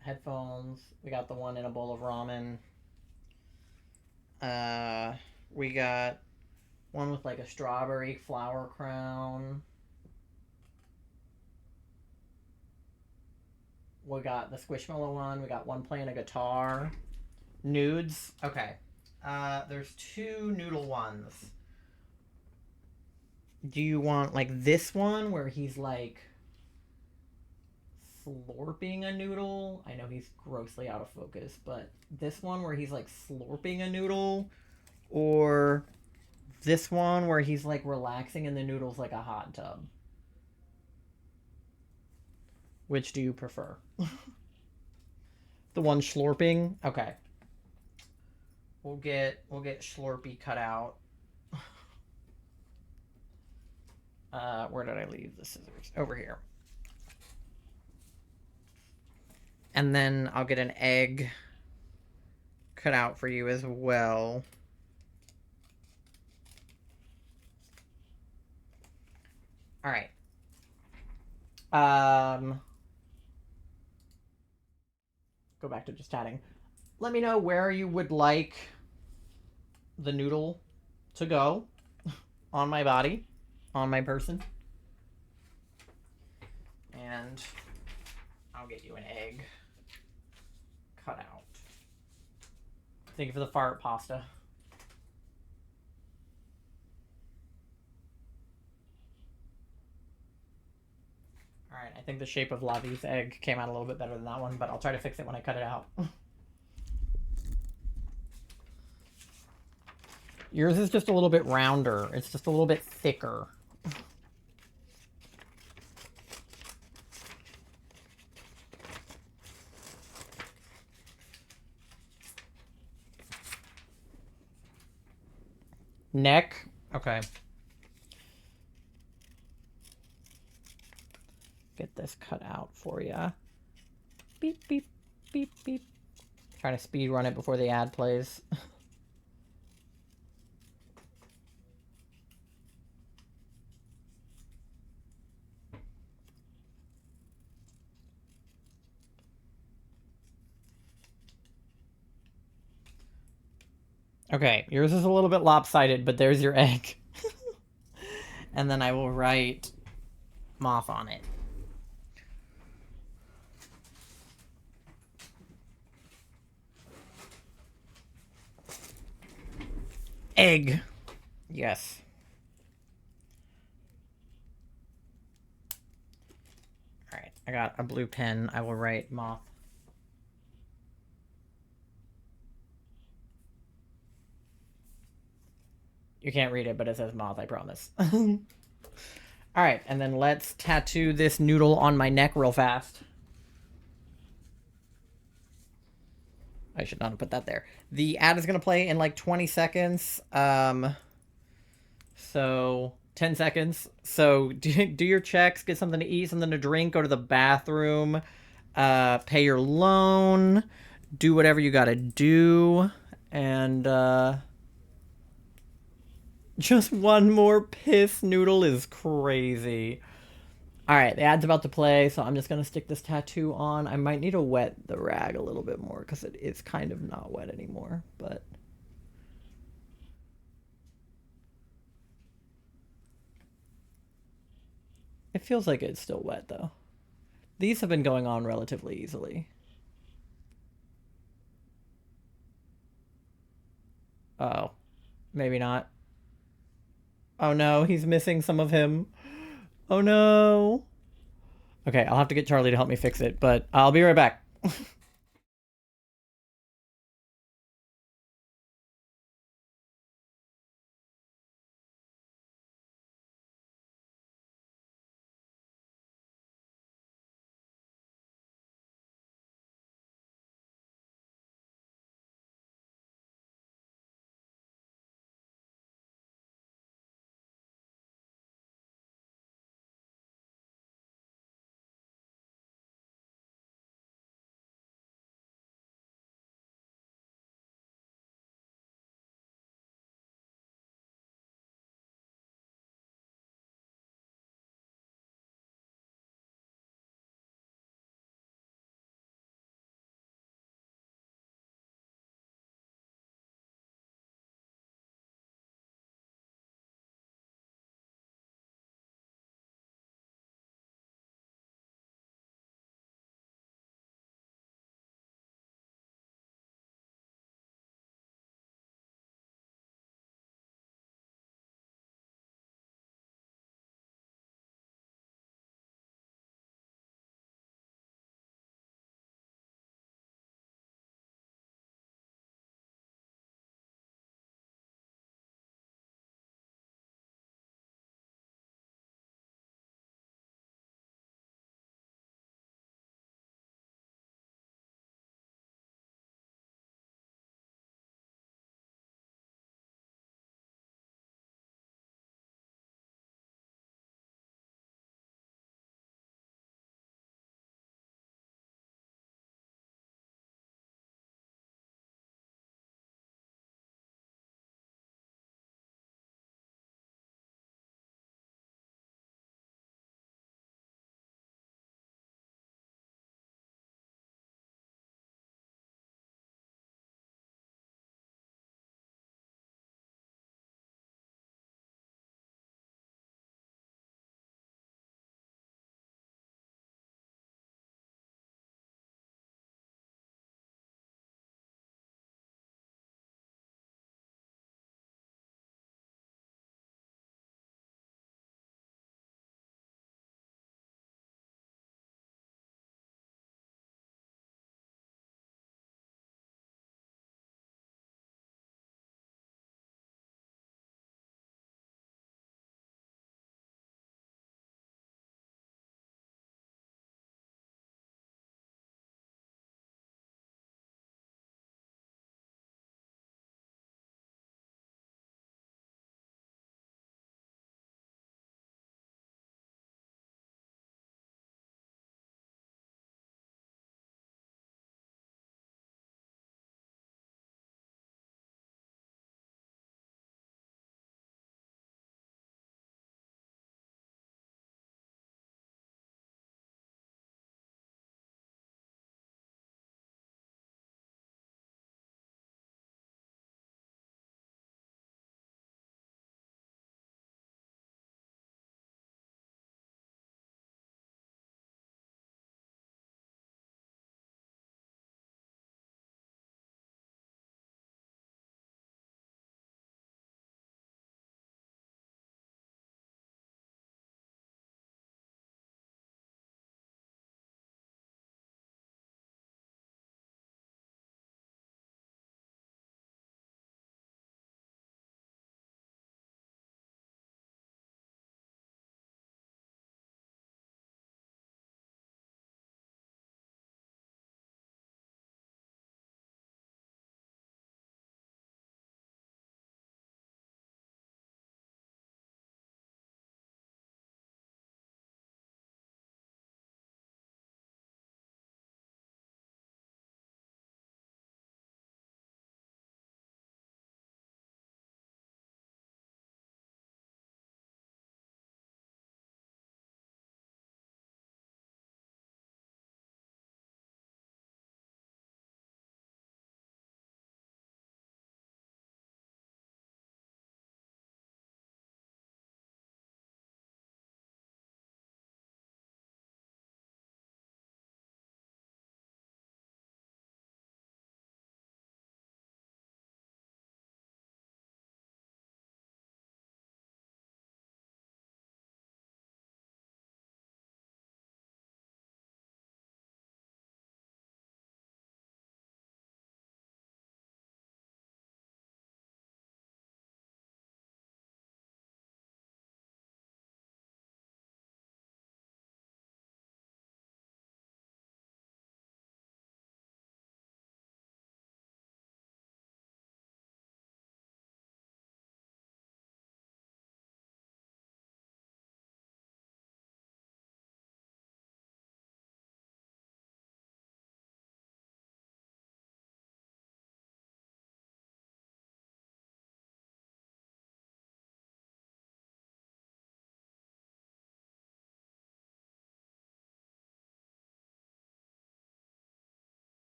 [SPEAKER 1] headphones. We got the one in a bowl of ramen. We got one with, like, a strawberry flower crown. We got the Squishmallow one. We got one playing a guitar. Nudes. Okay. There's two noodle ones. Do you want like this one where he's like slurping a noodle? I know he's grossly out of focus, but this one where he's like slurping a noodle, or this one where he's like relaxing and the noodle's like a hot tub? Which do you prefer? The one slurping? Okay. We'll get Slurpee cut out. Where did I leave the scissors? Over here. And then I'll get an egg cut out for you as well. All right. Go back to just chatting. Let me know where you would like the noodle to go on my body, on my person. And I'll get you an egg cut out. Thank you for the fart pasta. Alright, I think the shape of Lavi's egg came out a little bit better than that one, but I'll try to fix it when I cut it out. Yours is just a little bit rounder. It's just a little bit thicker. Neck. Okay. Get this cut out for you. Beep, beep, beep, beep. Trying to speed run it before the ad plays. Okay, yours is a little bit lopsided, but there's your egg. And then I will write moth on it. Egg. Yes. Alright, I got a blue pen. I will write moth. You can't read it, but it says moth, I promise. Alright, and then let's tattoo this noodle on my neck real fast. I should not have put that there. The ad is going to play in like 20 seconds. So 10 seconds. So do your checks, get something to eat, something to drink, go to the bathroom, pay your loan, do whatever you got to do. And just one more piss noodle is crazy. Alright, the ad's about to play, so I'm just going to stick this tattoo on. I might need to wet the rag a little bit more because it's kind of not wet anymore, but... It feels like it's still wet, though. These have been going on relatively easily. Oh. Maybe not. Oh no, he's missing some of him. Oh no. Okay, I'll have to get Charlie to help me fix it, but I'll be right back.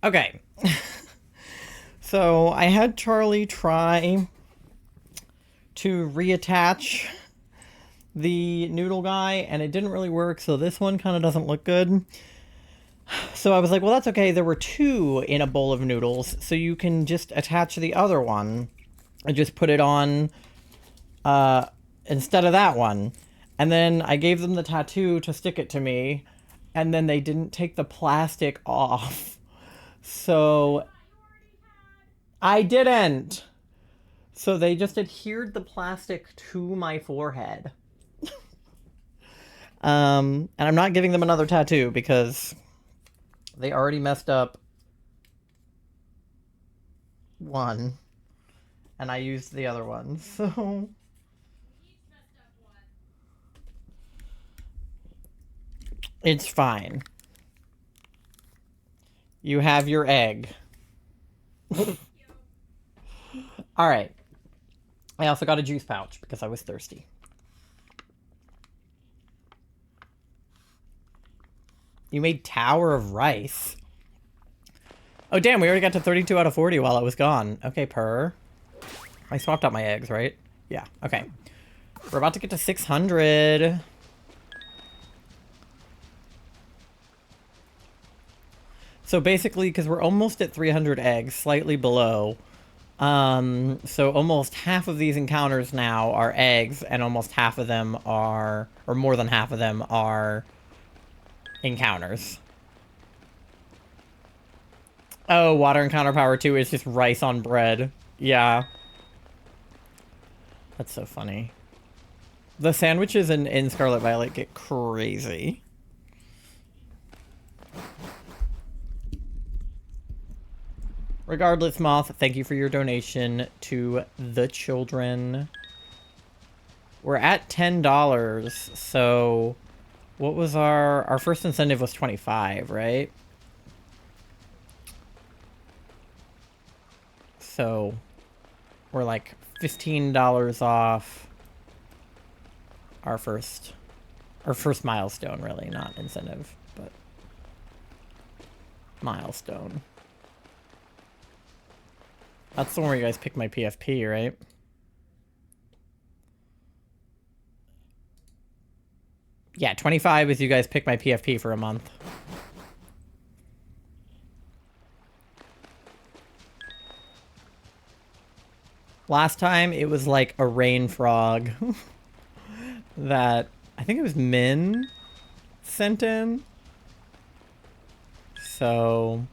[SPEAKER 1] Okay. So I had Charlie try to reattach the noodle guy, and it didn't really work, so this one kind of doesn't look good. So I was like, well, that's okay. There were two in a bowl of noodles, so you can just attach the other one and just put it on instead of that one. And then I gave them the tattoo to stick it to me, and then they didn't take the plastic off. So I didn't. So they just adhered the plastic to my forehead. And I'm not giving them another tattoo because they already messed up one, and I used the other one, so it's fine. You have your egg. Alright. I also got a juice pouch because I was thirsty. You made Tower of Rice. Oh, damn, we already got to 32 out of 40 while I was gone. Okay, purr. I swapped out my eggs, right? Yeah, okay. We're about to get to 600. So basically, because we're almost at 300 eggs, slightly below. So almost half of these encounters now are eggs, and almost half of them are, or more than half of them are encounters. Oh, water encounter power 2 is just rice on bread. Yeah. That's so funny. The sandwiches in Scarlet Violet get crazy. Regardless, Moth, thank you for your donation to the children. We're at $10, so what was our first incentive was 25, right? So we're like $15 off our first milestone, really, not incentive, but milestone. That's the one where you guys pick my PFP, right? Yeah, 25 is you guys pick my PFP for a month. Last time, it was like a rain frog that I think it was Min sent in. So...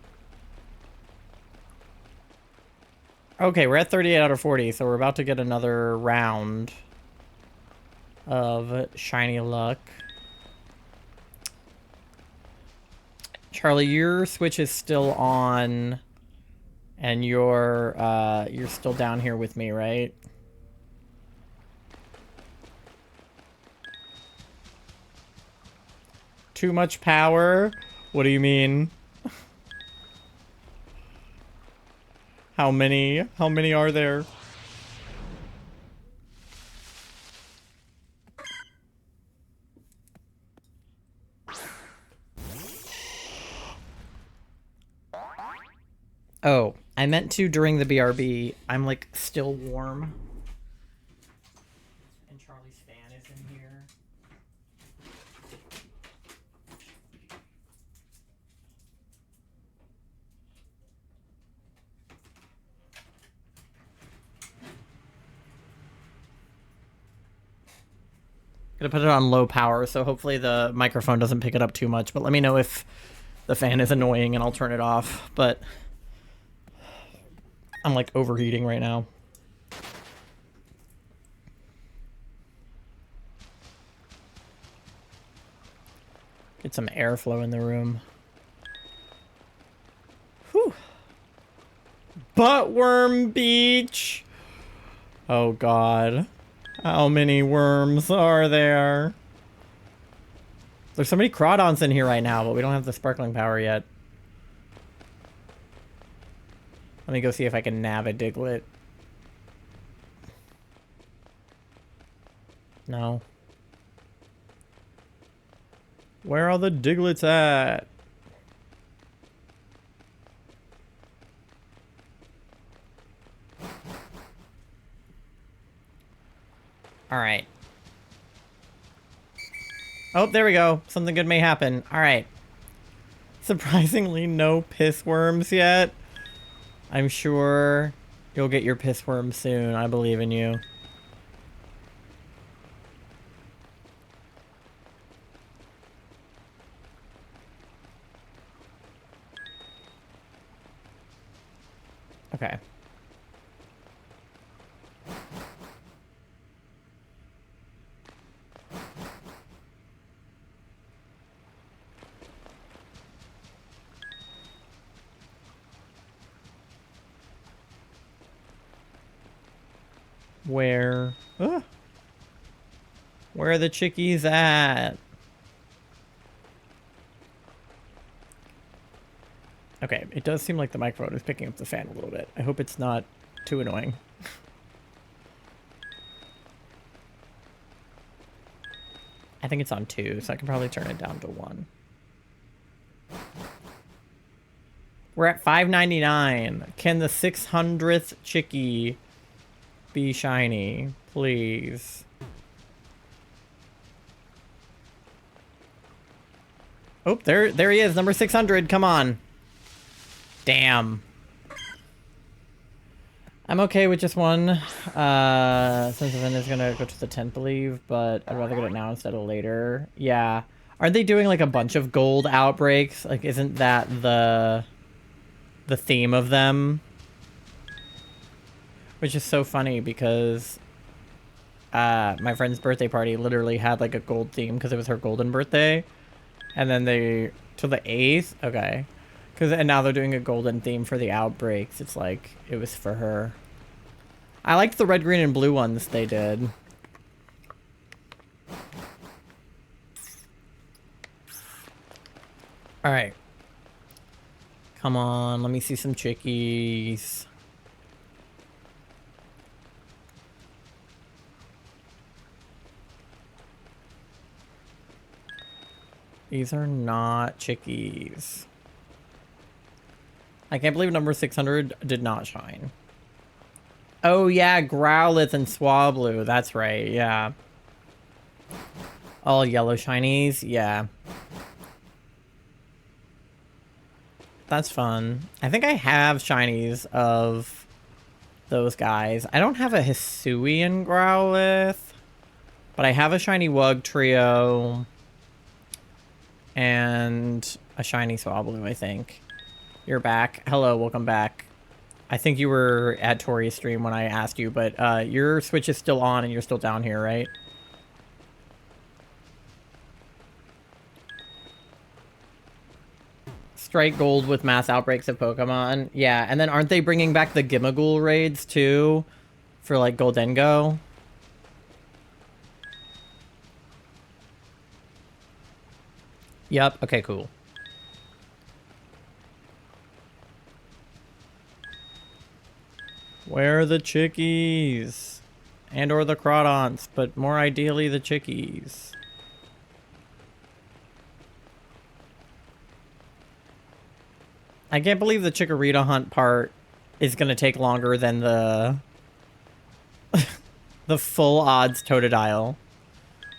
[SPEAKER 1] Okay, we're at 38 out of 40, so we're about to get another round of shiny luck. Charlie, your Switch is still on, and you're still down here with me, right? Too much power? What do you mean? How many? How many are there? Oh, I meant to during the BRB. I'm like still warm. And Charlie's fan is in here. Gonna put it on low power, so hopefully the microphone doesn't pick it up too much, but let me know if the fan is annoying and I'll turn it off, but I'm like overheating right now. Get some airflow in the room. Whew. Buttworm Beach! Oh god. How many worms are there? There's so many crawdons in here right now, but we don't have the sparkling power yet. Let me go see if I can nab a Diglett. No. Where are the Diglets at? All right. Oh, there we go. Something good may happen. All right. Surprisingly, no piss worms yet. I'm sure you'll get your piss worm soon. I believe in you. Okay. Where? Where are the chickies at? Okay, it does seem like the microphone is picking up the fan a little bit. I hope it's not too annoying. I think it's on 2, so I can probably turn it down to 1. We're at $5.99. Can the 600th chickie be shiny? Please. Oh, there he is, number 600. Come on. Damn. I'm okay with just one, since then it's gonna go to the 10th, I believe, but I'd rather get it now instead of later. Yeah. Aren't they doing, like, a bunch of gold outbreaks? Like, isn't that the theme of them? Which is so funny because, my friend's birthday party literally had, like, a gold theme because it was her golden birthday. And then to the 8th? Okay. And now they're doing a golden theme for the outbreaks. It's like, it was for her. I liked the red, green, and blue ones they did. Alright. Come on, let me see some chickies. These are not chickies. I can't believe number 600 did not shine. Oh yeah, Growlithe and Swablu. That's right, yeah. All yellow shinies, yeah. That's fun. I think I have shinies of those guys. I don't have a Hisuian Growlithe, but I have a shiny Wug Trio and a shiny Swablu, I think. You're back. Hello, welcome back. I think you were at Tori's stream when I asked you, but your Switch is still on and you're still down here, right? Strike gold with mass outbreaks of Pokemon. Yeah, and then aren't they bringing back the Gimmighoul raids too? For like Goldengo? Yep, okay, cool. Where are the chickies? And or the Crawdons, but more ideally the chickies. I can't believe the Chikorita hunt part is gonna take longer than the the full odds Totodile.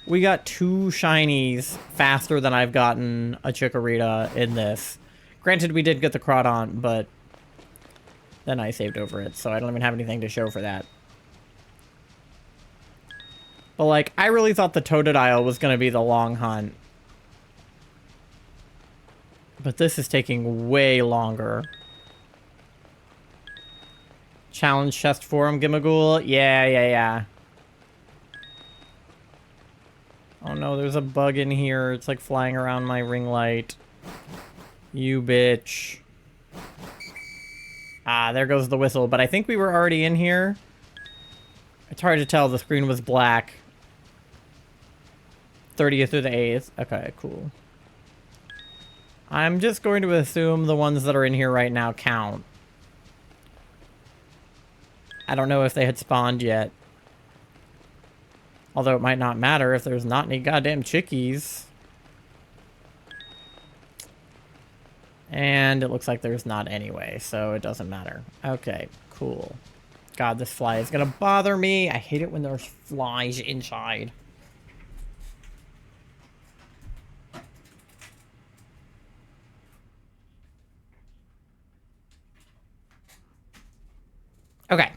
[SPEAKER 1] We got 2 shinies faster than I've gotten a Chikorita in this. Granted, we did get the Crawdon, but then I saved over it, so I don't even have anything to show for that. But, like, I really thought the Totodile was going to be the long hunt. But this is taking way longer. Challenge chest forum, Gimmighoul? Yeah. Oh no, there's a bug in here. It's like flying around my ring light. You bitch. Ah, there goes the whistle. But I think we were already in here. It's hard to tell. The screen was black. 30th through the 8th. Okay, cool. I'm just going to assume the ones that are in here right now count. I don't know if they had spawned yet. Although it might not matter if there's not any goddamn chickies. And it looks like there's not anyway, so it doesn't matter. Okay, cool. God, this fly is gonna bother me. I hate it when there's flies inside. Okay.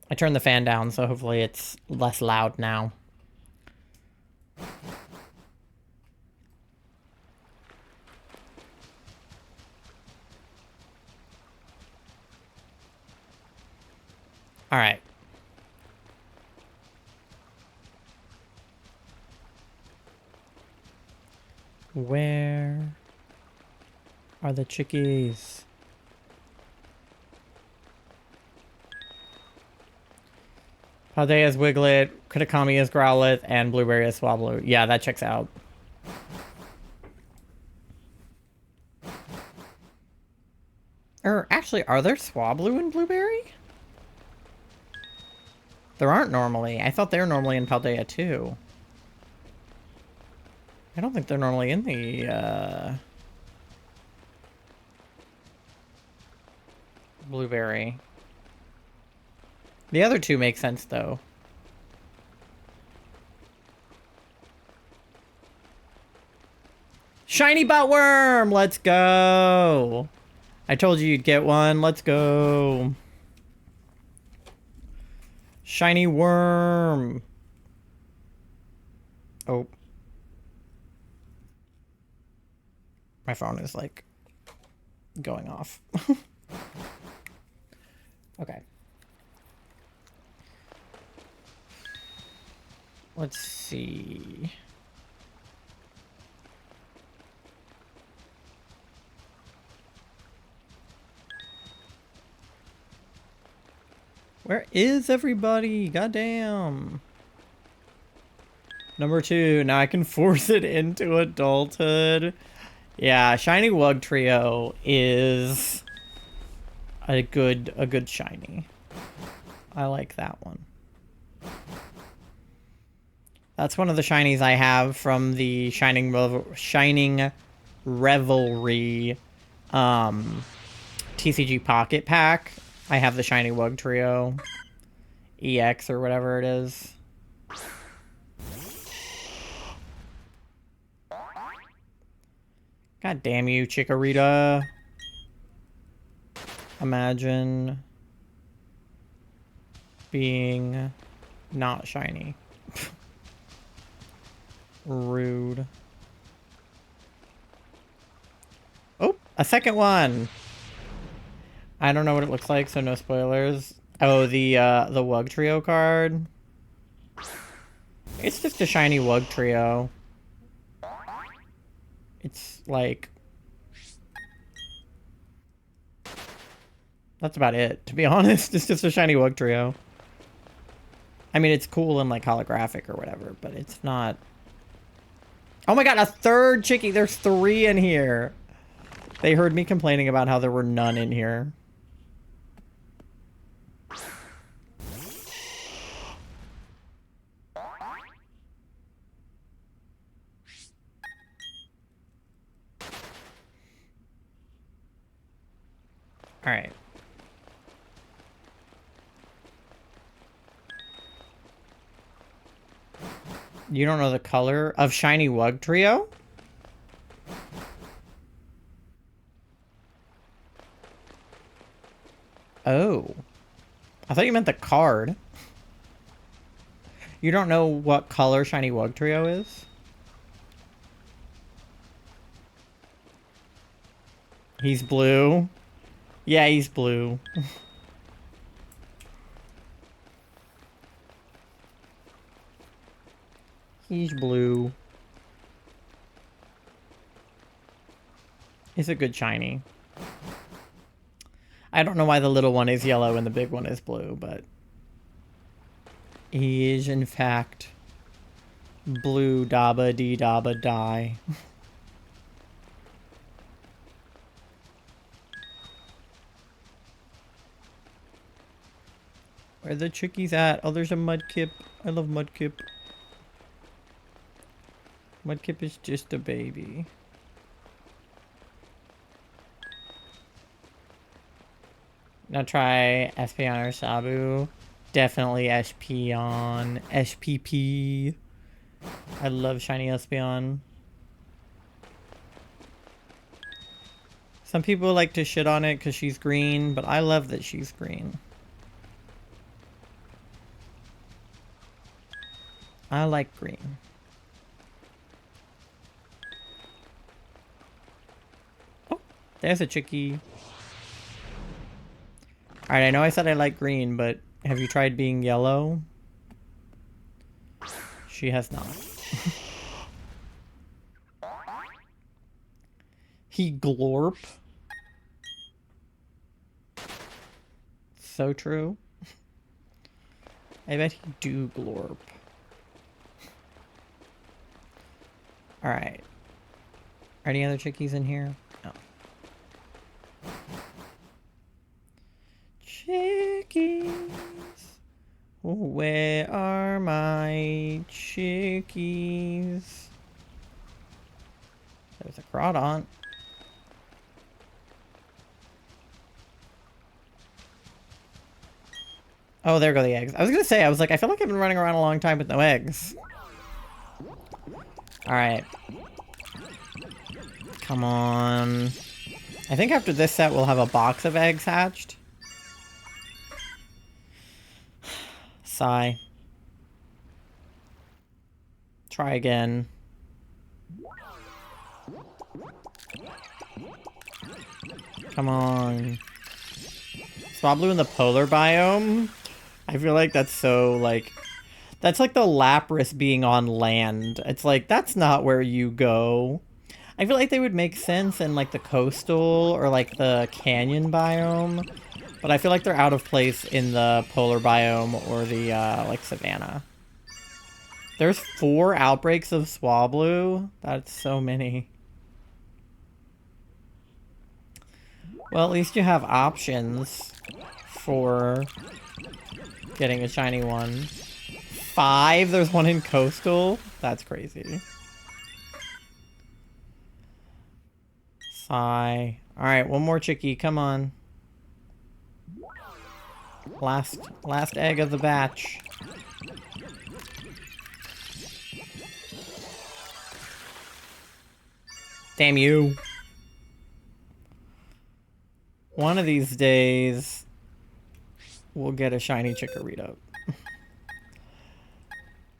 [SPEAKER 1] I turned the fan down, so hopefully it's less loud now. All right. Where are the chickies? Paldea is Wiglet, Kitakami is Growlithe, and Blueberry is Swablu. Yeah, that checks out. Actually, are there Swablu and Blueberry? There aren't normally. I thought they were normally in Paldea too. I don't think they're normally in the, Blueberry. The other two make sense, though. Shiny Botworm! Let's go! I told you you'd get one. Let's go. Shiny worm. Oh. My phone is, like, going off. Okay. Let's see. Where is everybody? Goddamn. Number 2. Now I can force it into adulthood. Yeah, Shiny Wugtrio is a good shiny. I like that one. That's one of the shinies I have from the Shining Revelry TCG Pocket Pack. I have the Shiny Wugtrio EX or whatever it is. God damn you, Chikorita. Imagine being not shiny. Rude. Oh, a second one. I don't know what it looks like, so no spoilers. Oh, the Wugtrio card. It's just a shiny Wugtrio. It's like... That's about it, to be honest. It's just a shiny Wugtrio. I mean, it's cool and like holographic or whatever, but it's not... Oh my god, a third chickie! There's 3 in here! They heard me complaining about how there were none in here. Alright. You don't know the color of shiny Wugtrio? Oh. I thought you meant the card. You don't know what color shiny Wugtrio is? He's blue. Yeah, he's blue. He's blue. It's a good shiny. I don't know why the little one is yellow and the big one is blue, but... he is, in fact, blue dabba dee dabba die. Where are the chickies at? Oh, there's a Mudkip. I love Mudkip. Mudkip is just a baby. Now try Espeon or Sabu. Definitely Espeon. SPP. I love shiny Espeon. Some people like to shit on it because she's green, but I love that she's green. I like green. Oh, there's a chickie. Alright, I know I said I like green, but have you tried being yellow? She has not. He glorp. So true. I bet he do glorp. Alright. Are any other chickies in here? No. Chickies. Where are my chickies? There's a Crawdont. Oh, there go the eggs. I was gonna say, I was like, I feel like I've been running around a long time with no eggs. Alright. Come on. I think after this set, we'll have a box of eggs hatched. Sigh. Try again. Come on. Swablu in the polar biome? I feel like that's so, like... That's like the Lapras being on land. It's like, that's not where you go. I feel like they would make sense in, like, the coastal or, like, the canyon biome. But I feel like they're out of place in the polar biome or the, like, savanna. There's 4 outbreaks of Swablu? That's so many. Well, at least you have options for getting a shiny one. 5? There's one in coastal? That's crazy. Sigh. Alright, one more chickie. Come on. Last egg of the batch. Damn you. One of these days, we'll get a shiny Chikorita.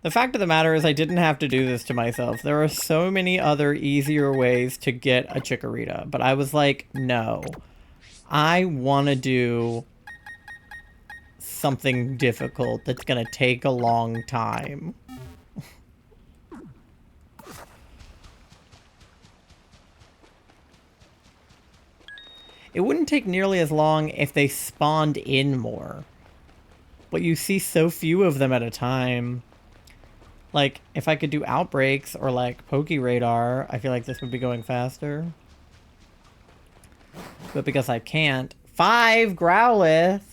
[SPEAKER 1] The fact of the matter is I didn't have to do this to myself. There are so many other easier ways to get a Chikorita, but I was like, no. I want to do something difficult that's going to take a long time. It wouldn't take nearly as long if they spawned in more. But you see so few of them at a time. Like, if I could do outbreaks or, like, Poke-Radar, I feel like this would be going faster. But because I can't... 5 Growlithe!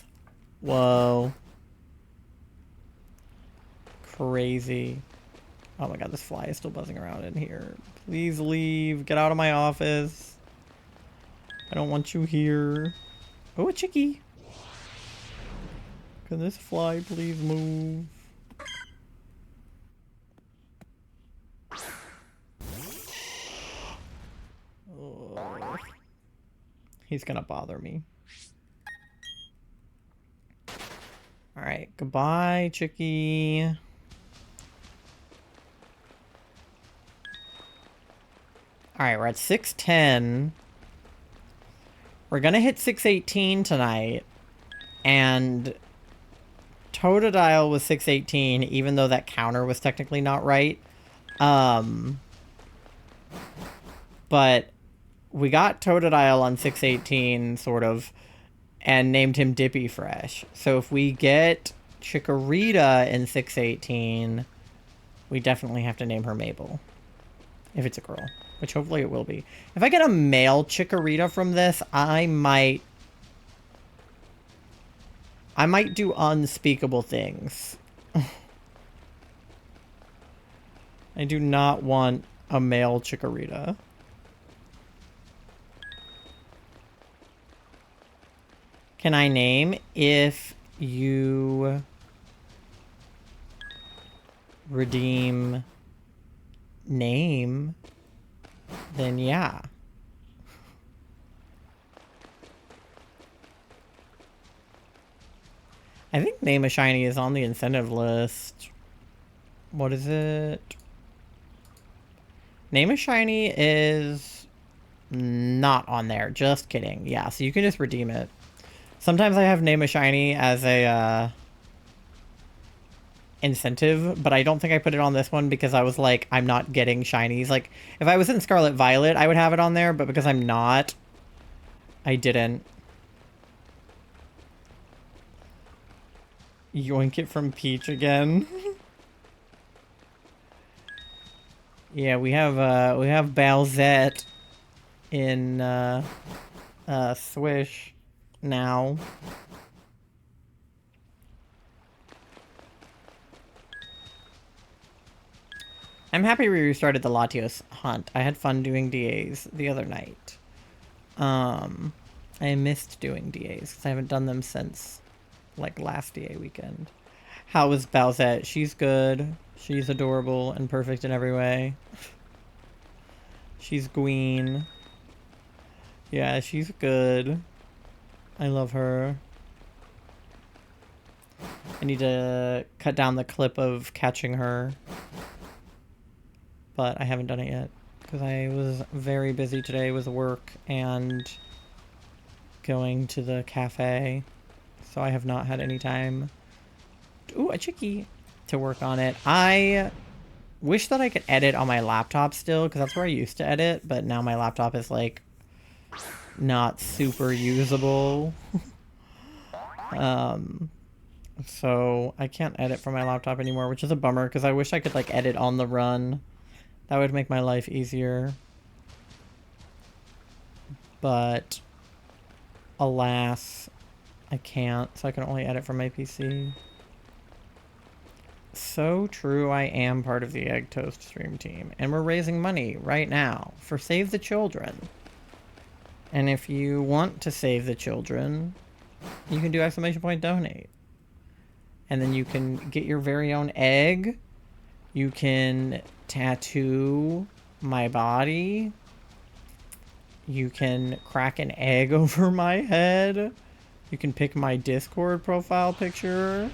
[SPEAKER 1] Whoa. Crazy. Oh my god, this fly is still buzzing around in here. Please leave. Get out of my office. I don't want you here. Oh, a chickie. Can this fly please move? Ugh. He's gonna bother me. Alright, goodbye, chickie. Alright, we're at 610. We're gonna hit 618 tonight. And Totodile was 618, even though that counter was technically not right. But we got Totodile on 618, sort of, and named him Dippy Fresh. So if we get Chikorita in 618, we definitely have to name her Mabel. If it's a girl, which hopefully it will be. If I get a male Chikorita from this, I might do unspeakable things. I do not want a male Chikorita. Can I name? If you redeem name, then yeah. I think name a shiny is on the incentive list. What is it? Name a shiny is not on there. Just kidding. Yeah, so you can just redeem it. Sometimes I have name a shiny as a incentive, but I don't think I put it on this one because I was like, I'm not getting shinies. Like, if I was in Scarlet Violet, I would have it on there, but because I'm not, I didn't. Yoink it from Peach again. Yeah, we have PLZA in Swish now. I'm happy we restarted the Latios hunt. I had fun doing DAs the other night. I missed doing DAs because I haven't done them since like last DA weekend. How is PLZA? She's good. She's adorable and perfect in every way. She's Gween. Yeah, she's good. I love her. I need to cut down the clip of catching her. But I haven't done it yet. Because I was very busy today with work and going to the cafe. So I have not had any time. Ooh, a chickie to work on it. I wish that I could edit on my laptop still, because that's where I used to edit, but now my laptop is like not super usable. So I can't edit from my laptop anymore, which is a bummer because I wish I could like edit on the run. That would make my life easier. But alas, I can't, so I can only edit from my PC. So true, I am part of the Egg Toast stream team, and we're raising money right now for Save the Children. And if you want to save the children, you can do !donate. And then you can get your very own egg. You can tattoo my body. You can crack an egg over my head. You can pick my Discord profile picture.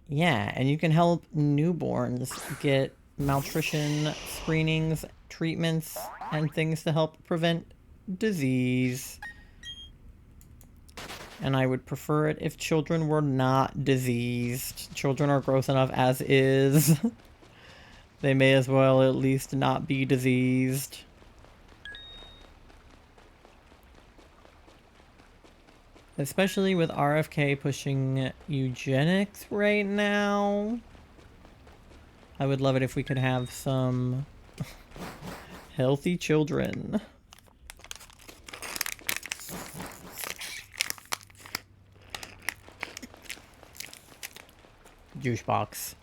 [SPEAKER 1] Yeah, and you can help newborns get malnutrition screenings, treatments, and things to help prevent disease. And I would prefer it if children were not diseased. Children are gross enough as is. They may as well at least not be diseased. Especially with RFK pushing eugenics right now. I would love it if we could have some healthy children. Juice box.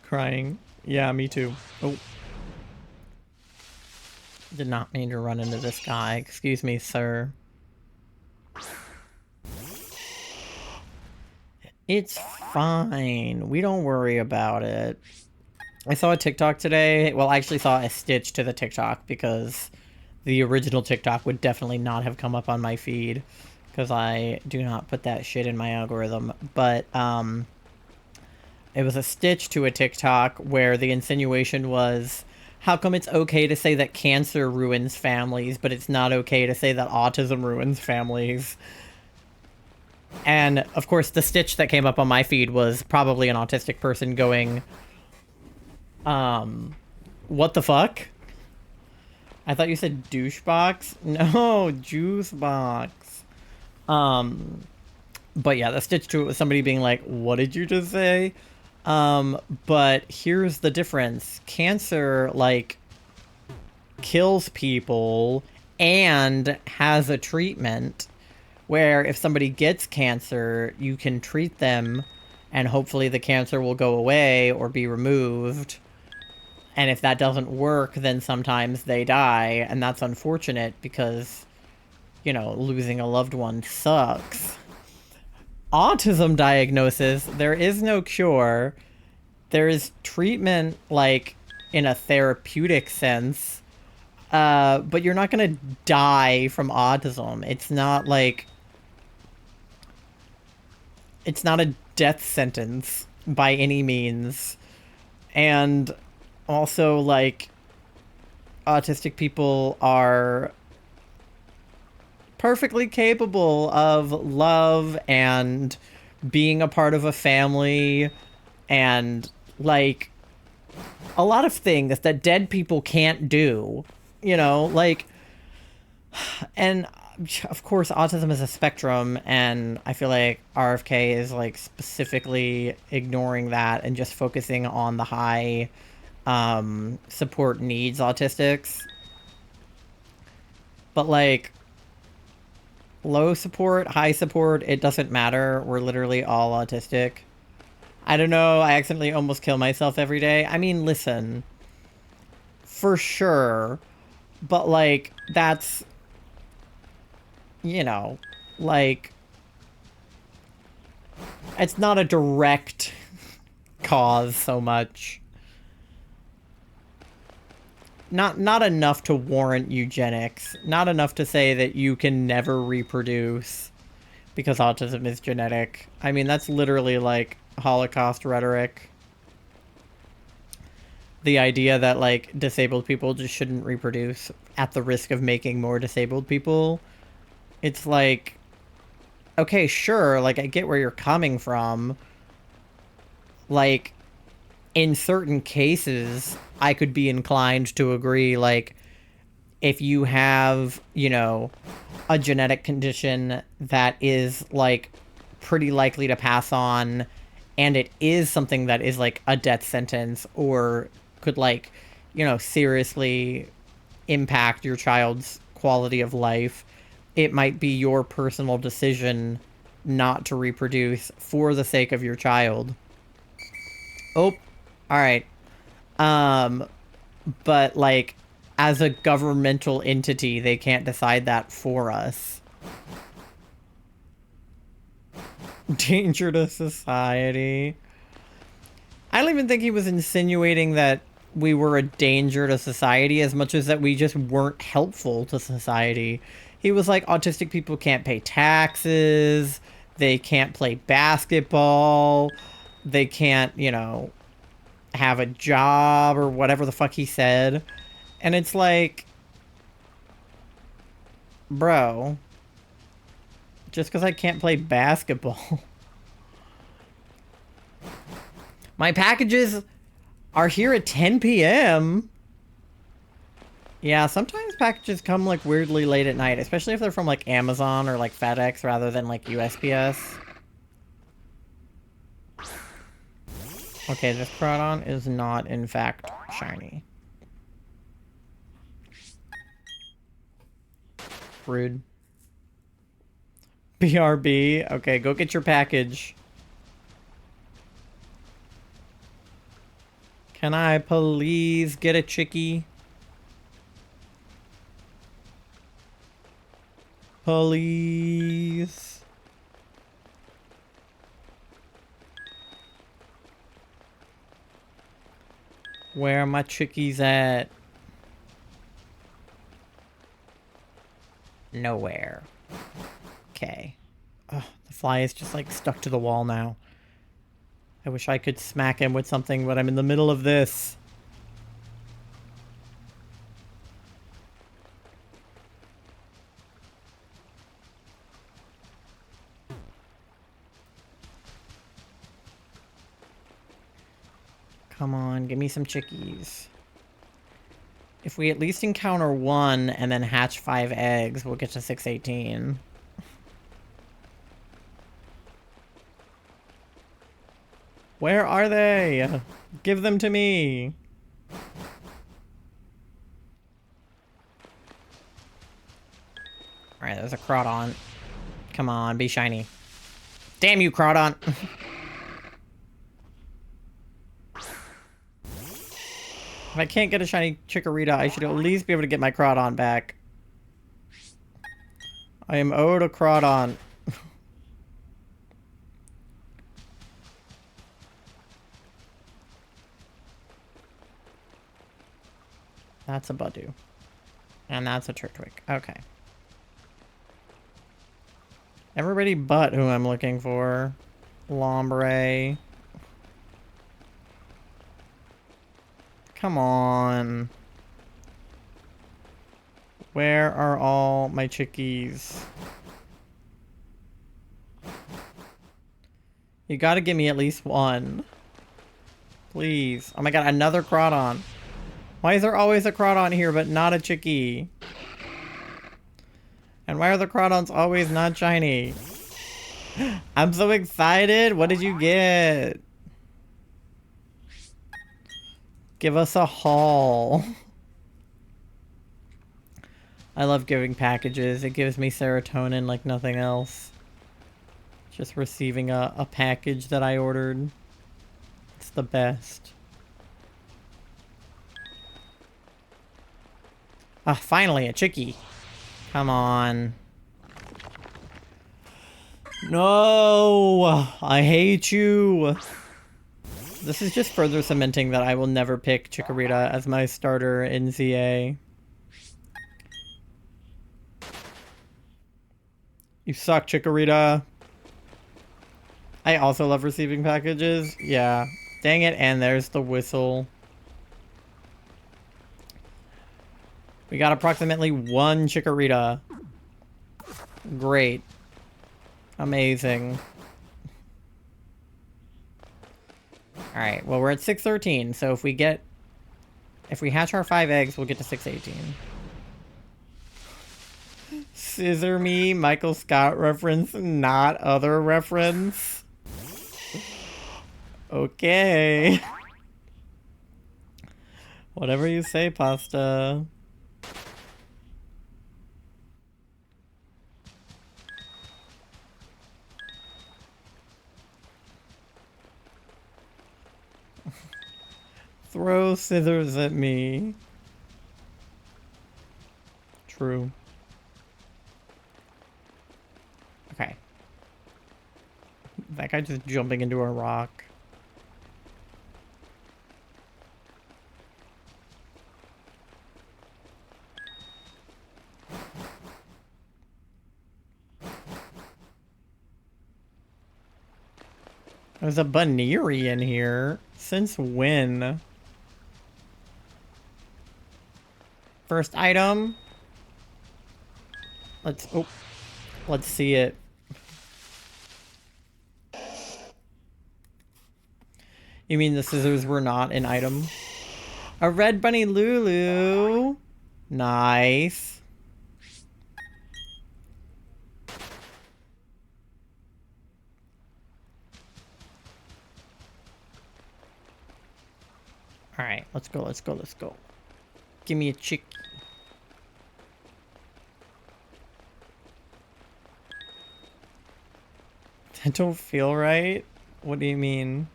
[SPEAKER 1] Crying. Yeah, me too. Oh. Did not mean to run into this guy. Excuse me, sir. It's fine. We don't worry about it. I saw a TikTok today. Well, I actually saw a stitch to the TikTok because the original TikTok would definitely not have come up on my feed because I do not put that shit in my algorithm. But, it was a stitch to a TikTok where the insinuation was, how come it's okay to say that cancer ruins families, but it's not okay to say that autism ruins families? And, of course, the stitch that came up on my feed was probably an autistic person going, what the fuck? I thought you said douchebox? No, juice box. But yeah, the stitch to it was somebody being like, what did you just say? But here's the difference. Cancer, like, kills people and has a treatment where if somebody gets cancer, you can treat them and hopefully the cancer will go away or be removed. And if that doesn't work, then sometimes they die, and that's unfortunate because, you know, losing a loved one sucks. Autism diagnosis, there is no cure. There is treatment, like, in a therapeutic sense, but you're not gonna die from autism. It's not like... It's not a death sentence by any means. And also, like, autistic people are perfectly capable of love and being a part of a family and, like, a lot of things that dead people can't do, you know, like, and of course autism is a spectrum, and I feel like RFK is, like, specifically ignoring that and just focusing on the high support needs autistics. But, like, low support, high support, it doesn't matter. We're literally all autistic. I don't know, I accidentally almost kill myself every day. I mean, listen, for sure, but, like, that's, you know, like, it's not a direct cause so much. Not enough to warrant eugenics. Not enough to say that you can never reproduce because autism is genetic. I mean, that's literally, like, Holocaust rhetoric. The idea that, like, disabled people just shouldn't reproduce at the risk of making more disabled people. It's like, okay, sure, like, I get where you're coming from. Like, in certain cases, I could be inclined to agree, like, if you have, you know, a genetic condition that is, like, pretty likely to pass on, and it is something that is, like, a death sentence or could, like, you know, seriously impact your child's quality of life, it might be your personal decision not to reproduce for the sake of your child. Oh, all right. But, like, as a governmental entity, they can't decide that for us. Danger to society. I don't even think he was insinuating that we were a danger to society as much as that we just weren't helpful to society. He was like, autistic people can't pay taxes, they can't play basketball, they can't, you know, have a job or whatever the fuck he said. And it's like, bro, just because I can't play basketball. My packages are here at 10 p.m. Yeah, sometimes packages come, like, weirdly late at night, especially if they're from, like, Amazon or, like, FedEx rather than, like, USPS. Okay, this Crawdon is not, in fact, shiny. Rude. BRB? Okay, go get your package. Can I please get a chickie? Please. Where are my chickies at? Nowhere. Okay. Oh, the fly is just, like, stuck to the wall now. I wish I could smack him with something, but I'm in the middle of this. Come on, give me some chickies. If we at least encounter one and then hatch 5 eggs, we'll get to 618. Where are they? Give them to me. Alright, there's a Crawdon. Come on, be shiny. Damn you, Crawdon! If I can't get a shiny Chikorita, I should at least be able to get my Crawdon back. I am owed a Crawdon. That's a Budu. And that's a Turtwig. Okay. Everybody but who I'm looking for. Lombre. Come on. Where are all my chickies? You gotta give me at least one. Please. Oh my god, another Crawdon. Why is there always a Crawdon here but not a chickie? And why are the Crawdons always not shiny? I'm so excited! What did you get? Give us a haul. I love giving packages. It gives me serotonin like nothing else. Just receiving a package that I ordered. It's the best. Ah, finally, a chickie. Come on. No! I hate you! This is just further cementing that I will never pick Chikorita as my starter in ZA. You suck, Chikorita. I also love receiving packages. Yeah. Dang it, and there's the whistle. We got approximately one Chikorita. Great. Amazing. Alright, well we're at 613, so if we hatch our 5 eggs, we'll get to 618. Scissor me, Michael Scott reference, not other reference. Okay. Whatever you say, Pasta. Throw scissors at me. True. Okay. That guy just jumping into a rock. There's a Baneri in here. Since when? First item. Let's see it. You mean the scissors were not an item? A red bunny Lulu. Nice. Alright, let's go, let's go, let's go. Give me a chick. That don't feel right? What do you mean?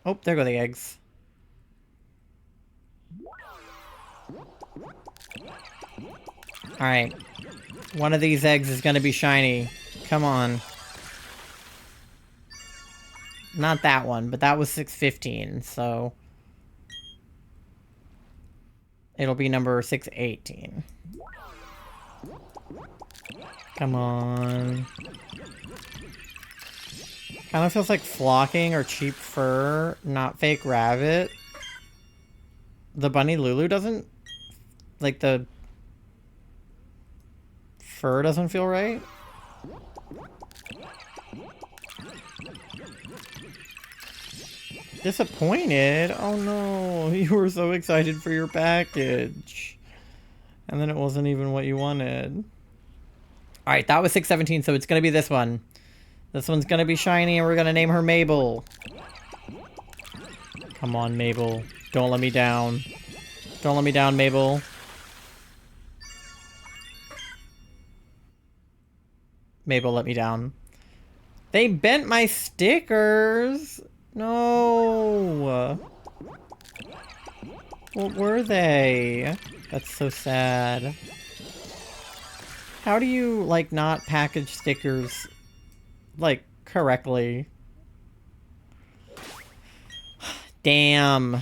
[SPEAKER 1] Oh, there go the eggs. Alright. One of these eggs is gonna be shiny. Come on. Not that one, but that was 615, so... It'll be number 618. Come on. Kind of feels like flocking or cheap fur, not fake rabbit. The bunny Lulu doesn't... Like, the... fur doesn't feel right? Disappointed? Oh no, you were so excited for your package. And then it wasn't even what you wanted. Alright, that was 617, so it's gonna be this one. This one's gonna be shiny and we're gonna name her Mabel. Come on, Mabel. Don't let me down. Don't let me down, Mabel. Mabel let me down. They bent my stickers! No! What were they? That's so sad. How do you, like, not package stickers, like, correctly? Damn.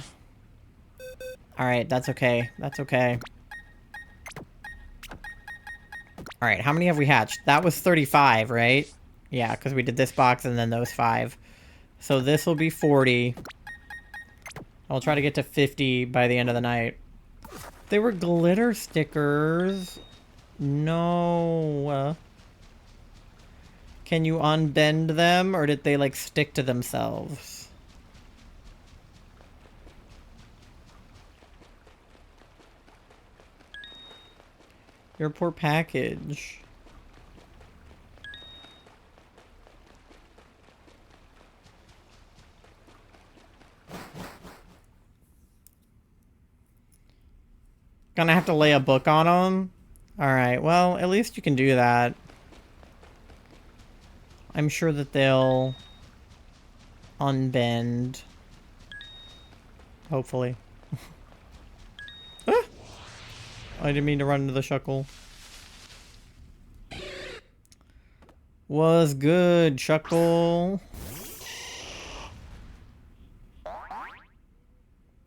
[SPEAKER 1] Alright, that's okay. That's okay. Alright, how many have we hatched? That was 35, right? Yeah, because we did this box and then those 5. So this will be 40. I'll try to get to 50 by the end of the night. They were glitter stickers. No. Can you unbend them, or did they, like, stick to themselves? Your poor package. Gonna have to lay a book on them? Alright, well, at least you can do that. I'm sure that they'll unbend. Hopefully. Ah! I didn't mean to run into the shuckle. Was good, shuckle.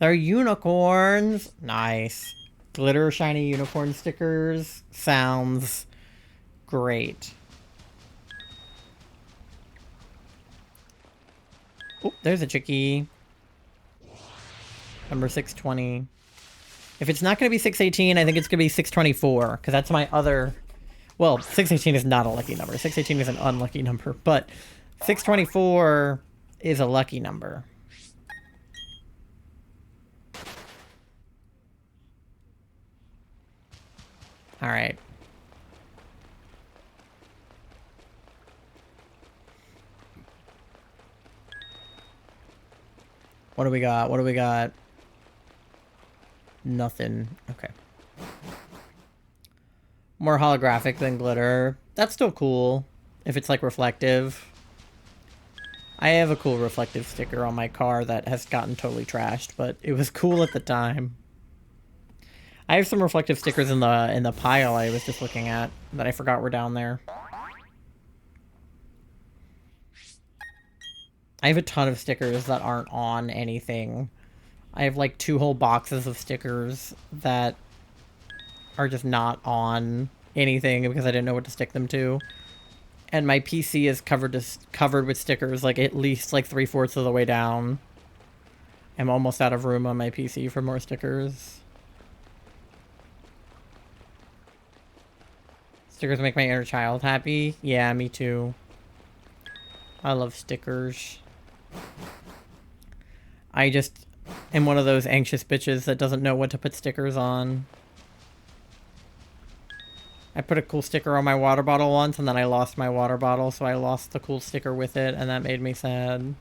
[SPEAKER 1] They're unicorns. Nice. Glitter shiny unicorn stickers. Sounds great. Oh, there's a chickie. Number 620. If it's not going to be 618, I think it's going to be 624, because that's my other... Well, 618 is not a lucky number. 618 is an unlucky number, but 624 is a lucky number. Alright. What do we got? What do we got? Nothing. Okay. More holographic than glitter. That's still cool. If it's, like, reflective. I have a cool reflective sticker on my car that has gotten totally trashed, but it was cool at the time. I have some reflective stickers in the pile I was just looking at that I forgot were down there. I have a ton of stickers that aren't on anything. I have like 2 whole boxes of stickers that are just not on anything because I didn't know what to stick them to. And my PC is covered with stickers like at least like 3/4 of the way down. I'm almost out of room on my PC for more stickers. Stickers make my inner child happy. Yeah, me too. I love stickers. I just am one of those anxious bitches that doesn't know what to put stickers on. I put a cool sticker on my water bottle once, and then I lost my water bottle, so I lost the cool sticker with it, and that made me sad.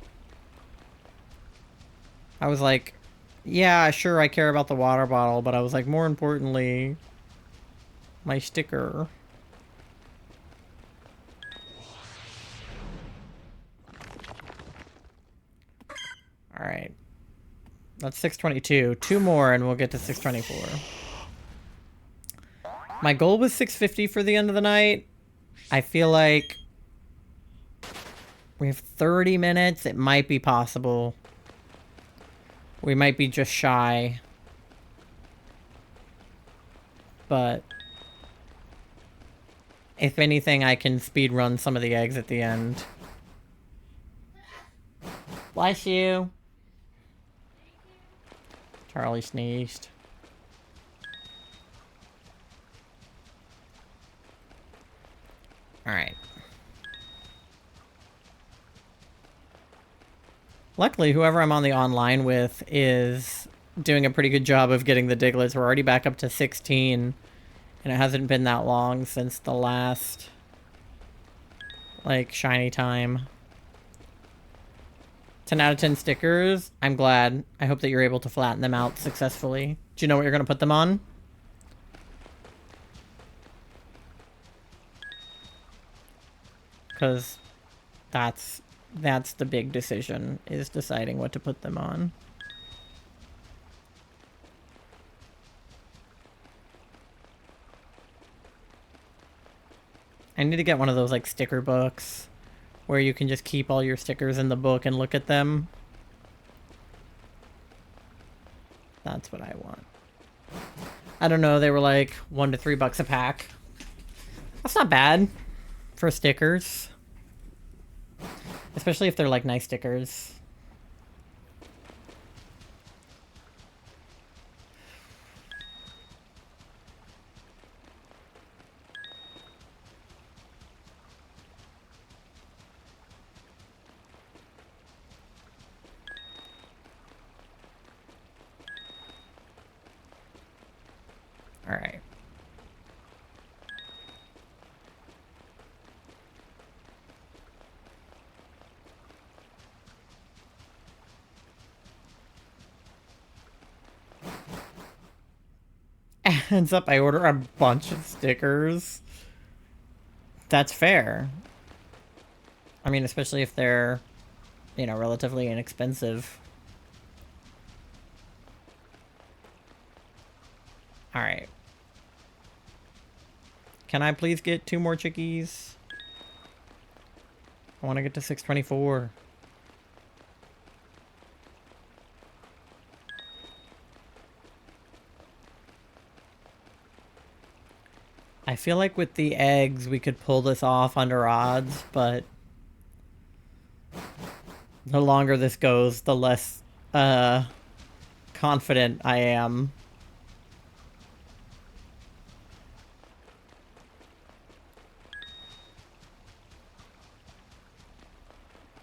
[SPEAKER 1] I was like, yeah, sure, I care about the water bottle, but I was like, more importantly, my sticker. Alright. That's 622. 2 more and we'll get to 624. My goal was 650 for the end of the night. I feel like we have 30 minutes. It might be possible. We might be just shy. But if anything, I can speed run some of the eggs at the end. Bless you. Charlie sneezed. Alright. Luckily, whoever I'm on the online with is doing a pretty good job of getting the Diglets. We're already back up to 16. And it hasn't been that long since the last, like, shiny time. 10 out of 10 stickers. I'm glad. I hope that you're able to flatten them out successfully. Do you know what you're going to put them on? Because that's the big decision, is deciding what to put them on. I need to get one of those like sticker books where you can just keep all your stickers in the book and look at them. That's what I want. I don't know, they were like $1 to $3 a pack. That's not bad for stickers. Especially if they're like nice stickers. Alright. Ends up I order a bunch of stickers. That's fair. I mean, especially if they're, you know, relatively inexpensive. Alright. Can I please get 2 more chickies? I want to get to 624. I feel like with the eggs we could pull this off under odds, but the longer this goes, the less confident I am.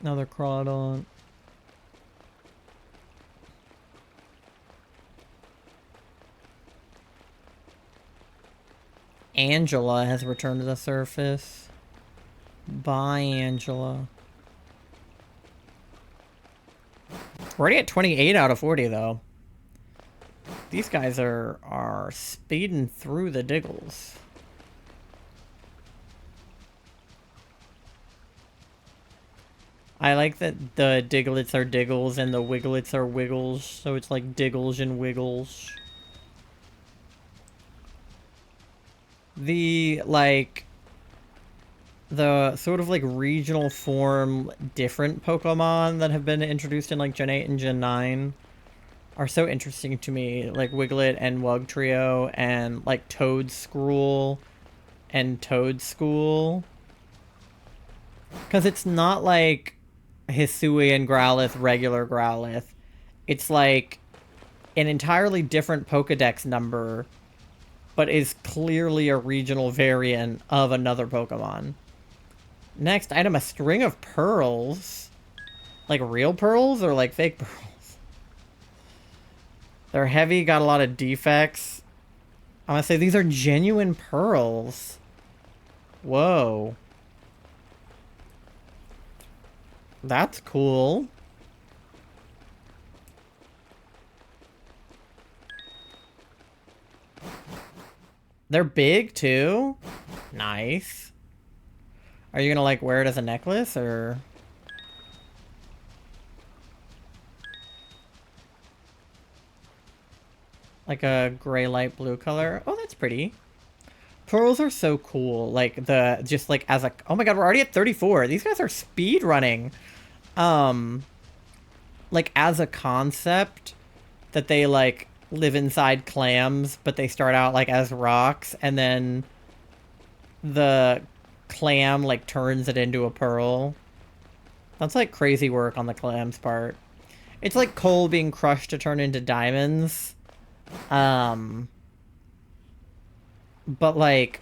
[SPEAKER 1] Another Crawdon. Angela has returned to the surface. Bye, Angela. We're already at 28 out of 40, though. These guys are speeding through the diggles. I like that the Digglets are Diggles and the Wigglets are Wiggles, so it's like Diggles and Wiggles. The, like, the sort of, like, regional form different Pokemon that have been introduced in, like, Gen 8 and Gen 9 are so interesting to me. Like, Wiglet and Wugtrio and, like, Toedscruel and Toadschool. Because it's not, like, Hisuian Growlithe, regular Growlithe. It's, like, an entirely different Pokedex number, but is clearly a regional variant of another Pokemon. Next item, a string of pearls. Like real pearls or like fake pearls? They're heavy, got a lot of defects. I'm gonna say these are genuine pearls. Whoa. That's cool. They're big too? Nice. Are you gonna like wear it as a necklace or? Like a gray light blue color? Oh, that's pretty. Pearls are so cool. Like the, just like as a, oh my god, we're already at 34. These guys are speed running. Like as a concept that they like live inside clams, but they start out like as rocks and then the clam like turns it into a pearl. That's like crazy work on the clam's part. It's like coal being crushed to turn into diamonds. But like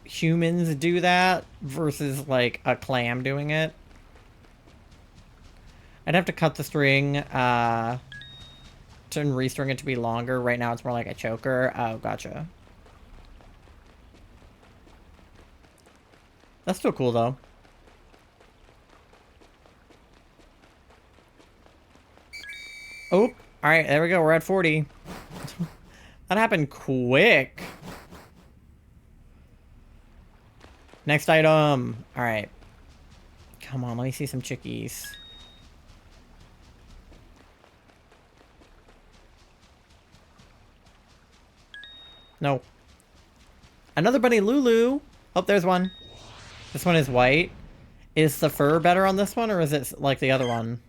[SPEAKER 1] humans do that versus like a clam doing it. I'd have to cut the string, to restring it to be longer. Right now it's more like a choker. Oh, gotcha. That's still cool though. Oh, alright, there we go. We're at 40. That happened quick. Next item. Alright. Come on, let me see some chickies. No. Another bunny Lulu. Oh, there's one. This one is white. Is the fur better on this one, or is it like the other one?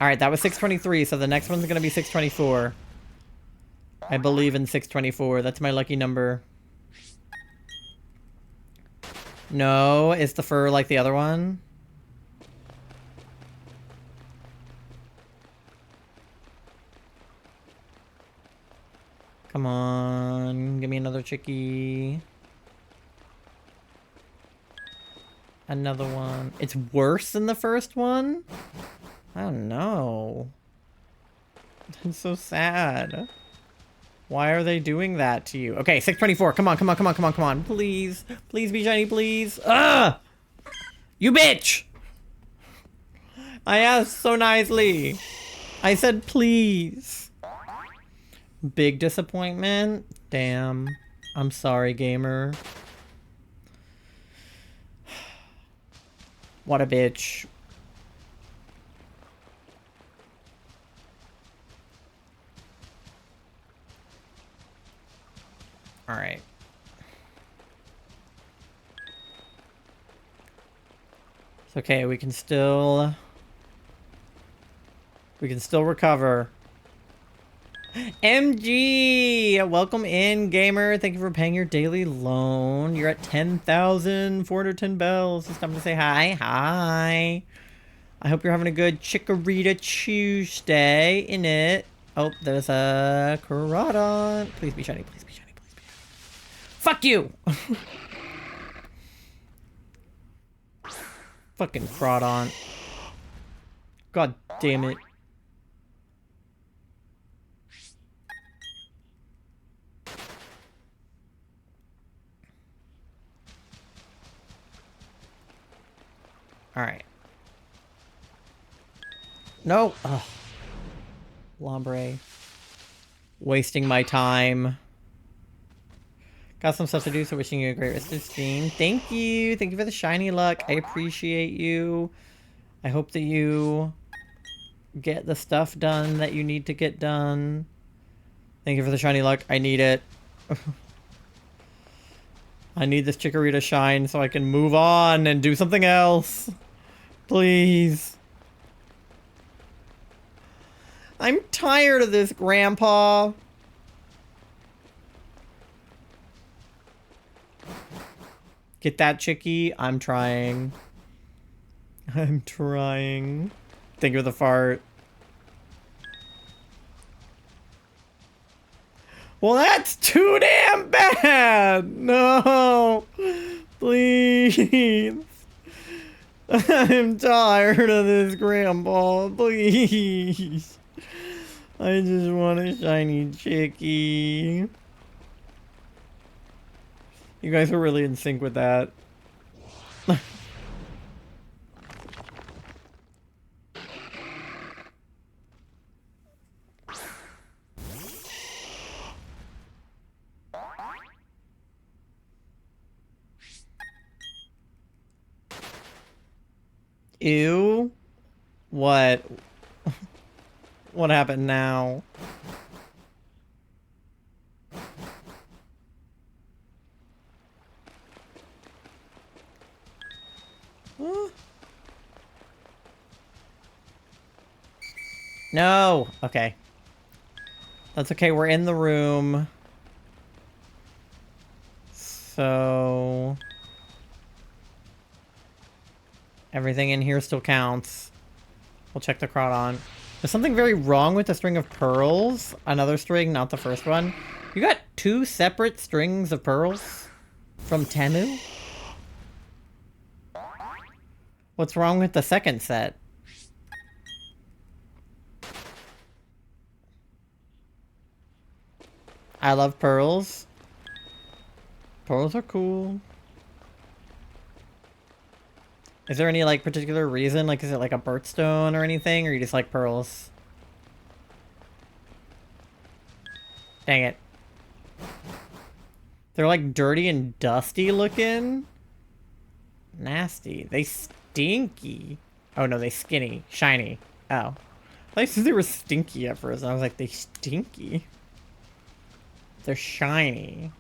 [SPEAKER 1] Alright, that was 623, so the next one's gonna be 624. I believe in 624. That's my lucky number. No, is the fur like the other one? Come on, give me another chickie. Another one. It's worse than the first one? I don't know. That's so sad. Why are they doing that to you? Okay, 624. Come on, come on, come on, come on, come on. Please. Please be shiny, please. Ugh! You bitch! I asked so nicely. I said please. Big disappointment? Damn. I'm sorry, gamer. What a bitch. Alright. It's okay, we can still recover. MG! Welcome in, gamer. Thank you for paying your daily loan. You're at 10,410 bells. It's time to say hi. Hi. I hope you're having a good Chikorita Tuesday, innit? Oh, there's a Carodon. Please be shiny, please be shiny, please be shiny. Fuck you! Fucking Carodon. God damn it. Alright. No! Ugh. Lombre. Wasting my time. Got some stuff to do, so wishing you a great rest of the stream. Thank you! Thank you for the shiny luck. I appreciate you. I hope that you get the stuff done that you need to get done. Thank you for the shiny luck. I need it. I need this Chikorita shine so I can move on and do something else. Please. I'm tired of this, Grandpa. Get that chickie. I'm trying. I'm trying. Think of the fart. Well, that's too damn bad. No. Please. I'm tired of this, Grandpa. Please. I just want a shiny chickie. You guys are really in sync with that. Ew. What? What happened now? Huh? No. Okay. That's okay. We're in the room. So... everything in here still counts. We'll check the Crawdon. There's something very wrong with the string of pearls. Another string, not the first one. You got 2 separate strings of pearls from Temu? What's wrong with the second set? I love pearls. Pearls are cool. Is there any, like, particular reason? Like, is it like a birthstone or anything? Or you just like pearls? Dang it. They're, like, dirty and dusty looking? Nasty. They stinky. Oh, no, they skinny. Shiny. Oh. I thought they were stinky at first. I was like, they stinky. They're shiny.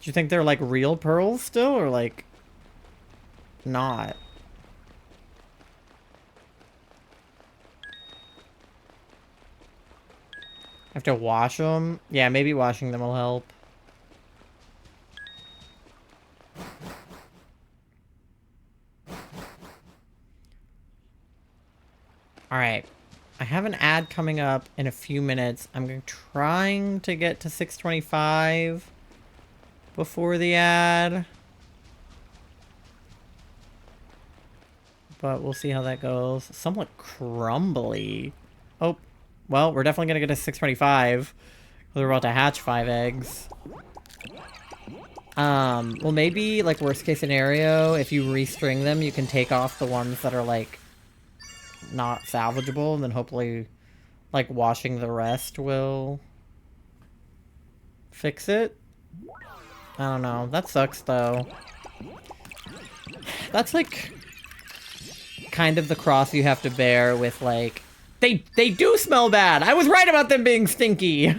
[SPEAKER 1] Do you think they're like real pearls still, or like not? I have to wash them? Yeah, maybe washing them will help. Alright. I have an ad coming up in a few minutes. I'm trying to get to 625 before the ad. But we'll see how that goes. Somewhat crumbly. Oh, well, we're definitely gonna get to 625. We're about to hatch 5 eggs. Well, maybe, like, worst case scenario, if you restring them, you can take off the ones that are, like, not salvageable, and then hopefully, like, washing the rest will fix it. I don't know. That sucks, though. That's, like, kind of the cross you have to bear with, like... They do smell bad! I was right about them being stinky!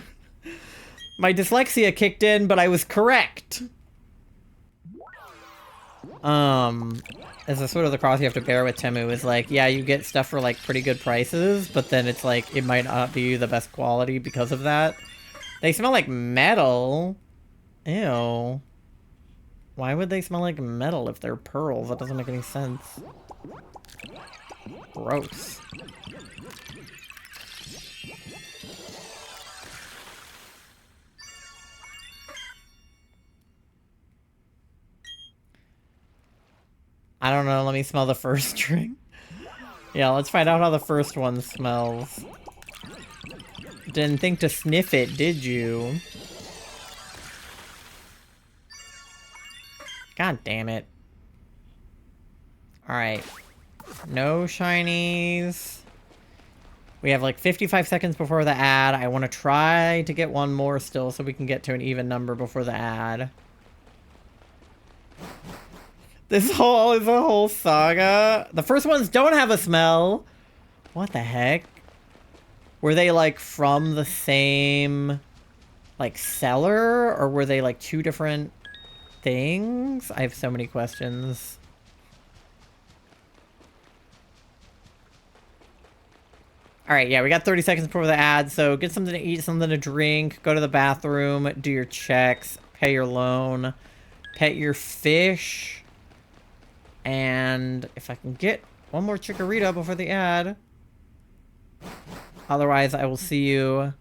[SPEAKER 1] My dyslexia kicked in, but I was correct! As a sort of the cross you have to bear with Temu is like, yeah, you get stuff for like pretty good prices, but then it's like, it might not be the best quality because of that. They smell like metal. Ew. Why would they smell like metal if they're pearls? That doesn't make any sense. Gross. I don't know, let me smell the first string. Yeah, let's find out how the first one smells. Didn't think to sniff it, did you? God damn it. Alright. No shinies. We have like 55 seconds before the ad. I want to try to get one more still so we can get to an even number before the ad. This is a whole saga. The first ones don't have a smell. What the heck? Were they like from the same like seller, or were they like two different things? I have so many questions. Alright, yeah, we got 30 seconds before the ad, so get something to eat, something to drink, go to the bathroom, do your checks, pay your loan, pet your fish, and if I can get one more chikorita before the ad. Otherwise, I will see you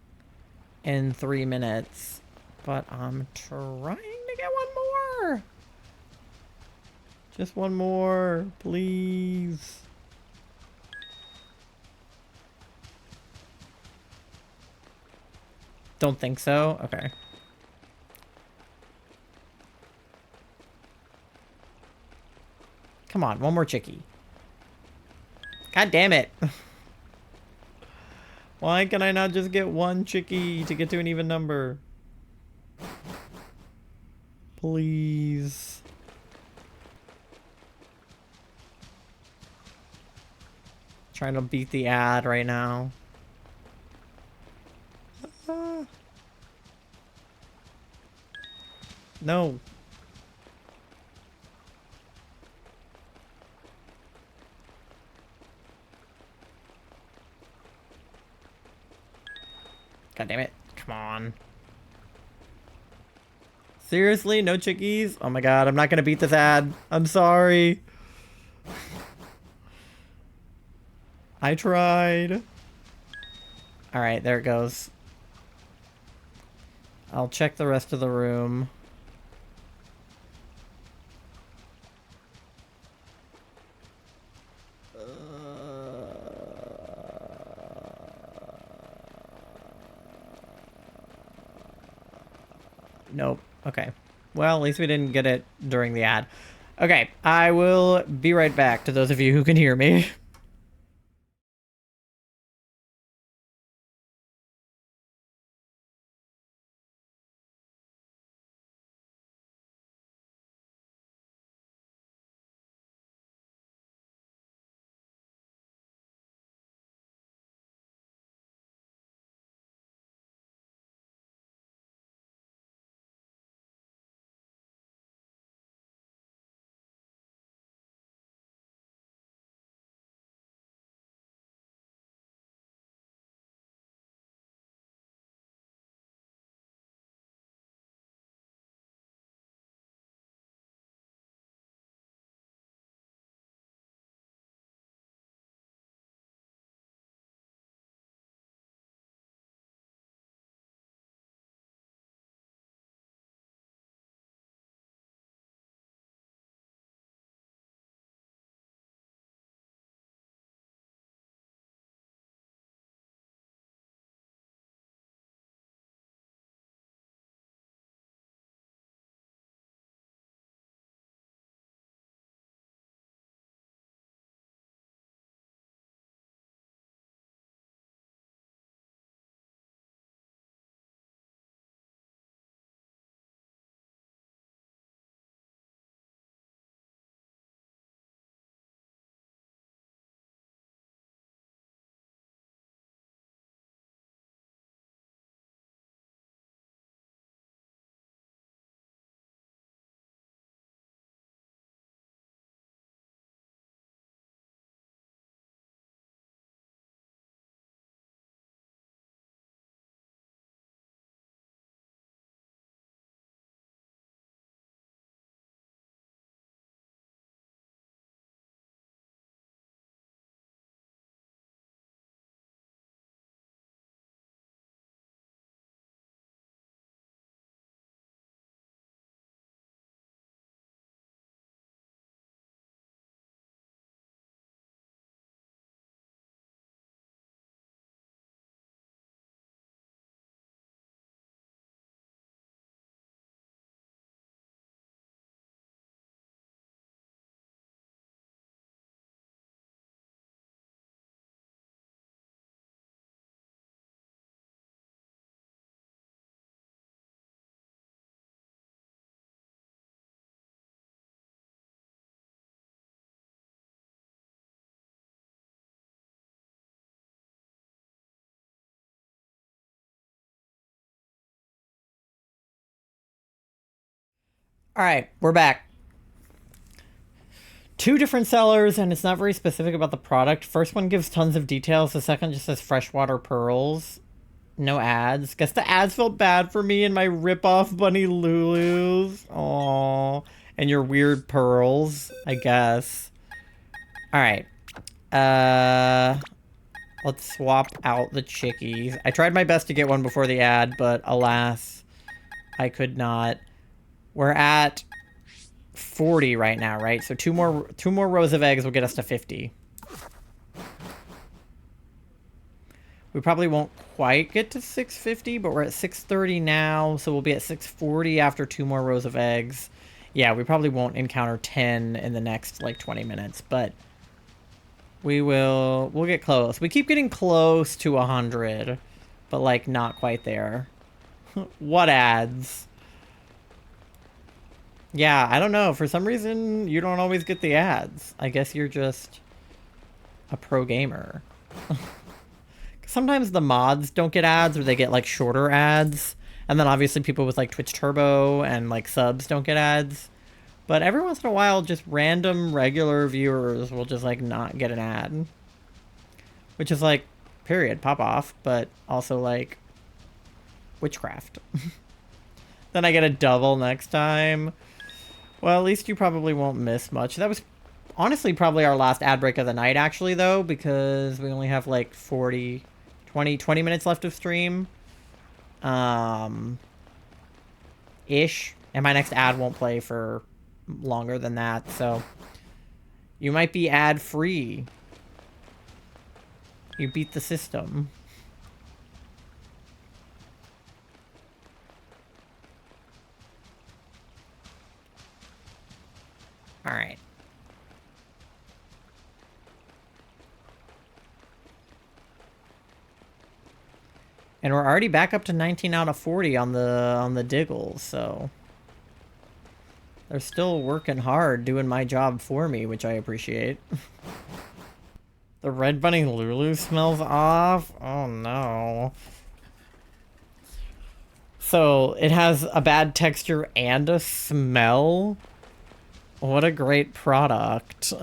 [SPEAKER 1] in 3 minutes. But I'm trying to get one more. Just one more, please. Don't think so? Okay. Come on, one more chickie. God damn it. Why can I not just get one chickie to get to an even number? Please. Trying to beat the ad right now. No. God damn it. Come on. Seriously? No chickies? Oh my god, I'm not gonna beat this ad. I'm sorry. I tried. Alright, there it goes. I'll check the rest of the room. Nope. Okay. Well, at least we didn't get it during the ad. Okay, I will be right back to those of you who can hear me. All right, we're back. Two different sellers, and it's not very specific about the product. First one gives tons of details. The second just says freshwater pearls. No ads. Guess the ads felt bad for me and my rip-off Bunny Lulus. Aww. And your weird pearls, I guess. Alright. Let's swap out the chickies. I tried my best to get one before the ad, but alas, I could not. We're at 40 right now, right? So two more rows of eggs will get us to 50. We probably won't quite get to 650, but we're at 630 now, so we'll be at 640 after 2 more rows of eggs. Yeah, we probably won't encounter 10 in the next, like, 20 minutes, but we'll get close. We keep getting close to 100, but, like, not quite there. What ads? Yeah, I don't know. For some reason, you don't always get the ads. I guess you're just a pro gamer. Sometimes the mods don't get ads, or they get like shorter ads, and then obviously people with like Twitch Turbo and like subs don't get ads. But every once in a while, just random regular viewers will just like not get an ad, which is like, period, pop off, but also like witchcraft. Then I get a double next time. Well, at least you probably won't miss much. That was honestly probably our last ad break of the night, actually, though, because we only have like 20 minutes left of stream. Ish. And my next ad won't play for longer than that, so you might be ad-free. You beat the system. Alright. And we're already back up to 19 out of 40 on the Diggles, so they're still working hard doing my job for me, which I appreciate. The Red Bunny Lulu smells off? Oh no. So it has a bad texture and a smell? What a great product.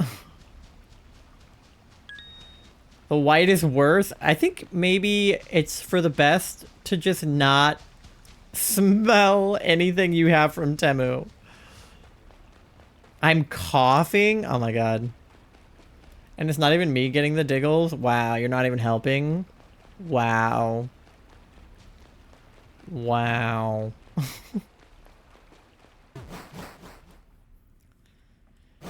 [SPEAKER 1] The white is worse. I think maybe it's for the best to just not smell anything you have from Temu. I'm coughing. Oh my god. And it's not even me getting the Diggles. Wow, you're not even helping. Wow. Wow.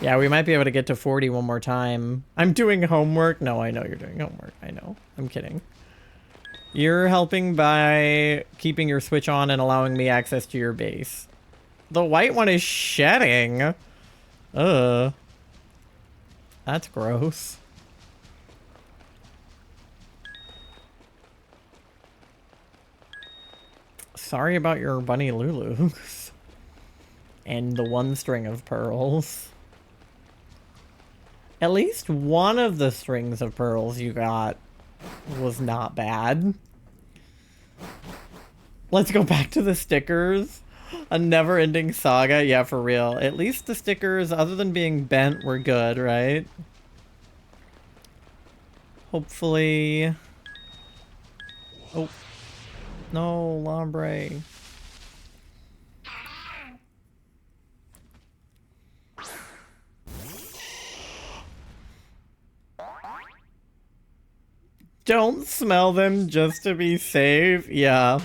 [SPEAKER 1] Yeah, we might be able to get to 40 one more time. I'm doing homework. No, I know you're doing homework. I know. I'm kidding. You're helping by keeping your switch on and allowing me access to your base. The white one is shedding. Ugh. That's gross. Sorry about your Bunny Lulus. And the one string of pearls. At least one of the strings of pearls you got was not bad. Let's go back to the stickers. A never-ending saga. Yeah, for real. At least the stickers, other than being bent, were good, right? Hopefully... Oh. No, Lambre. Don't smell them just to be safe. Yeah.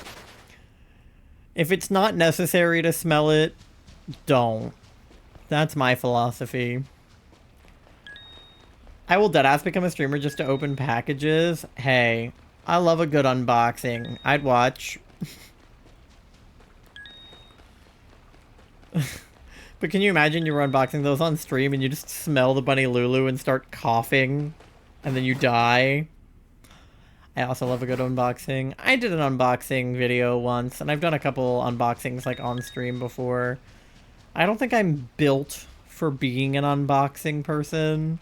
[SPEAKER 1] If it's not necessary to smell it, don't. That's my philosophy. I will deadass become a streamer just to open packages. Hey, I love a good unboxing. I'd watch. But can you imagine you were unboxing those on stream and you just smell the Bunny Lulu and start coughing and then you die? I also love a good unboxing. I did an unboxing video once, and I've done a couple unboxings like on stream before. I don't think I'm built for being an unboxing person,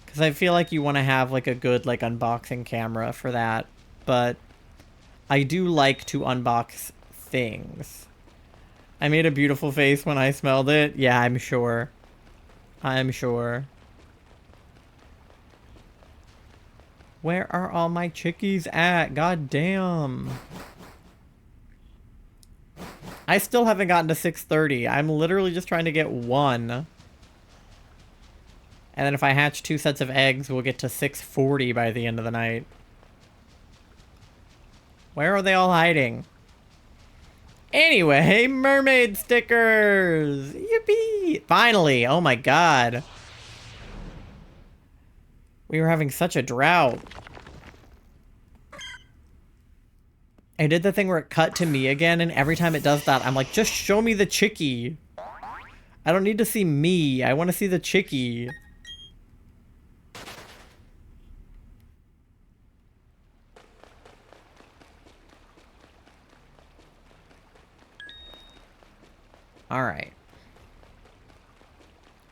[SPEAKER 1] because I feel like you want to have like a good like unboxing camera for that, but I do like to unbox things. I made a beautiful face when I smelled it. Yeah, I'm sure. I'm sure. Where are all my chickies at? God damn. I still haven't gotten to 630. I'm literally just trying to get one. And then if I hatch 2 sets of eggs, we'll get to 640 by the end of the night. Where are they all hiding? Anyway, mermaid stickers! Yippee! Finally! Oh my god. We were having such a drought. I did the thing where it cut to me again, and every time it does that, I'm like, just show me the chickie. I don't need to see me. I want to see the chickie. Alright.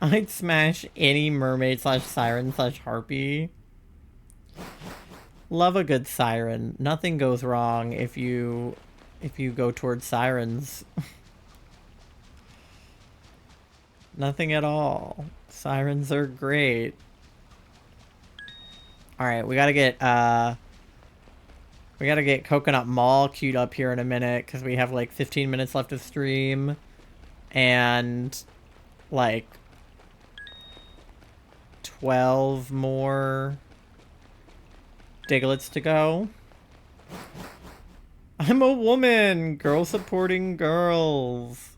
[SPEAKER 1] I'd smash any mermaid slash siren slash harpy. Love a good siren. Nothing goes wrong if you go towards sirens. Nothing at all. Sirens are great. Alright, we gotta get Coconut Mall queued up here in a minute because we have like 15 minutes left of stream. And like 12 more Diglets to go. I'm a woman! Girl supporting girls.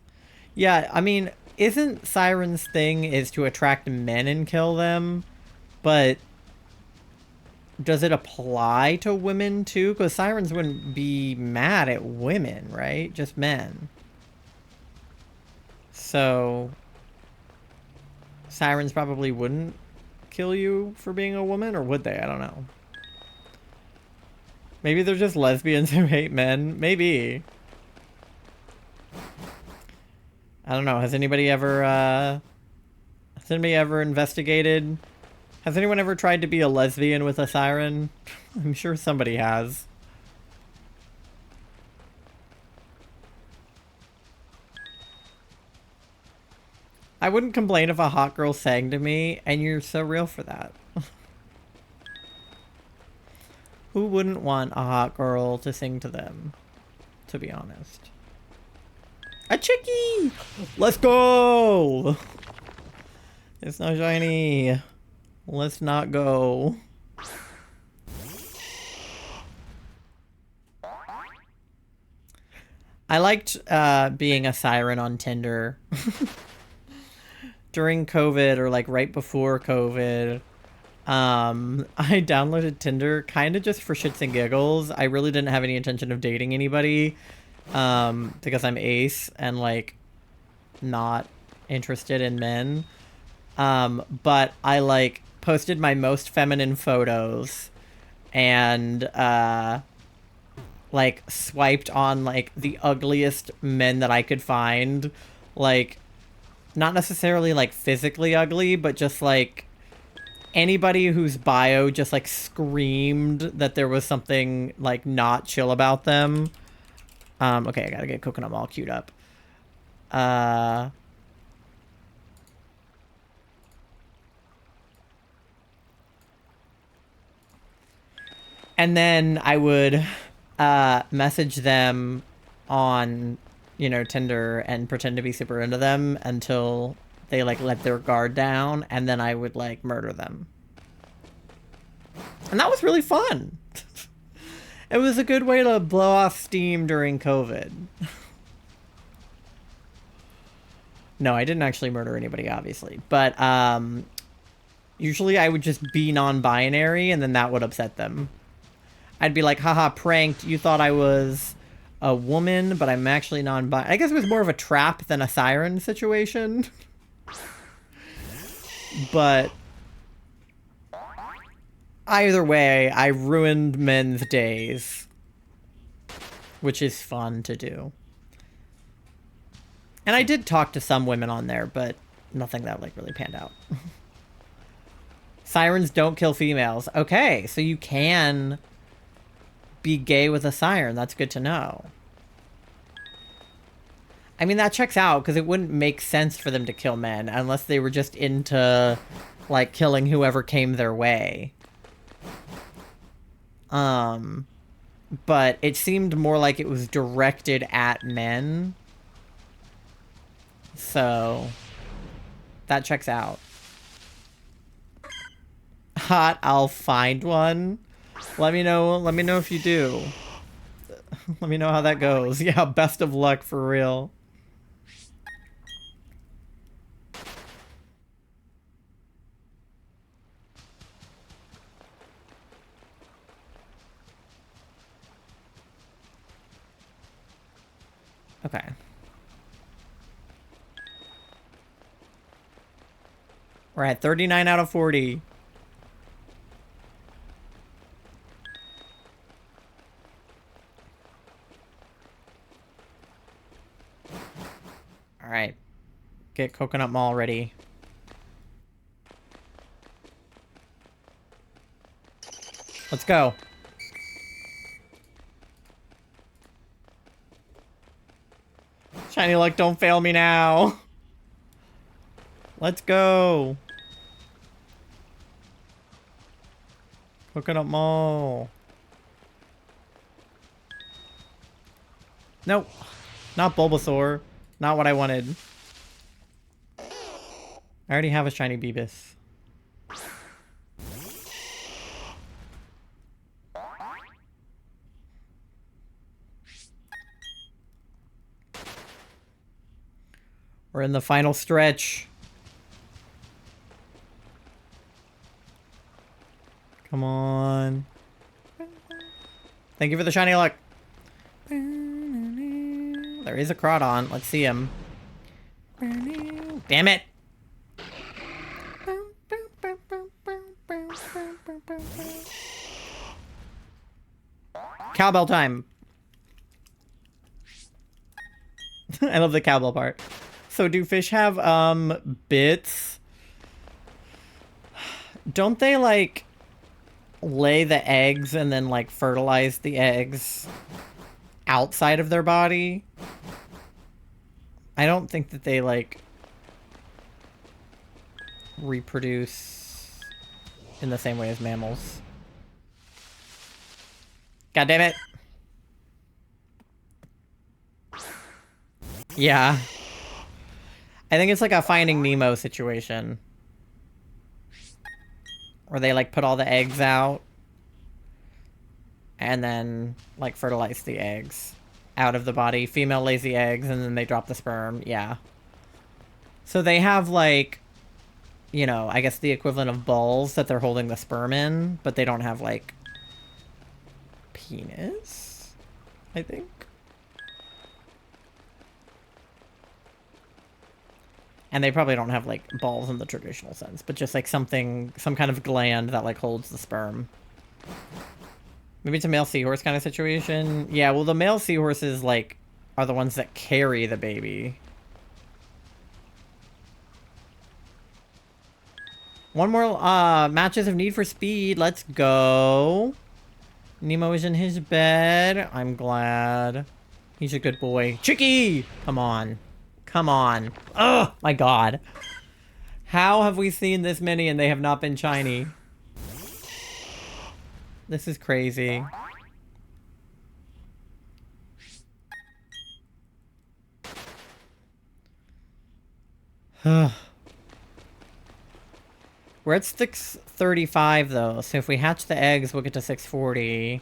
[SPEAKER 1] Yeah, I mean, isn't Siren's thing is to attract men and kill them? But does it apply to women too? Because Sirens wouldn't be mad at women, right? Just men. So Sirens probably wouldn't kill you for being a woman, or would they? I don't know. Maybe they're just lesbians who hate men. Maybe. I don't know. Has anybody ever investigated? Has anyone ever tried to be a lesbian with a siren? I'm sure somebody has. I wouldn't complain if a hot girl sang to me, and you're so real for that. Who wouldn't want a hot girl to sing to them, to be honest? A chickie! Let's go! It's not shiny. Let's not go. I liked being a siren on Tinder. During COVID, or like right before COVID, I downloaded Tinder kind of just for shits and giggles. I really didn't have any intention of dating anybody, because I'm ace and like not interested in men. But I like posted my most feminine photos and like swiped on like the ugliest men that I could find, like not necessarily like physically ugly, but just like anybody whose bio just like screamed that there was something like not chill about them. Okay, I gotta get Coconut Mall queued up. And then I would message them on, you know, Tinder and pretend to be super into them until they like let their guard down, and then I would like murder them. And that was really fun. It was a good way to blow off steam during COVID. No, I didn't actually murder anybody, obviously. But usually I would just be non-binary, and then that would upset them. I'd be like, haha, pranked. You thought I was a woman, but I'm actually non-binary. I guess it was more of a trap than a siren situation. But either way, I ruined men's days, which is fun to do. And I did talk to some women on there, but nothing that like really panned out. Sirens don't kill females. Okay, so you can be gay with a siren. That's good to know. I mean, that checks out, because it wouldn't make sense for them to kill men unless they were just into, like, killing whoever came their way. But it seemed more like it was directed at men. So, that checks out. Hot, I'll find one. Let me know if you do. Let me know how that goes. Yeah, best of luck for real. Okay. We're at 39 out of 40. All right. Get Coconut Mall ready. Let's go. Shiny luck, don't fail me now. Let's go. Coconut Mall. Nope. Not Bulbasaur. Not what I wanted. I already have a shiny Beebus. We're in the final stretch. Come on. Thank you for the shiny luck. There is a Crawdon. Let's see him. Damn it. Cowbell time. I love the cowbell part. So do fish have, bits? Don't they, like, lay the eggs and then, like, fertilize the eggs outside of their body? I don't think that they, like, reproduce in the same way as mammals. God damn it. Yeah. I think it's like a Finding Nemo situation. Where they, like, put all the eggs out. And then, like, fertilize the eggs out of the body. Female lays the eggs, and then they drop the sperm. Yeah. So they have, like, you know, I guess the equivalent of balls that they're holding the sperm in. But they don't have, like, penis? I think. And they probably don't have, like, balls in the traditional sense, but just, like, something, some kind of gland that, like, holds the sperm. Maybe it's a male seahorse kind of situation. Yeah, well, the male seahorses, like, are the ones that carry the baby. One more, matches of Need for Speed. Let's go. Nemo is in his bed. I'm glad. He's a good boy. Chicky! Come on. Come on. Oh, my God. How have we seen this many and they have not been shiny? This is crazy. We're at 635 though, so if we hatch the eggs, we'll get to 640.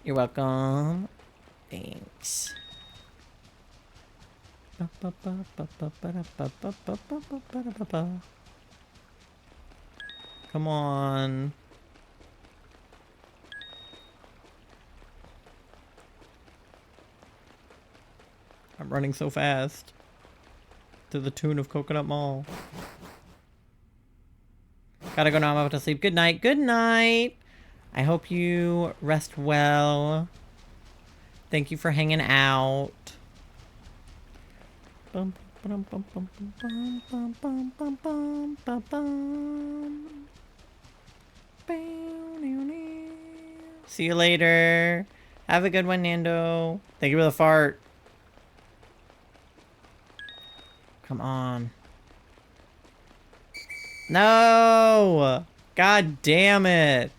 [SPEAKER 1] You're welcome. Thanks. Come on. I'm running so fast. To the tune of Coconut Mall. Gotta go now, I'm about to sleep. Good night. Good night. I hope you rest well. Thank you for hanging out. Bum, bum, bum, bum, bum, bum, bum, bum, bum, bum, bum, bum. See you later. Have a good one, Nando. Thank you for the fart. Come on. No! God damn it.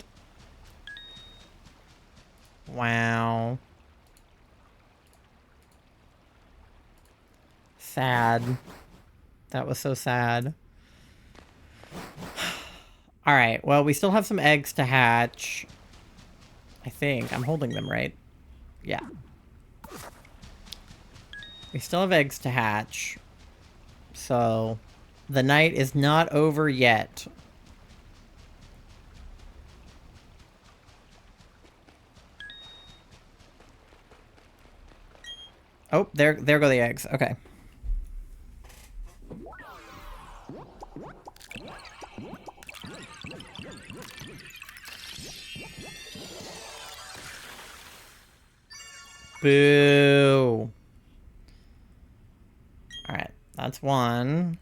[SPEAKER 1] Wow. Sad. That was so sad. Alright, well, we still have some eggs to hatch. I think. I'm holding them, right? Yeah. We still have eggs to hatch. So, the night is not over yet. Oh, there go the eggs. Okay. Boo. Alright, that's one.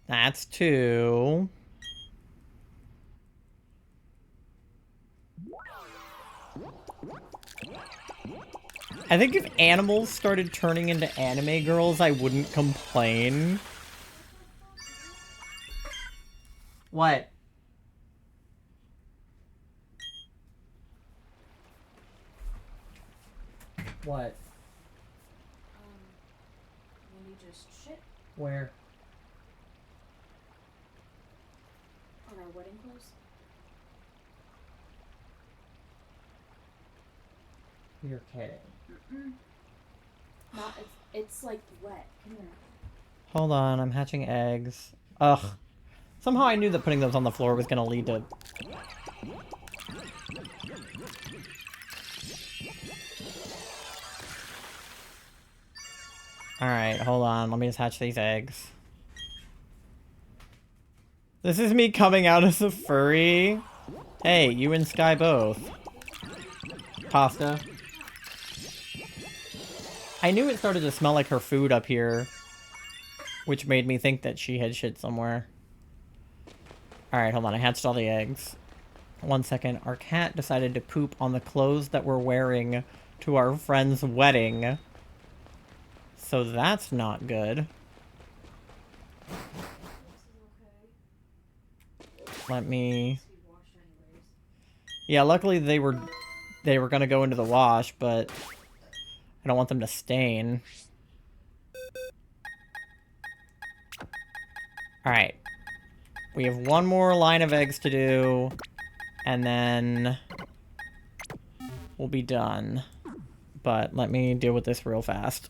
[SPEAKER 1] That's two. I think if animals started turning into anime girls, I wouldn't complain. What? What?
[SPEAKER 2] Maybe just shit
[SPEAKER 1] Where?
[SPEAKER 2] on our wedding clothes.
[SPEAKER 1] You're kidding.
[SPEAKER 2] Not, it's like wet. Come here.
[SPEAKER 1] Hold on, I'm hatching eggs. Ugh. Somehow I knew that putting those on the floor was gonna lead to... Alright, hold on. Let me just hatch these eggs. This is me coming out as a furry. Hey, you and Sky both. Pasta. I knew it started to smell like her food up here, which made me think that she had shit somewhere. Alright, hold on. I hatched all the eggs. 1 second. Our cat decided to poop on the clothes that we're wearing to our friend's wedding. So that's not good. Let me... Yeah, luckily they were gonna go into the wash, but I don't want them to stain. Alright. We have one more line of eggs to do, and then we'll be done. But let me deal with this real fast.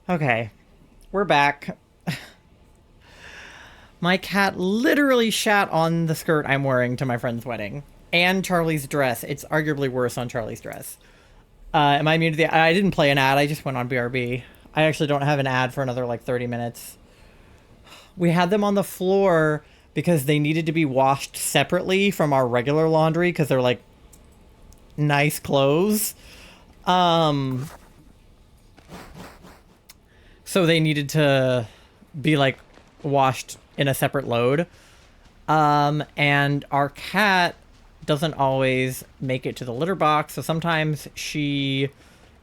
[SPEAKER 1] Okay, we're back. My cat literally shat on the skirt I'm wearing to my friend's wedding. And Charlie's dress. It's arguably worse on Charlie's dress. Am I immune to the... I didn't play an ad, I just went on BRB. I actually don't have an ad for another, like, 30 minutes. We had them on the floor because they needed to be washed separately from our regular laundry because they're, like, nice clothes. So they needed to be, like, washed in a separate load. And our cat doesn't always make it to the litter box, so sometimes she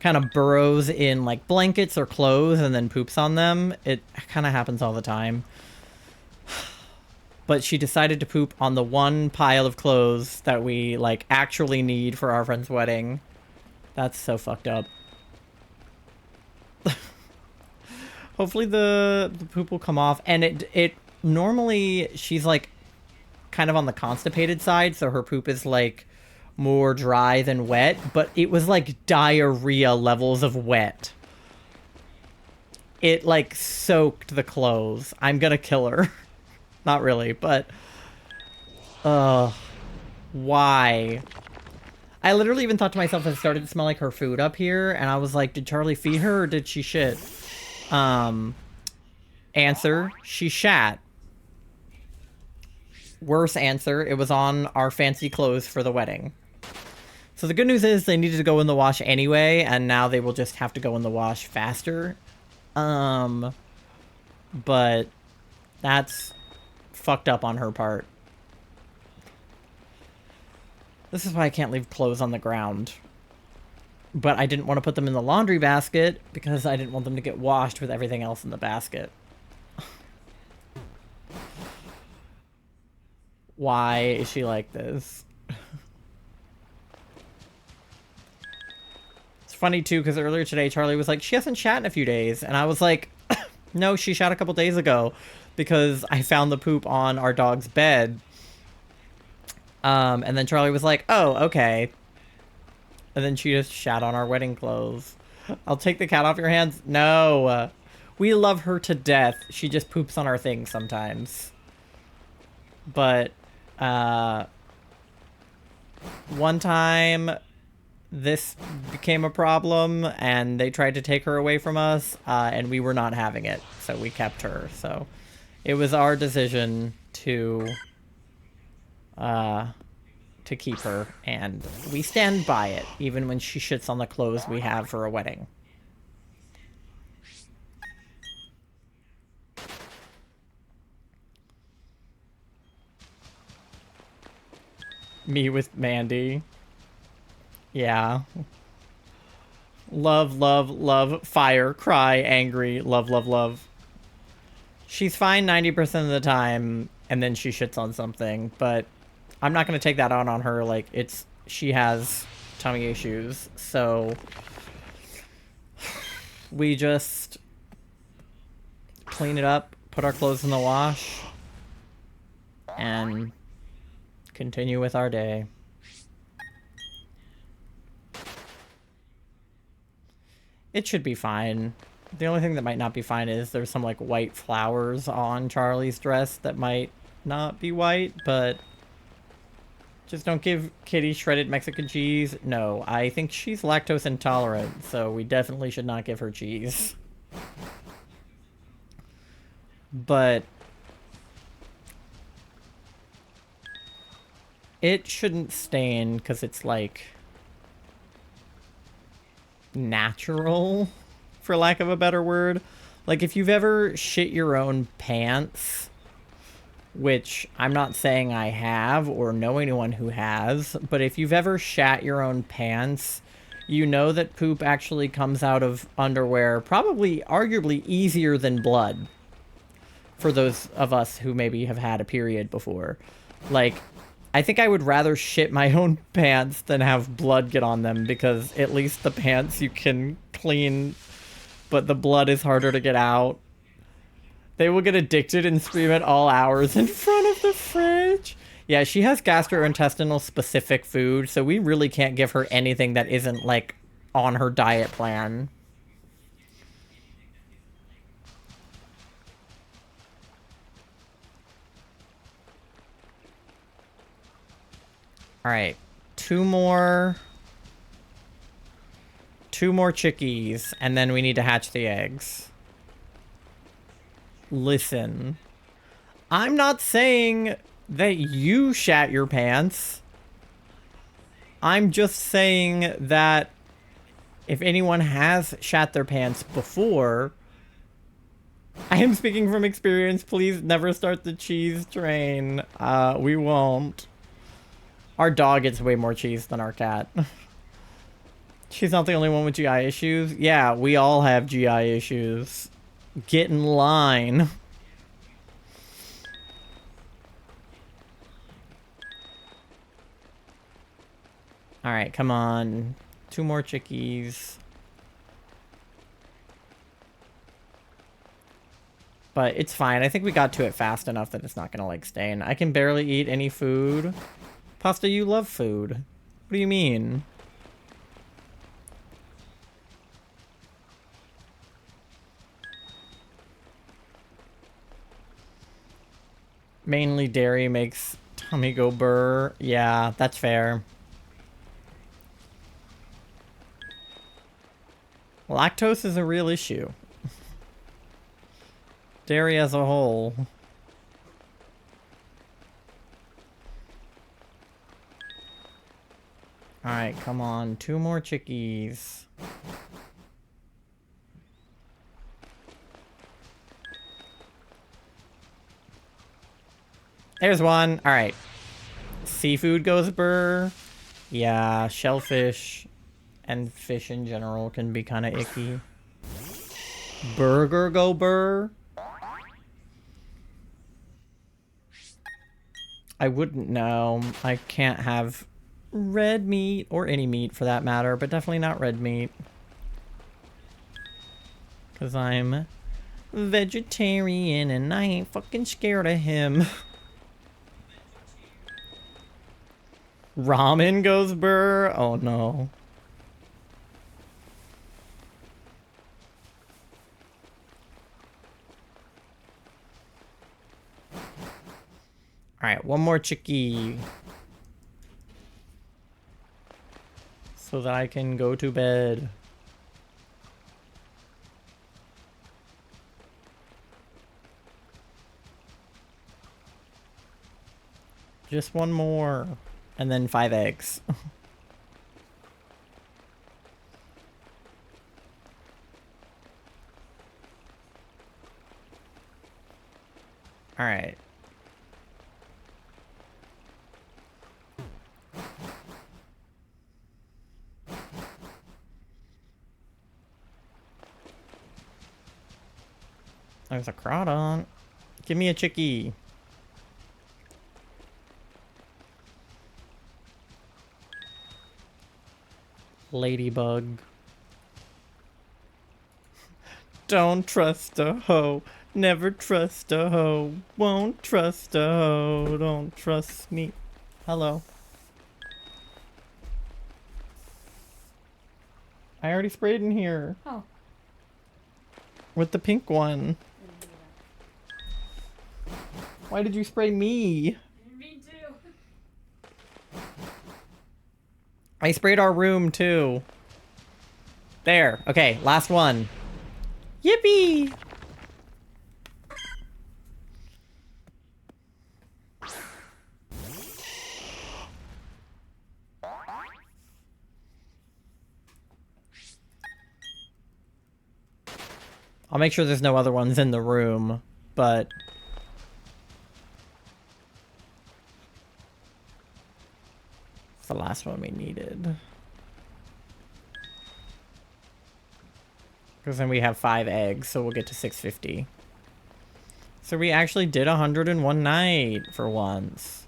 [SPEAKER 1] kind of burrows in, like, blankets or clothes and then poops on them. It kind of happens all the time. But she decided to poop on the one pile of clothes that we, like, actually need for our friend's wedding. That's so fucked up. Hopefully the poop will come off. And it normally, she's, like, kind of on the constipated side, so her poop is, like, more dry than wet. But it was, like, diarrhea levels of wet. It, like, soaked the clothes. I'm gonna kill her. Not really, but... why? I literally even thought to myself it started to smell like her food up here, and I was like, did Charlie feed her or did she shit? Answer, she shat. Worse answer, it was on our fancy clothes for the wedding. So the good news is they needed to go in the wash anyway, and now they will just have to go in the wash faster. But that's fucked up on her part. This is why I can't leave clothes on the ground. But I didn't want to put them in the laundry basket because I didn't want them to get washed with everything else in the basket. Why is she like this? It's funny too because earlier today Charlie was like, she hasn't shat in a few days. And I was like, no, she shat a couple days ago because I found the poop on our dog's bed. And then Charlie was like, oh, okay. And then she just shat on our wedding clothes. I'll take the cat off your hands. No. We love her to death. She just poops on our things sometimes. But, one time, this became a problem, and they tried to take her away from us, and we were not having it. So we kept her. So it was our decision to keep her, and we stand by it, even when she shits on the clothes we have for a wedding. Me with Mandy. Yeah. Love, love, love, fire, cry, angry, love, love, love. She's fine 90% of the time, and then she shits on something, but I'm not going to take that out on her. Like, she has tummy issues, so we just clean it up, put our clothes in the wash, and continue with our day. It should be fine. The only thing that might not be fine is there's some, like, white flowers on Charlie's dress that might not be white, but... just don't give Kitty shredded Mexican cheese. No, I think she's lactose intolerant, so we definitely should not give her cheese. But it shouldn't stain because it's, like, natural, for lack of a better word. Like, if you've ever shit your own pants... which I'm not saying I have or know anyone who has, but if you've ever shat your own pants, you know that poop actually comes out of underwear probably arguably easier than blood for those of us who maybe have had a period before. Like, I think I would rather shit my own pants than have blood get on them because at least the pants you can clean, but the blood is harder to get out. They will get addicted and scream at all hours in front of the fridge. Yeah, she has gastrointestinal specific food, so we really can't give her anything that isn't, like, on her diet plan. Alright. Two more chickies, and then we need to hatch the eggs. Listen. I'm not saying that you shat your pants. I'm just saying that if anyone has shat their pants before, I am speaking from experience. Please never start the cheese train. We won't. Our dog gets way more cheese than our cat. She's not the only one with GI issues. Yeah, we all have GI issues. Get in line. Alright, come on. Two more chickies. But it's fine. I think we got to it fast enough that it's not gonna, like, stain. I can barely eat any food. Pasta, you love food. What do you mean? Mainly dairy makes tummy go burr. Yeah, that's fair. Lactose is a real issue. Dairy as a whole. Alright, come on. Two more chickies. There's one. Alright. Seafood goes burr. Yeah, shellfish and fish in general can be kind of icky. Burger go burr. I wouldn't know. I can't have red meat, or any meat for that matter, but definitely not red meat. Because I'm vegetarian and I ain't fucking scared of him. Ramen goes burr? Oh no. Alright, one more chickie. So that I can go to bed. Just one more. And then 5 eggs. Alright. There's a crawdon. Give me a chickie. Ladybug. Don't trust a hoe. Never trust a hoe. Won't trust a hoe. Don't trust me. Hello. I already sprayed in here.
[SPEAKER 2] Oh.
[SPEAKER 1] With the pink one. Why did you spray me?
[SPEAKER 2] Me too.
[SPEAKER 1] I sprayed our room too. There. Okay, last one. Yippee! I'll make sure there's no other ones in the room, but... it's the last one we needed. Because then we have 5 eggs, so we'll get to 650. So we actually did 101 night for once.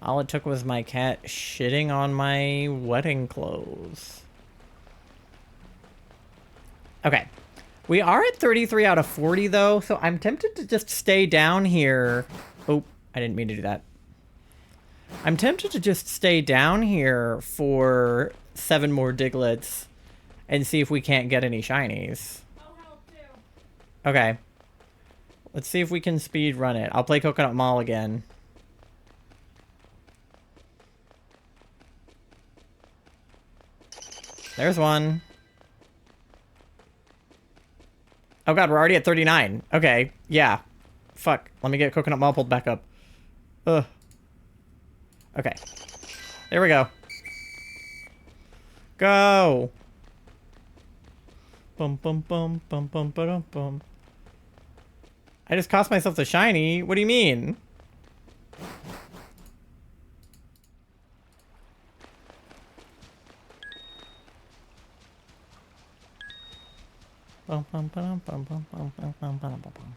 [SPEAKER 1] All it took was my cat shitting on my wedding clothes. Okay. We are at 33 out of 40 though, so I'm tempted to just stay down here. Oh, I didn't mean to do that. I'm tempted to just stay down here for 7 more diglets and see if we can't get any shinies.
[SPEAKER 2] I'll help too.
[SPEAKER 1] Okay. Let's see if we can speed run it. I'll play Coconut Mall again. There's one. Oh god, we're already at 39. Okay, yeah. Fuck. Let me get coconut mall pulled back up. Ugh. Okay. There we go. Go! Bum bum bum bum bum bum bum. I just cost myself the shiny. What do you mean? Bum bum bum bum bum bum bum bum bum bum.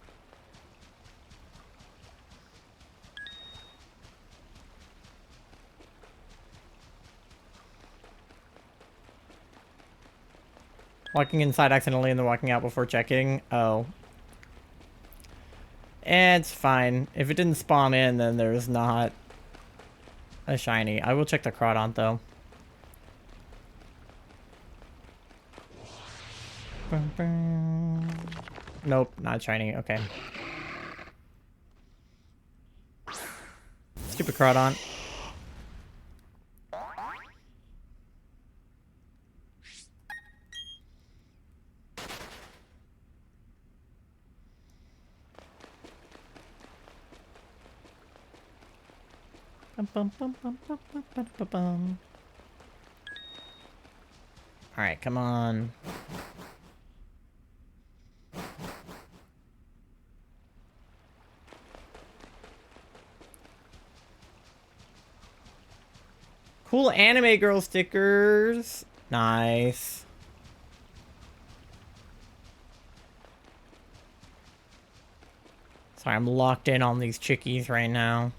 [SPEAKER 1] Walking inside accidentally and then walking out before checking. Oh. It's fine. If it didn't spawn in, then there's not a shiny. I will check the Crawdont, though. Nope, not shiny. Okay. Stupid Crawdont. Alright, come on. Cool anime girl stickers. Nice. Sorry, I'm locked in on these chickies right now.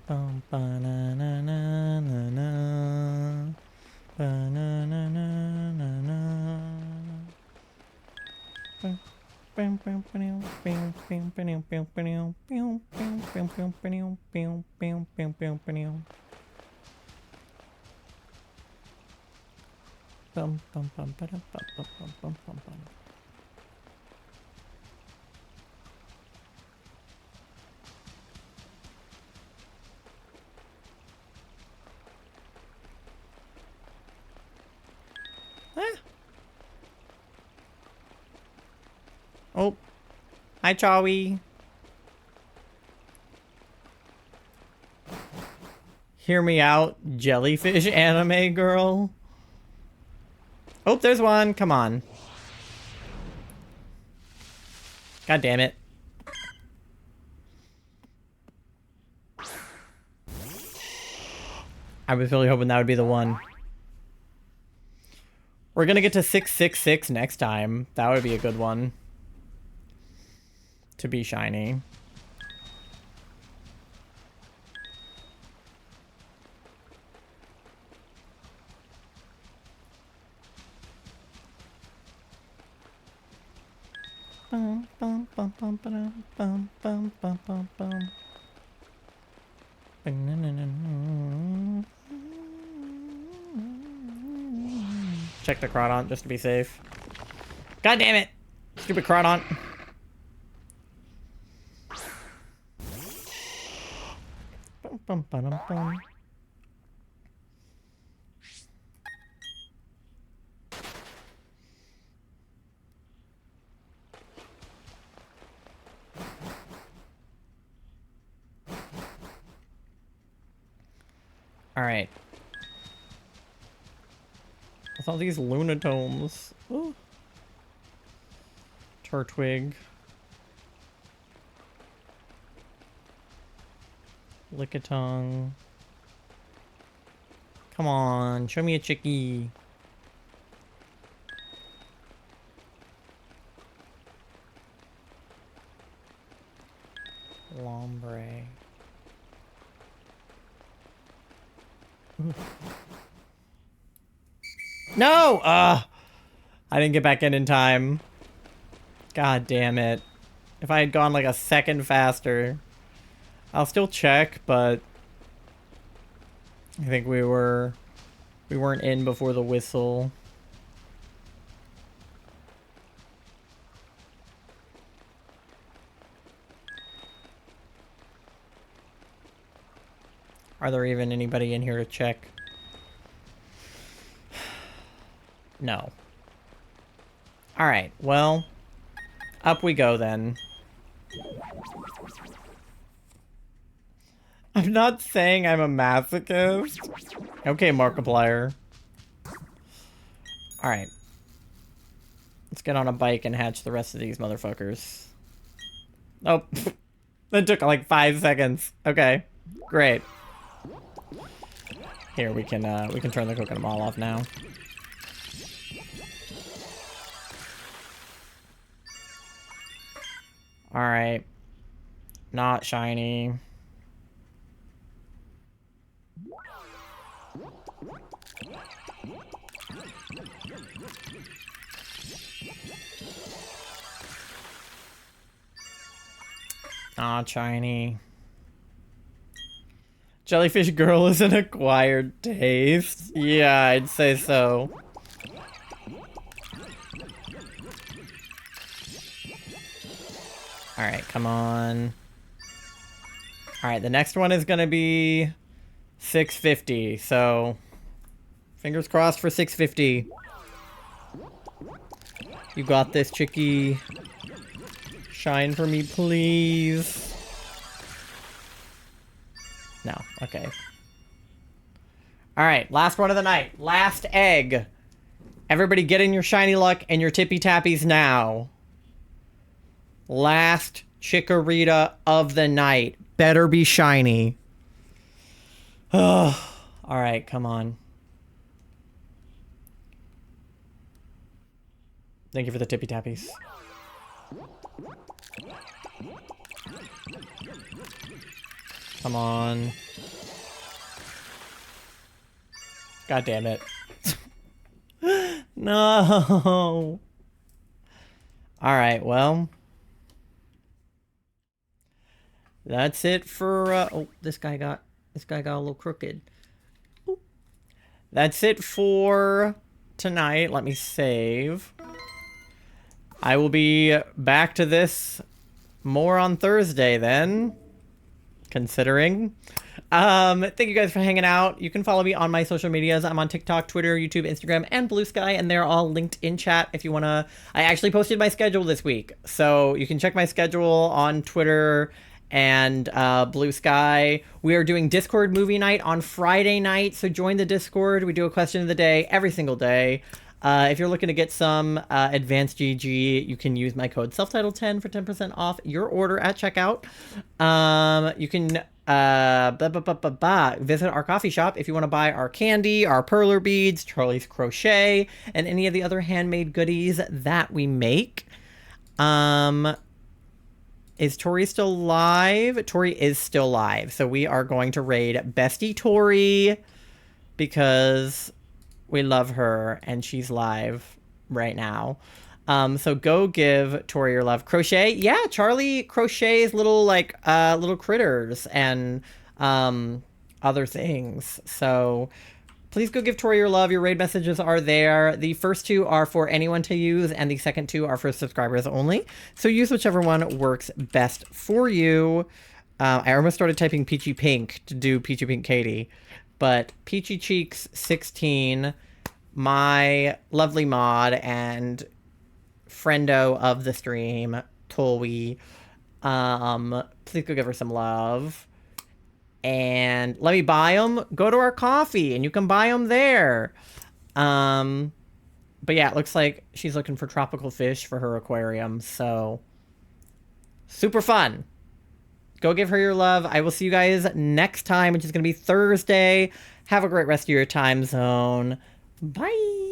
[SPEAKER 1] Bum, ba, na, na, na, na, na. Ba, na, na, na, na, na. Bum, bum, bum, bum, bum, bum, bum, bum, bum, bum, bum, bum, bum, bum, bum, bum, bum, bum, bum. Bum, bum, bum, ba-dum, bum, bum, bum, bum, bum, bum. Ah. Oh. Hi, Chawi. Hear me out, jellyfish anime girl. Oh, there's one. Come on. God damn it. I was really hoping that would be the one. We're gonna get to 666 next time. That would be a good one. To be shiny. Bum, bum, bum, bum, ba-dum, bum, bum, bum, bum, bum. Check the Crawdont just to be safe. God damn it! Stupid Crawdont. Bum, bum, ba-dum, bum. Alright. What's all these Lunatomes? Ooh. Turtwig. Lickitung. Come on, show me a chickie. Lombre. Ooh. No! I didn't get back in time. God damn it. If I had gone like a second faster. I'll still check, but I think we weren't in before the whistle. Are there even anybody in here to check? No. Alright, well, up we go then. I'm not saying I'm a masochist. Okay, Markiplier. Alright. Let's get on a bike and hatch the rest of these motherfuckers. Oh, that took like 5 seconds. Okay, great. Here, we can turn the coconut mall off now. Alright. Not shiny. Not shiny. Jellyfish Girl is an acquired taste. Yeah, I'd say so. Alright, come on. Alright, the next one is gonna be 650, so fingers crossed for 650. You got this, chickie. Shine for me, please. No, okay. Alright, last one of the night. Last egg. Everybody get in your shiny luck and your tippy tappies now. Last Chikorita of the night. Better be shiny. Oh, alright, come on. Thank you for the tippy tappies. Come on. God damn it. No. Alright, well. That's it for, oh, this guy got a little crooked. Ooh. That's it for tonight. Let me save. I will be back to this more on Thursday then. Considering. Thank you guys for hanging out. You can follow me on my social medias. I'm on TikTok, Twitter, YouTube, Instagram, and Blue Sky, and they're all linked in chat if you want to. I actually posted my schedule this week, so you can check my schedule on Twitter and Blue Sky. We are doing Discord movie night on Friday night, so join the Discord. We do a question of the day every single day. If you're looking to get some advanced GG, you can use my code selftitle10 for 10% off your order at checkout. You can visit our coffee shop if you want to buy our candy, our perler beads, Charlie's crochet, and any of the other handmade goodies that we make. Is Tori still live? Tori is still live, so we are going to raid Bestie Tori because we love her, and she's live right now. So go give Tori your love. Crochet? Yeah, Charlie crochets little, like, little critters and other things. So please go give Tori your love. Your raid messages are there. The first two are for anyone to use, and the second two are for subscribers only. So use whichever one works best for you. I almost started typing Peachy Pink to do Peachy Pink Katie. But Peachy Cheeks 16, my lovely mod and friendo of the stream, Tolwe, please go give her some love. And let me buy them. Go to our coffee and you can buy them there. But yeah, it looks like she's looking for tropical fish for her aquarium. So super fun. Go give her your love. I will see you guys next time, which is going to be Thursday. Have a great rest of your time zone. Bye.